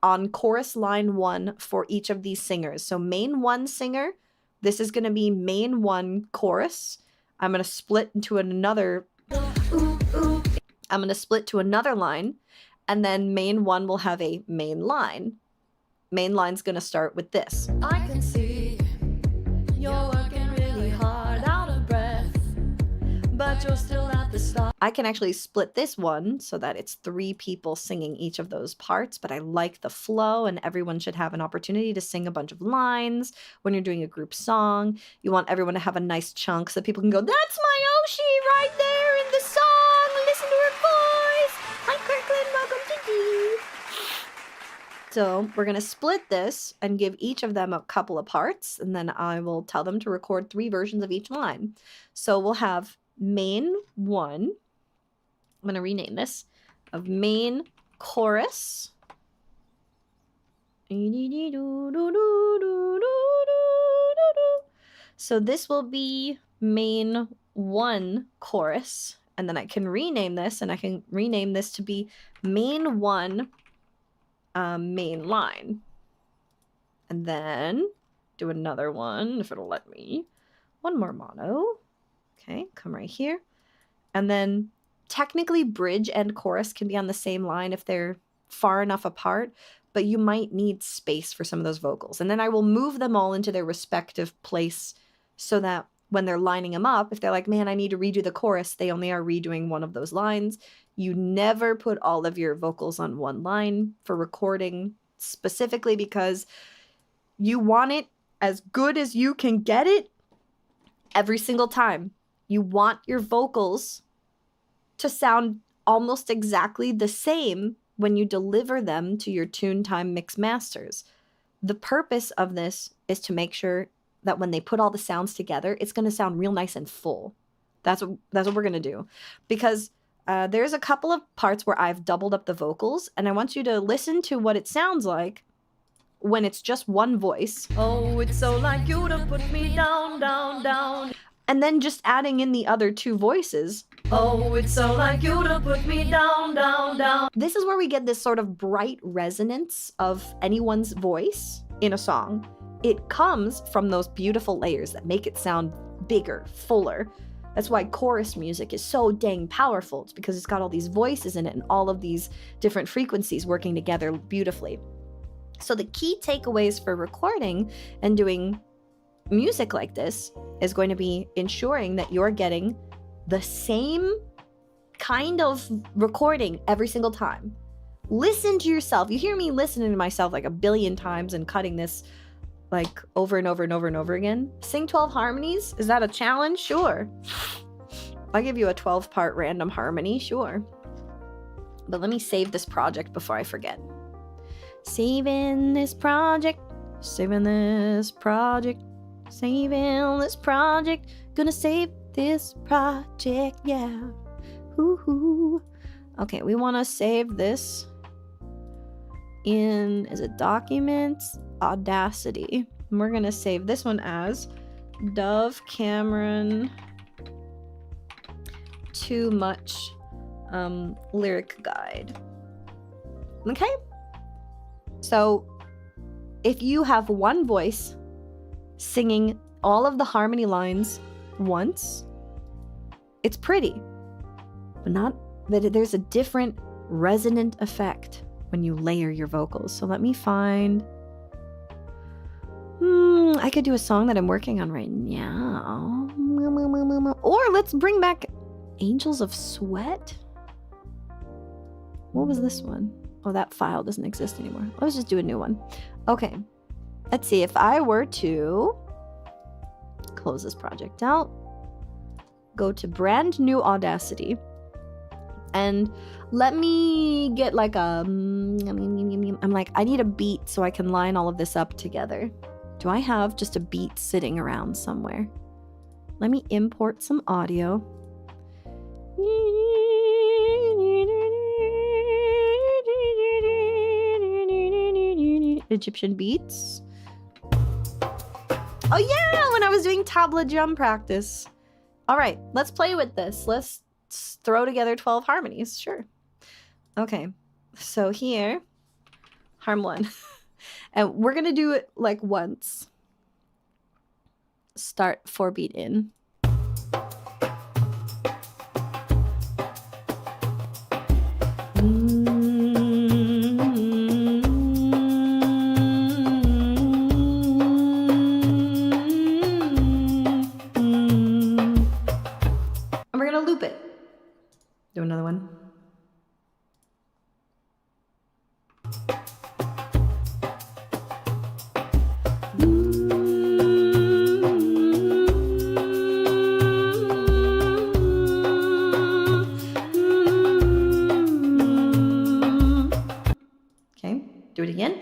on chorus line 1 for each of these singers. So main 1 singer, this is going to be main 1 chorus. I'm going to split into another. I'm going to split to another line, and then main 1 will have a main line. Main line's going to start with this. I can see you're working really hard, out of breath, but you're still at the start. I can actually split this one so that it's 3 people singing each of those parts, but I like the flow, and everyone should have an opportunity to sing a bunch of lines when you're doing a group song. You want everyone to have a nice chunk so people can go, that's my Oshi right there in the song. Listen to her voice. Hi, Kirkland. Welcome to D. So we're going to split this and give each of them a couple of parts, and then I will tell them to record 3 versions of each line. So we'll have main 1. I'm going to rename this of main chorus. So this will be main 1 chorus, and then I can rename this, and I can rename this to be main 1 main line. And then do another one if it'll let me. One more mono. Okay, come right here. And then technically bridge and chorus can be on the same line if they're far enough apart, but you might need space for some of those vocals. And then I will move them all into their respective place so that when they're lining them up, if they're like, man, I need to redo the chorus, they only are redoing one of those lines. You never put all of your vocals on one line for recording, specifically because you want it as good as you can get it every single time. You want your vocals to sound almost exactly the same when you deliver them to your Tune Time Mix Masters. The purpose of this is to make sure that when they put all the sounds together, it's going to sound real nice and full. That's what we're going to do. Because there's a couple of parts where I've doubled up the vocals, and I want you to listen to what it sounds like when it's just one voice. Oh, it's so like you to put me down, down, down. And then just adding in the other 2 voices. Oh, it's so like you to put me down, down, down. This is where we get this sort of bright resonance of anyone's voice in a song. It comes from those beautiful layers that make it sound bigger, fuller. That's why chorus music is so dang powerful. It's because it's got all these voices in it and all of these different frequencies working together beautifully. So the key takeaways for recording and doing music like this is going to be ensuring that you're getting the same kind of recording every single time. Listen to yourself. You hear me listening to myself like a billion times and cutting this like over and over and over and over again. Sing 12 harmonies? Is that a challenge? Sure. I'll give you a 12-part random harmony, sure. But let me save this project before I forget. Saving this project. Saving this project. Saving this project. Gonna save this project, yeah. Hoo-hoo. Okay, we want to save this in, is it Documents? Audacity. And we're gonna save this one as Dove Cameron Too Much Lyric Guide. Okay? So if you have one voice singing all of the harmony lines once, it's pretty, but not that there's a different resonant effect when you layer your vocals. So let me find, I could do a song that I'm working on right now, or let's bring back Angels of Sweat. What was this one? Oh, that file doesn't exist anymore. Let's just do a new one. Okay, let's see. If I were to close this project out, go to brand new Audacity, and let me get like a, I'm like, I need a beat so I can line all of this up together. Do I have just a beat sitting around somewhere? Let me import some audio. Egyptian beats. Oh yeah, when I was doing tabla drum practice. All right, let's play with this. Let's throw together 12 harmonies, sure. Okay, so here, harm 1. And we're gonna do it like once. Start 4 beat in. Loop it. Do another one. Okay, do it again.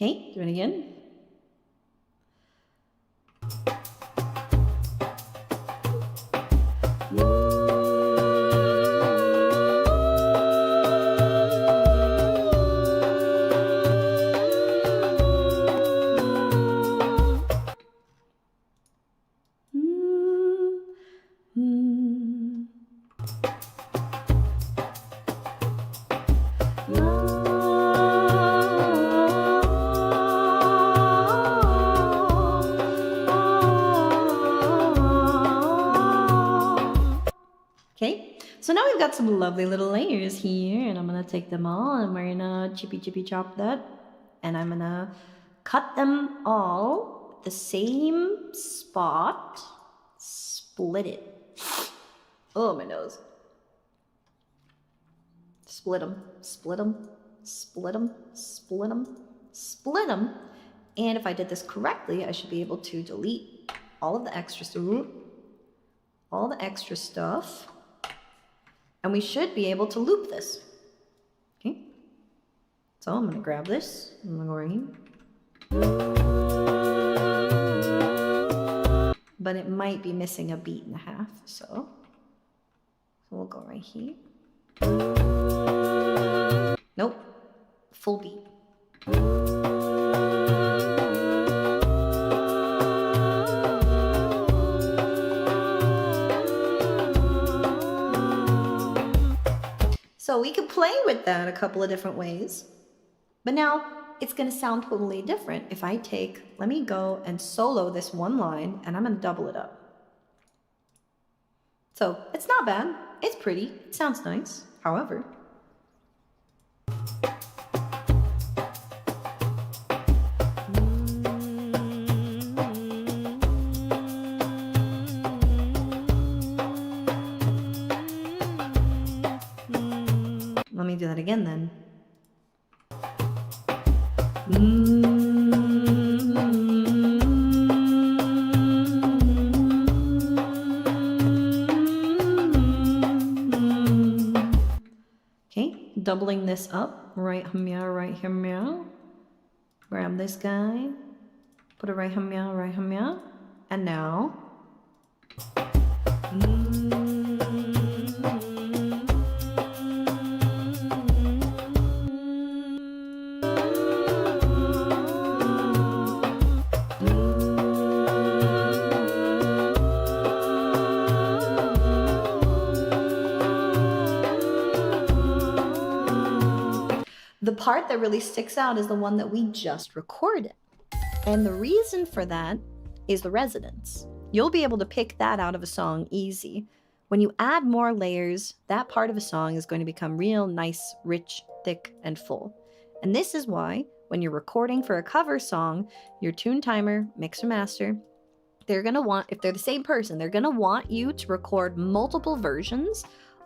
Okay, do it again. Okay, so now we've got some lovely little layers here, and I'm gonna take them all and we're gonna chippy chop that, and I'm gonna cut them all at the same spot, split it. Oh, my nose. Split them, split them, split them, split them, split them. And if I did this correctly, I should be able to delete all of the extra stuff, and we should be able to loop this. Okay, so I'm gonna grab this, I'm gonna go right here, but it might be missing a beat and a half, so we'll go right here. Nope, full beat. So we could play with that a couple of different ways. But now it's gonna sound totally different if I let me go and solo this one line, and I'm gonna double it up. So it's not bad, it's pretty, it sounds nice. me to do that again then? Okay, doubling this up. Right hum-meow, right hum-meow. Grab this guy. Put a right hum-meow, right hum-meow. And now... The part that really sticks out is the one that we just recorded. And the reason for that is the resonance. You'll be able to pick that out of a song easy. When you add more layers, that part of a song is going to become real nice, rich, thick, and full. And this is why, when you're recording for a cover song, your tune timer, mixer master, they're going to want, if they're the same person, they're going to want you to record multiple versions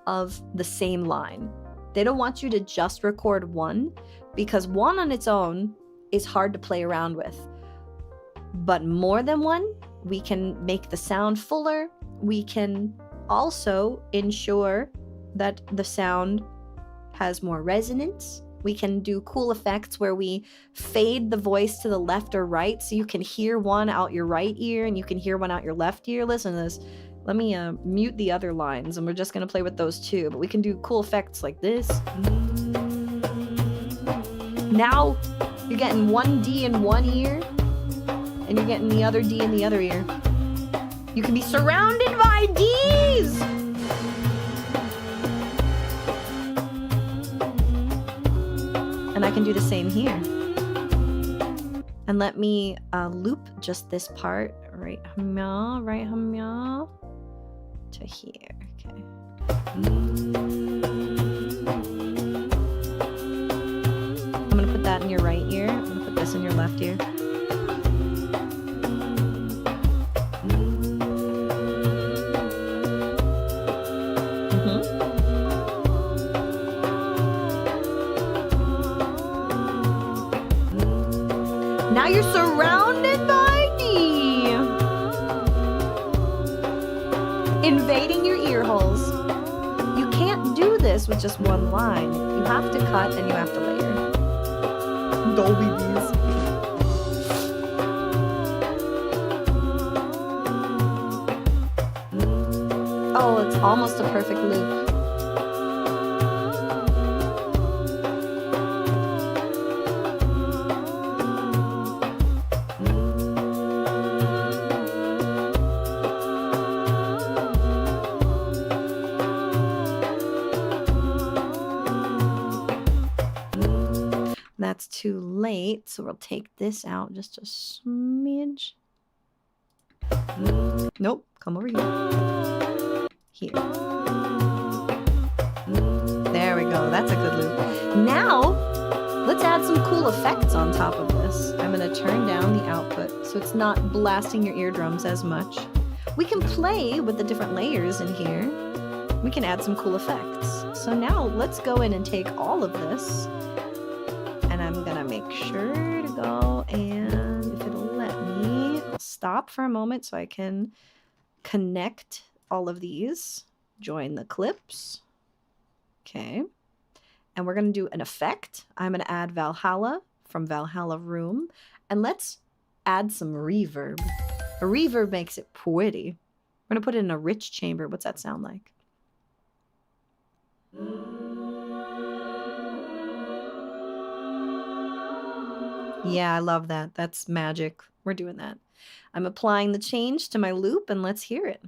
of the same line. They don't want you to just record one, because one on its own is hard to play around with. But more than one, we can make the sound fuller. We can also ensure that the sound has more resonance. We can do cool effects where we fade the voice to the left or right, so you can hear one out your right ear and you can hear one out your left ear. Listen to this. Let me mute the other lines, and we're just going to play with those two. But we can do cool effects like this. Now you're getting one D in one ear, and you're getting the other D in the other ear. You can be surrounded by Ds! And I can do the same here. And let me loop just this part. Right hum-meow, right hum-meow. To here, okay. I'm gonna put that in your right ear. I'm gonna put this in your left ear. Now you're surrounded by D. Invading your ear holes. You can't do this with just one line. You have to cut and you have to layer. Dolby these. Oh, it's almost a perfect loop. That's too late, so we'll take this out just a smidge. Nope, come over here. Here. There we go, that's a good loop. Now, let's add some cool effects on top of this. I'm gonna turn down the output so it's not blasting your eardrums as much. We can play with the different layers in here. We can add some cool effects. So now let's go in and take all of this. And I'm gonna make sure to go, and if it'll let me, I'll stop for a moment so I can connect all of these, join the clips. Okay. And we're gonna do an effect. I'm gonna add Valhalla from Valhalla Room, and let's add some reverb. A reverb makes it pretty. We're gonna put it in a rich chamber. What's that sound like? Yeah, I love that. That's magic. We're doing that. I'm applying the change to my loop, and let's hear it.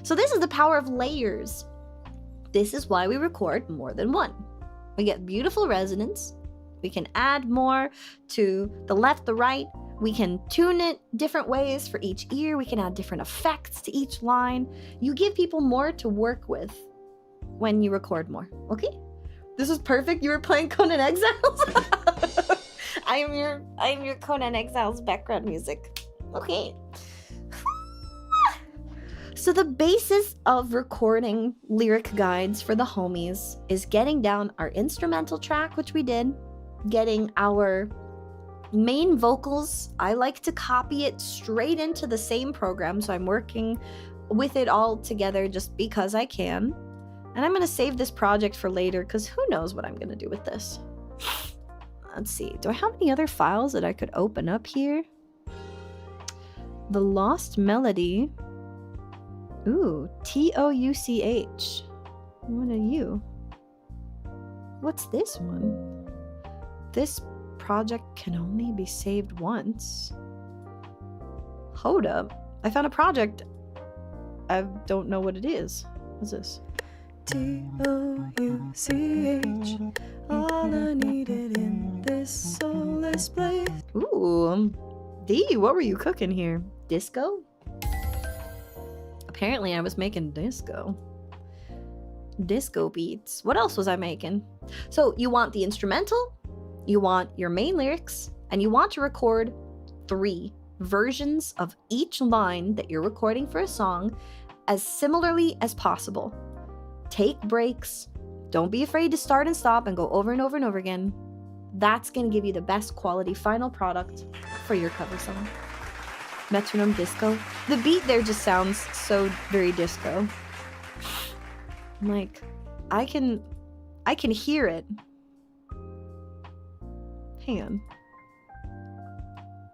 So this is the power of layers. This is why we record more than one. We get beautiful resonance. We can add more to the left, the right. We can tune it different ways for each ear. We can add different effects to each line. You give people more to work with when you record more. Okay? This is perfect. You were playing Conan Exiles? I am your Conan Exiles background music. Okay. So the basis of recording lyric guides for the homies is getting down our instrumental track, which we did, getting our main vocals. I like to copy it straight into the same program, so I'm working with it all together just because I can. And I'm going to save this project for later because who knows what I'm going to do with this. Let's see. Do I have any other files that I could open up here? The Lost Melody. Ooh, TOUCH. What are you? What's this one? This project can only be saved once. Hold up. I found a project. I don't know what it is. What's this? TOUCH. All I needed in this soulless place. Ooh. D, what were you cooking here? Disco? Apparently I was making disco. Disco beats. What else was I making? So you want the instrumental, you want your main lyrics, and you want to record 3 versions of each line that you're recording for a song as similarly as possible. Take breaks. Don't be afraid to start and stop and go over and over and over again. That's going to give you the best quality final product for your cover song. Metronome disco. The beat there just sounds so very disco. Like, I can hear it. Hang on.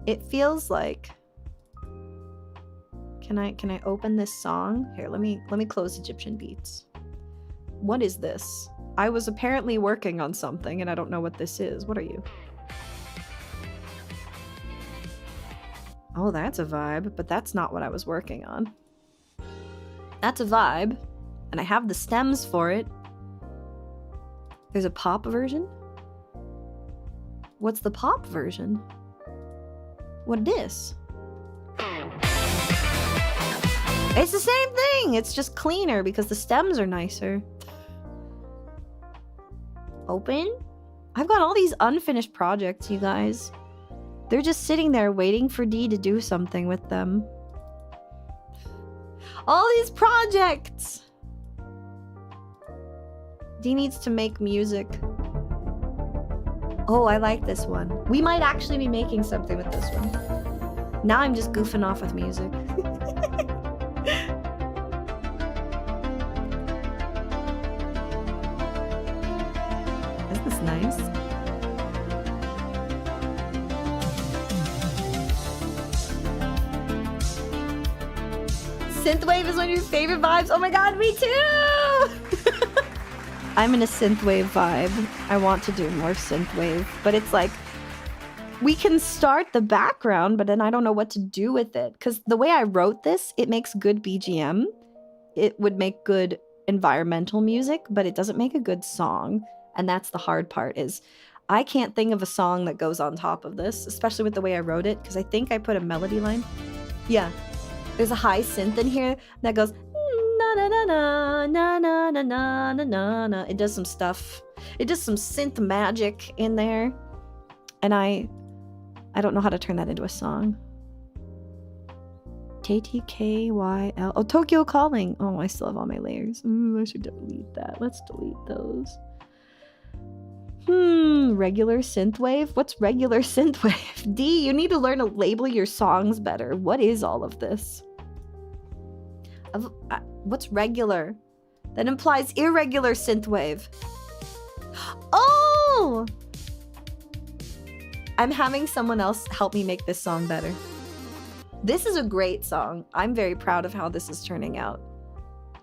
It feels like. Can I open this song? Here, let me close Egyptian beats. What is this? I was apparently working on something and I don't know what this is. What are you? Oh, that's a vibe, but that's not what I was working on. That's a vibe, and I have the stems for it. There's a pop version? What's the pop version? What is? It's the same thing! It's just cleaner because the stems are nicer. Open? I've got all these unfinished projects, you guys. They're just sitting there waiting for D to do something with them. All these projects! D needs to make music. Oh, I like this one. We might actually be making something with this one. Now I'm just goofing off with music. Isn't this nice? Synthwave is one of your favorite vibes. Oh my god, me too! I'm in a synthwave vibe. I want to do more synthwave, but it's like we can start the background, but then I don't know what to do with it because the way I wrote this, it makes good BGM. It would make good environmental music, but it doesn't make a good song. And that's the hard part is I can't think of a song that goes on top of this, especially with the way I wrote it, because I think I put a melody line. Yeah. There's a high synth in here that goes na na na na na na na na na na na. It does some stuff. It does some synth magic in there. And I don't know how to turn that into a song. TTKYL. Oh, Tokyo Calling. Oh, I still have all my layers. Ooh, I should delete that. Let's delete those. Regular synthwave? What's regular synthwave? D, you need to learn to label your songs better. What is all of this? What's regular? That implies irregular synthwave. Oh! I'm having someone else help me make this song better. This is a great song. I'm very proud of how this is turning out.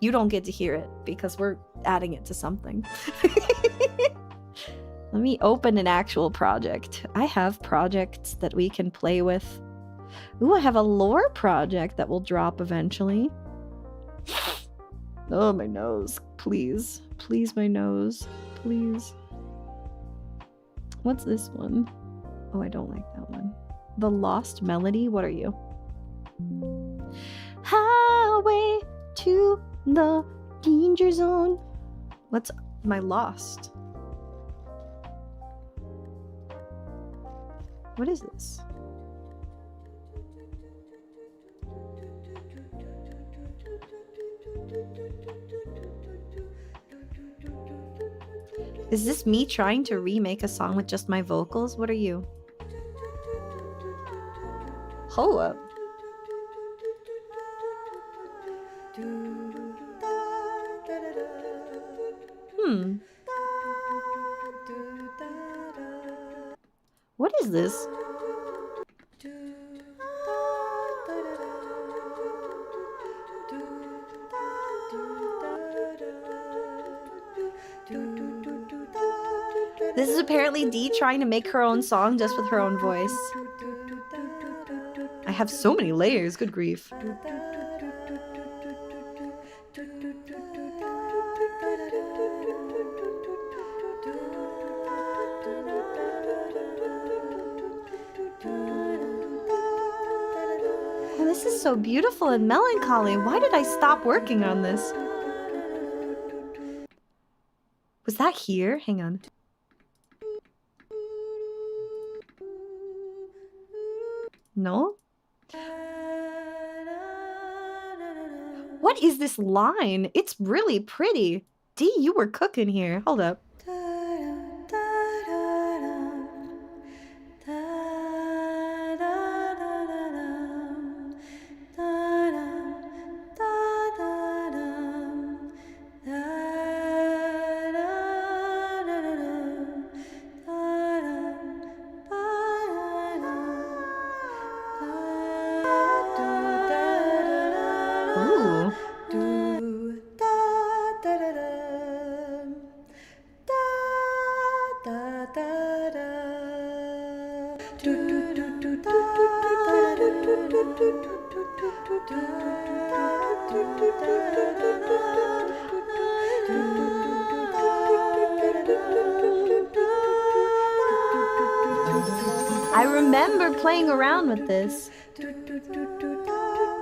You don't get to hear it because we're adding it to something. Let me open an actual project. I have projects that we can play with. Ooh, I have a lore project that will drop eventually. Oh, my nose. Please. Please, my nose. Please. What's this one? Oh, I don't like that one. The Lost Melody? What are you? Highway to the danger zone. What's my lost? What is this? Is this me trying to remake a song with just my vocals? What are you? Hold up. What is this? This is apparently Dee trying to make her own song just with her own voice. I have so many layers, good grief. Oh, this is so beautiful and melancholy. Why did I stop working on this? Was that here? Hang on. No? What is this line? It's really pretty. Dee, you were cooking here. Hold up. Ooh. I remember playing around with this,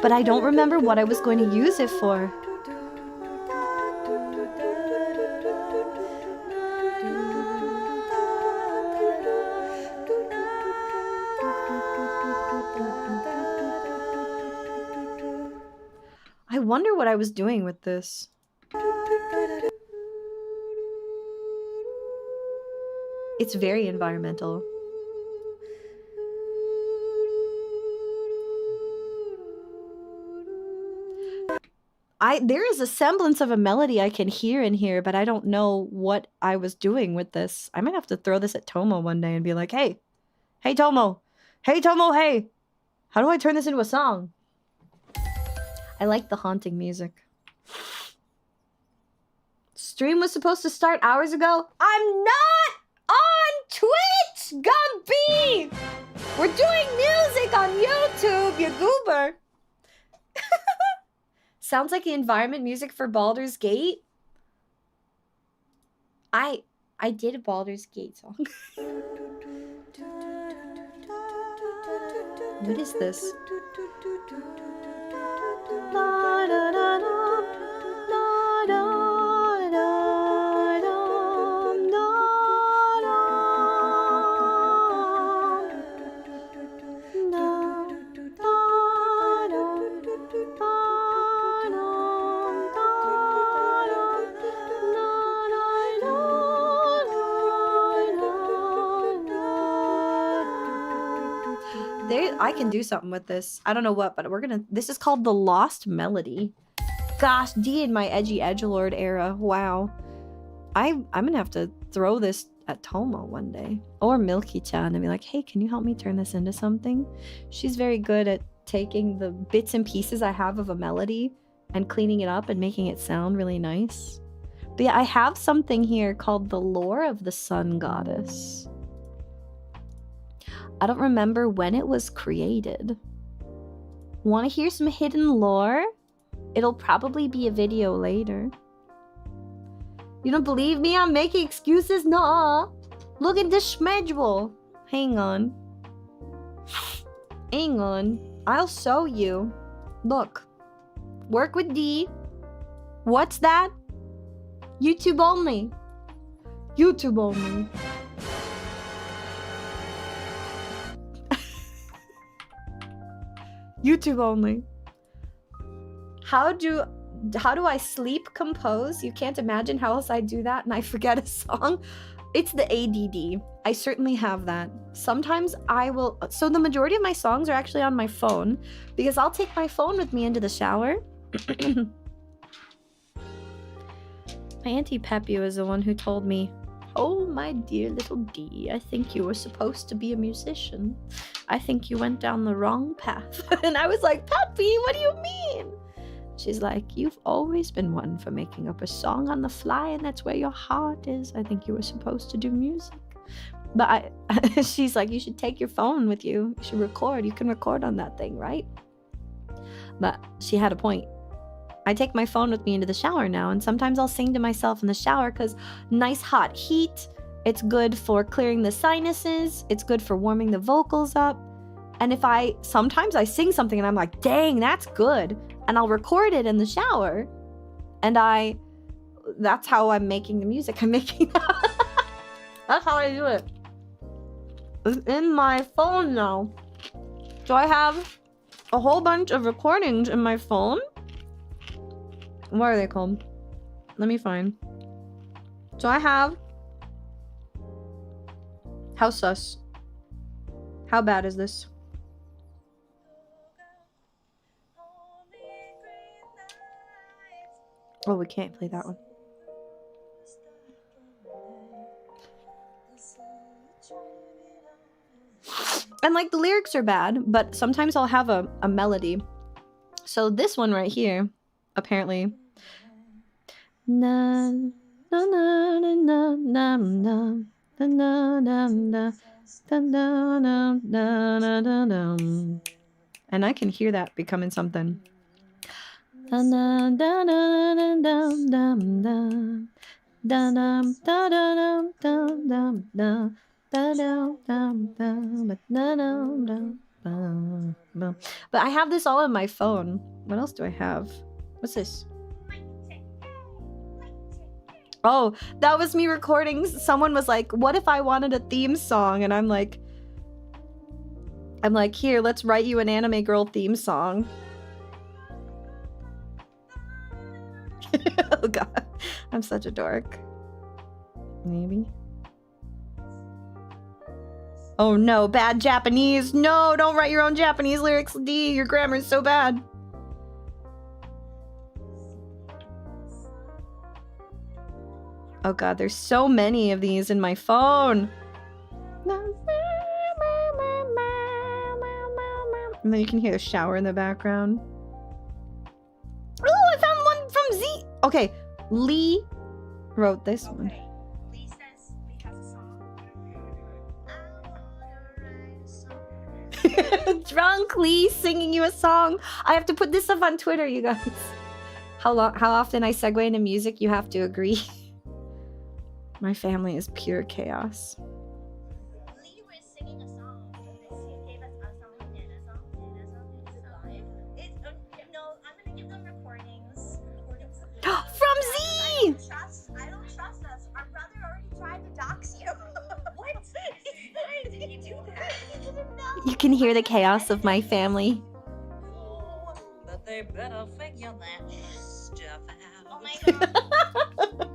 but I don't remember what I was going to use it for. I wonder what I was doing with this. It's very environmental. There is a semblance of a melody I can hear in here, but I don't know what I was doing with this. I might have to throw this at Tomo one day and be like, hey Tomo, hey, how do I turn this into a song? I like the haunting music. Stream was supposed to start hours ago. I'm not on Twitch, Gumby! We're doing music on YouTube, you goober. Sounds like the environment music for Baldur's Gate. I did a Baldur's Gate song. What is this? I can do something with this. I don't know what, but this is called The Lost Melody. Gosh, Dee in my edgy edgelord era. Wow. I'm gonna have to throw this at Tomo one day. Or Milky-chan and be like, hey, can you help me turn this into something? She's very good at taking the bits and pieces I have of a melody and cleaning it up and making it sound really nice. But yeah, I have something here called The Lore of the Sun Goddess. I don't remember when it was created. Want to hear some hidden lore? It'll probably be a video later. You don't believe me? I'm making excuses? No. Look at the schedule. Hang on. Hang on. I'll show you. Look. Work with D. What's that? YouTube only. YouTube only. YouTube only. How do I sleep compose? You can't imagine how else I do that and I forget a song. It's the ADD. I certainly have that. Sometimes I will... So the majority of my songs are actually on my phone because I'll take my phone with me into the shower. My Auntie Peppy was the one who told me, "Oh, my dear little D, I think you were supposed to be a musician. I think you went down the wrong path." And I was like, "Peppy, what do you mean?" She's like, "You've always been one for making up a song on the fly, and that's where your heart is. I think you were supposed to do music." But she's like, "You should take your phone with you. You should record. You can record on that thing, right?" But she had a point. I take my phone with me into the shower now, and sometimes I'll sing to myself in the shower because nice hot heat. It's good for clearing the sinuses. It's good for warming the vocals up. And sometimes I sing something and I'm like, dang, that's good. And I'll record it in the shower. And that's how I'm making the music. I'm making that's how I do it. It's in my phone now. So I have a whole bunch of recordings in my phone. What are they called? Let me find. So I have... How sus? How bad is this? Oh, we can't play that one. And like the lyrics are bad, but sometimes I'll have a melody. So this one right here, apparently. Na na na na na na na na na na na. And I can hear that becoming something. But I have this all on my phone. What else do I have? What's this? Oh, that was me recording. Someone was like, "What if I wanted a theme song?" And I'm like, "Here, let's write you an anime girl theme song." Oh god, I'm such a dork. Maybe. Oh no, bad Japanese. No, don't write your own Japanese lyrics, D. Your grammar is so bad. Oh god, there's so many of these in my phone. And then you can hear the shower in the background. Oh, I found one from Z. Okay, Lee wrote this one. Lee says Lee has a song. Drunk Lee singing you a song. I have to put this up on Twitter, you guys. How often I segue into music, you have to agree. My family is pure chaos. Lee was singing a song. He gave us a song. No, I'm gonna give them recordings. From Z! I don't trust us. Our brother already tried to dox you. What? Why did he do that? He didn't know. You can hear the chaos of my family. Oh, But they better figure that stuff out. oh my god.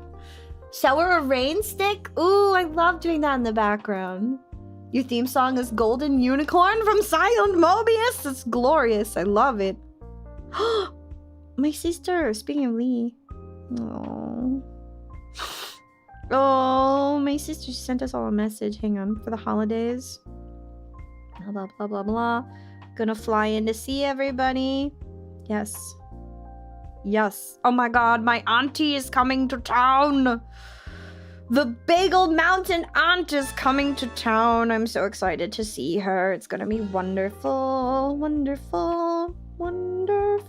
Shower a rain stick? Ooh, I love doing that in the background. Your theme song is Golden Unicorn from Silent Mobius. It's glorious. I love it. My sister, speaking of Lee. Oh. Oh, my sister sent us all a message. Hang on, for the holidays. Blah, blah, blah, blah, blah. Gonna fly in to see everybody. Yes. Yes. Oh my god, my auntie is coming to town. The Bagel Mountain aunt is coming to town. I'm so excited to see her. It's gonna be wonderful. Wonderful. Wonderful.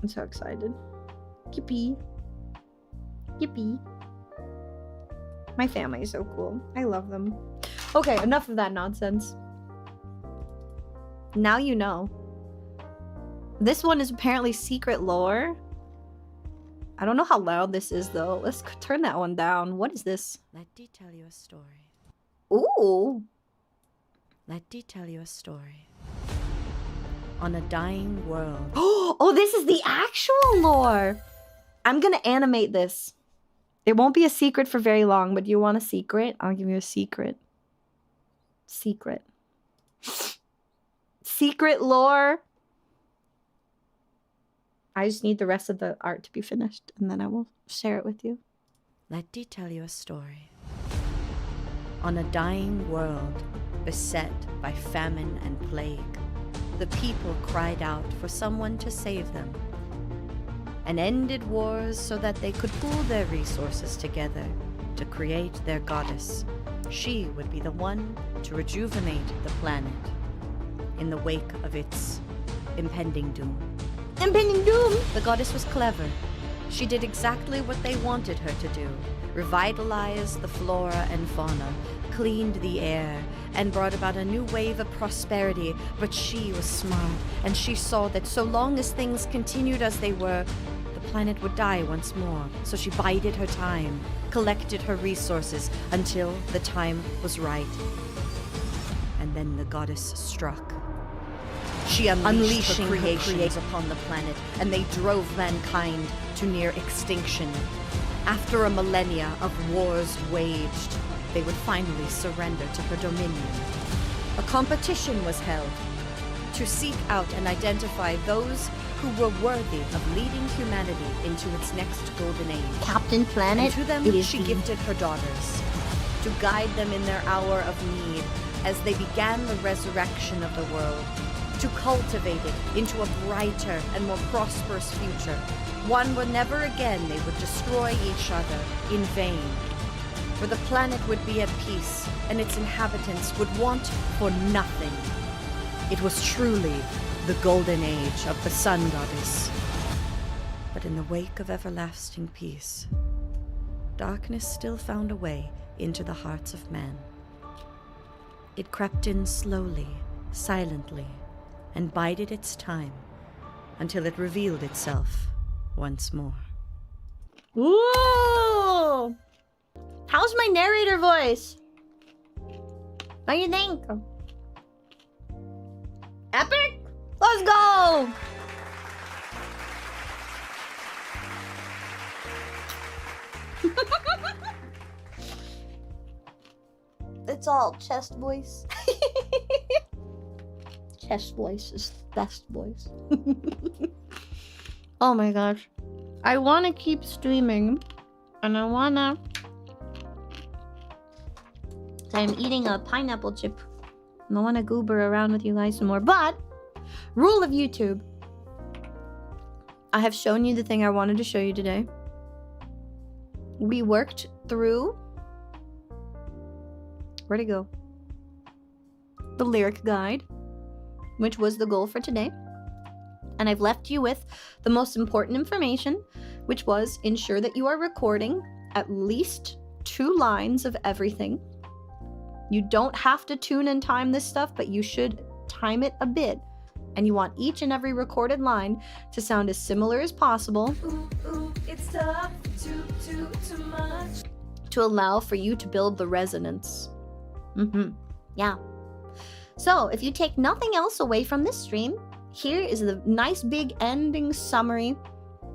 I'm so excited. Yippee. Yippee. My family is so cool. I love them. Okay, enough of that nonsense. Now you know. This one is apparently secret lore. I don't know how loud this is though. Let's turn that one down. What is this? Let me tell you a story. Ooh. Let me tell you a story. On a dying world. Oh, this is the actual lore. I'm gonna animate this. It won't be a secret for very long, but do you want a secret? I'll give you a secret. Secret. Secret lore. I just need the rest of the art to be finished, and then I will share it with you. Let me tell you a story. On a dying world, beset by famine and plague, the people cried out for someone to save them, and ended wars so that they could pool their resources together to create their goddess. She would be the one to rejuvenate the planet in the wake of its impending doom. Impending doom! The goddess was clever. She did exactly what they wanted her to do. Revitalize the flora and fauna, cleaned the air, and brought about a new wave of prosperity. But she was smart, and she saw that so long as things continued as they were, the planet would die once more. So she bided her time, collected her resources until the time was right. And then the goddess struck. She unleashed her creations upon the planet, and they drove mankind to near extinction. After a millennia of wars waged, they would finally surrender to her dominion. A competition was held to seek out and identify those who were worthy of leading humanity into its next golden age. Captain Planet, And to them, it is she the- gifted her daughters to guide them in their hour of need as they began the resurrection of the world, to cultivate it into a brighter and more prosperous future, one where never again they would destroy each other in vain, where the planet would be at peace and its inhabitants would want for nothing. It was truly the golden age of the sun goddess. But in the wake of everlasting peace, darkness still found a way into the hearts of man. It crept in slowly, silently, and bided its time until it revealed itself once more. Ooh! How's my narrator voice? What do you think? Epic? Let's go! It's all chest voice. Chest voice is best voice. Oh my gosh. I want to keep streaming. And I wanna... I'm eating a pineapple chip. And I wanna goober around with you guys some more. But, rule of YouTube. I have shown you the thing I wanted to show you today. We worked through... Where'd it go? The lyric guide, which was the goal for today. And I've left you with the most important information, which was ensure that you are recording at least 2 lines of everything. You don't have to tune and time this stuff, but you should time it a bit. And you want each and every recorded line to sound as similar as possible. It's tough, too much. To allow for you to build the resonance. Yeah. So, if you take nothing else away from this stream, here is the nice big ending summary.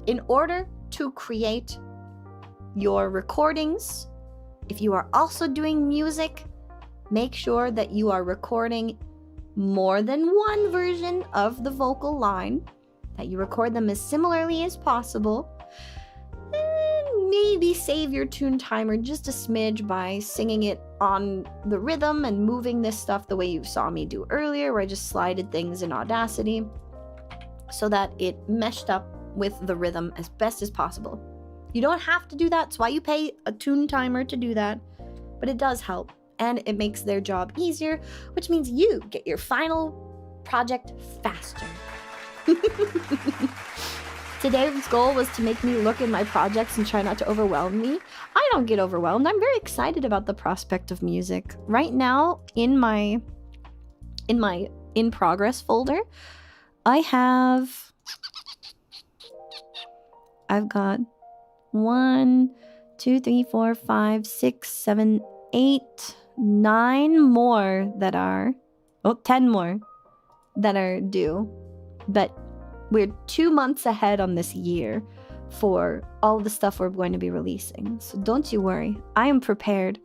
In order to create your recordings, if you are also doing music, make sure that you are recording more than one version of the vocal line, that you record them as similarly as possible, and maybe save your tune timer just a smidge by singing it on the rhythm and moving this stuff the way you saw me do earlier, where I just slided things in Audacity so that it meshed up with the rhythm as best as possible. You don't have to do that. It's why you pay a tune timer to do that, but it does help. And it makes their job easier, which means you get your final project faster. Today's goal was to make me look at my projects and try not to overwhelm me. I don't get overwhelmed. I'm very excited about the prospect of music. Right now, in my in progress folder, I've got 1, 2, 3, 4, 5, 6, 7, 8, 9 more that are 10 more that are due. But we're 2 months ahead on this year for all the stuff we're going to be releasing. So don't you worry. I am prepared.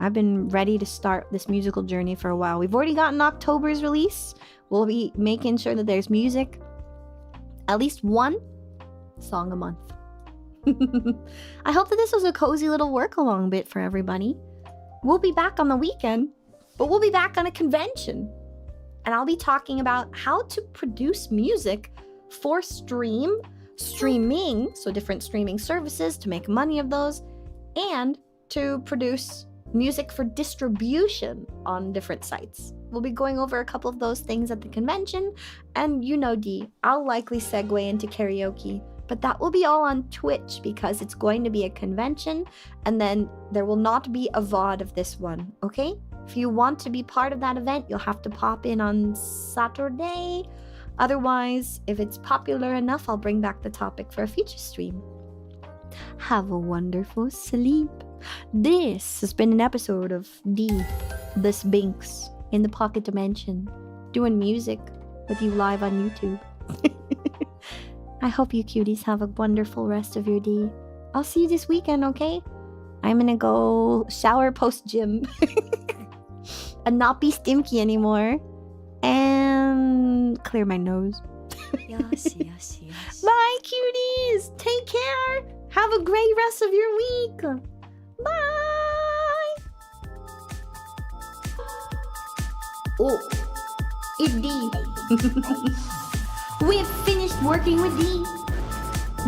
I've been ready to start this musical journey for a while. We've already gotten October's release. We'll be making sure that there's music. At least one song a month. I hope that this was a cozy little work-along bit for everybody. We'll be back on the weekend, but we'll be back on a convention. And I'll be talking about how to produce music for streaming, so different streaming services to make money of those, and to produce music for distribution on different sites. We'll be going over a couple of those things at the convention, and you know D, I'll likely segue into karaoke, but that will be all on Twitch because it's going to be a convention, and then there will not be a VOD of this one, okay? If you want to be part of that event, you'll have to pop in on Saturday. Otherwise, if it's popular enough, I'll bring back the topic for a future stream. Have a wonderful sleep. This has been an episode of D, the Sphinx, in the Pocket Dimension, doing music with you live on YouTube. I hope you cuties have a wonderful rest of your day. I'll see you this weekend, okay? I'm gonna go shower post-gym and not be stinky anymore. And clear my nose. Yes. Bye, cuties! Take care! Have a great rest of your week! Bye! Oh, it's D. We have finished working with D.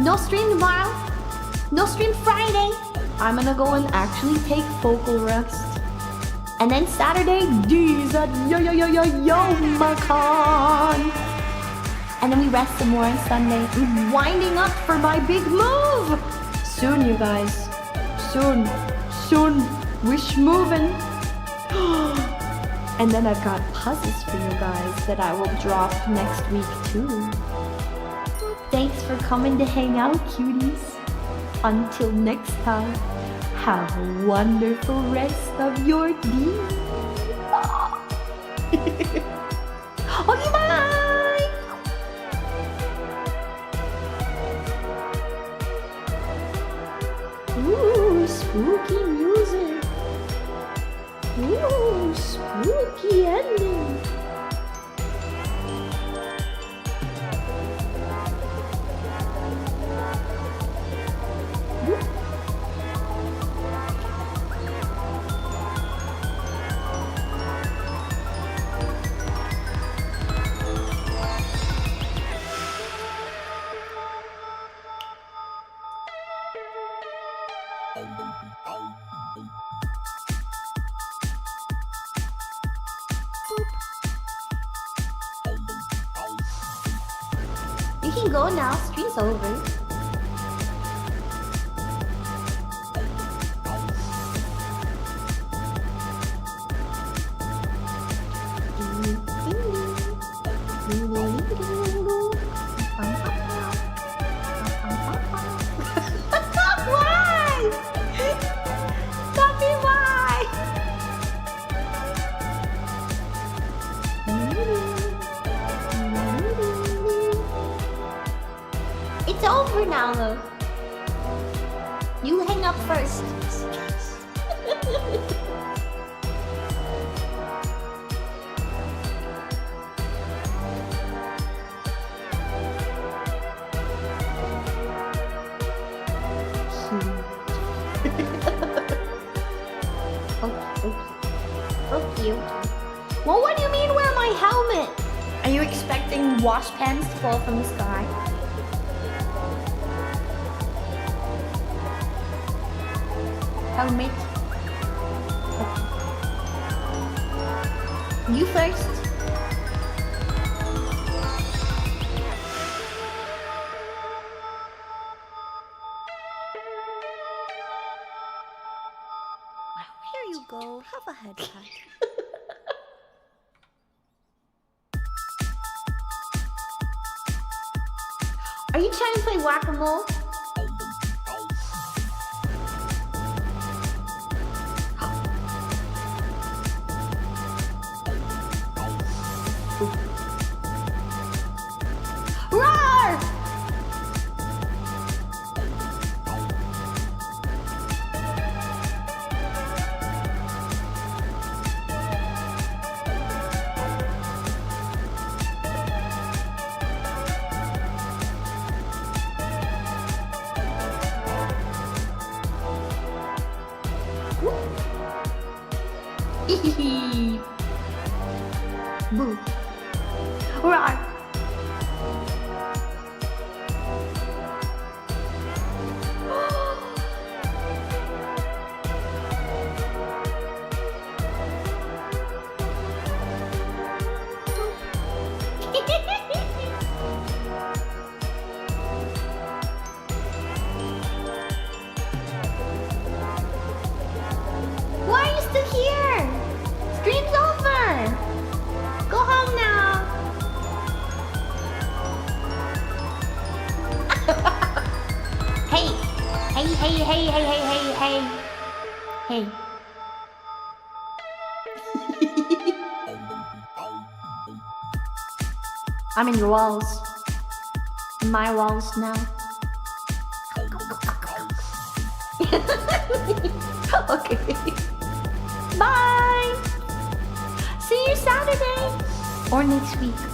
No stream tomorrow. No stream Friday. I'm gonna go and actually take vocal rest. And then Saturday, D's at Yo-Macon. And then we rest some more on Sunday. I'm winding up for my big move. Soon, you guys. Soon. Wish moving. And then I've got puzzles for you guys that I will drop next week too. Thanks for coming to hang out, cuties. Until next time, have a wonderful rest of your day. Okay, bye! Ooh, spooky music. Ooh, spooky ending. You can go now, stream's over. Why? Tell me why. It's over now, though. You hang up first. Okay. Well, what do you mean wear my helmet? Are you expecting wash pans to fall from the sky? Helmet. Okay. You first. have a head cut. Are you trying to play whack-a-mole? Roar! Boo. Roar. Why are you still here? Stream's over. Go home now. Hey, hey, hey, hey, hey, hey, hey, hey. I'm in your walls. In my walls now. Okay. Bye. See you Saturday or next week.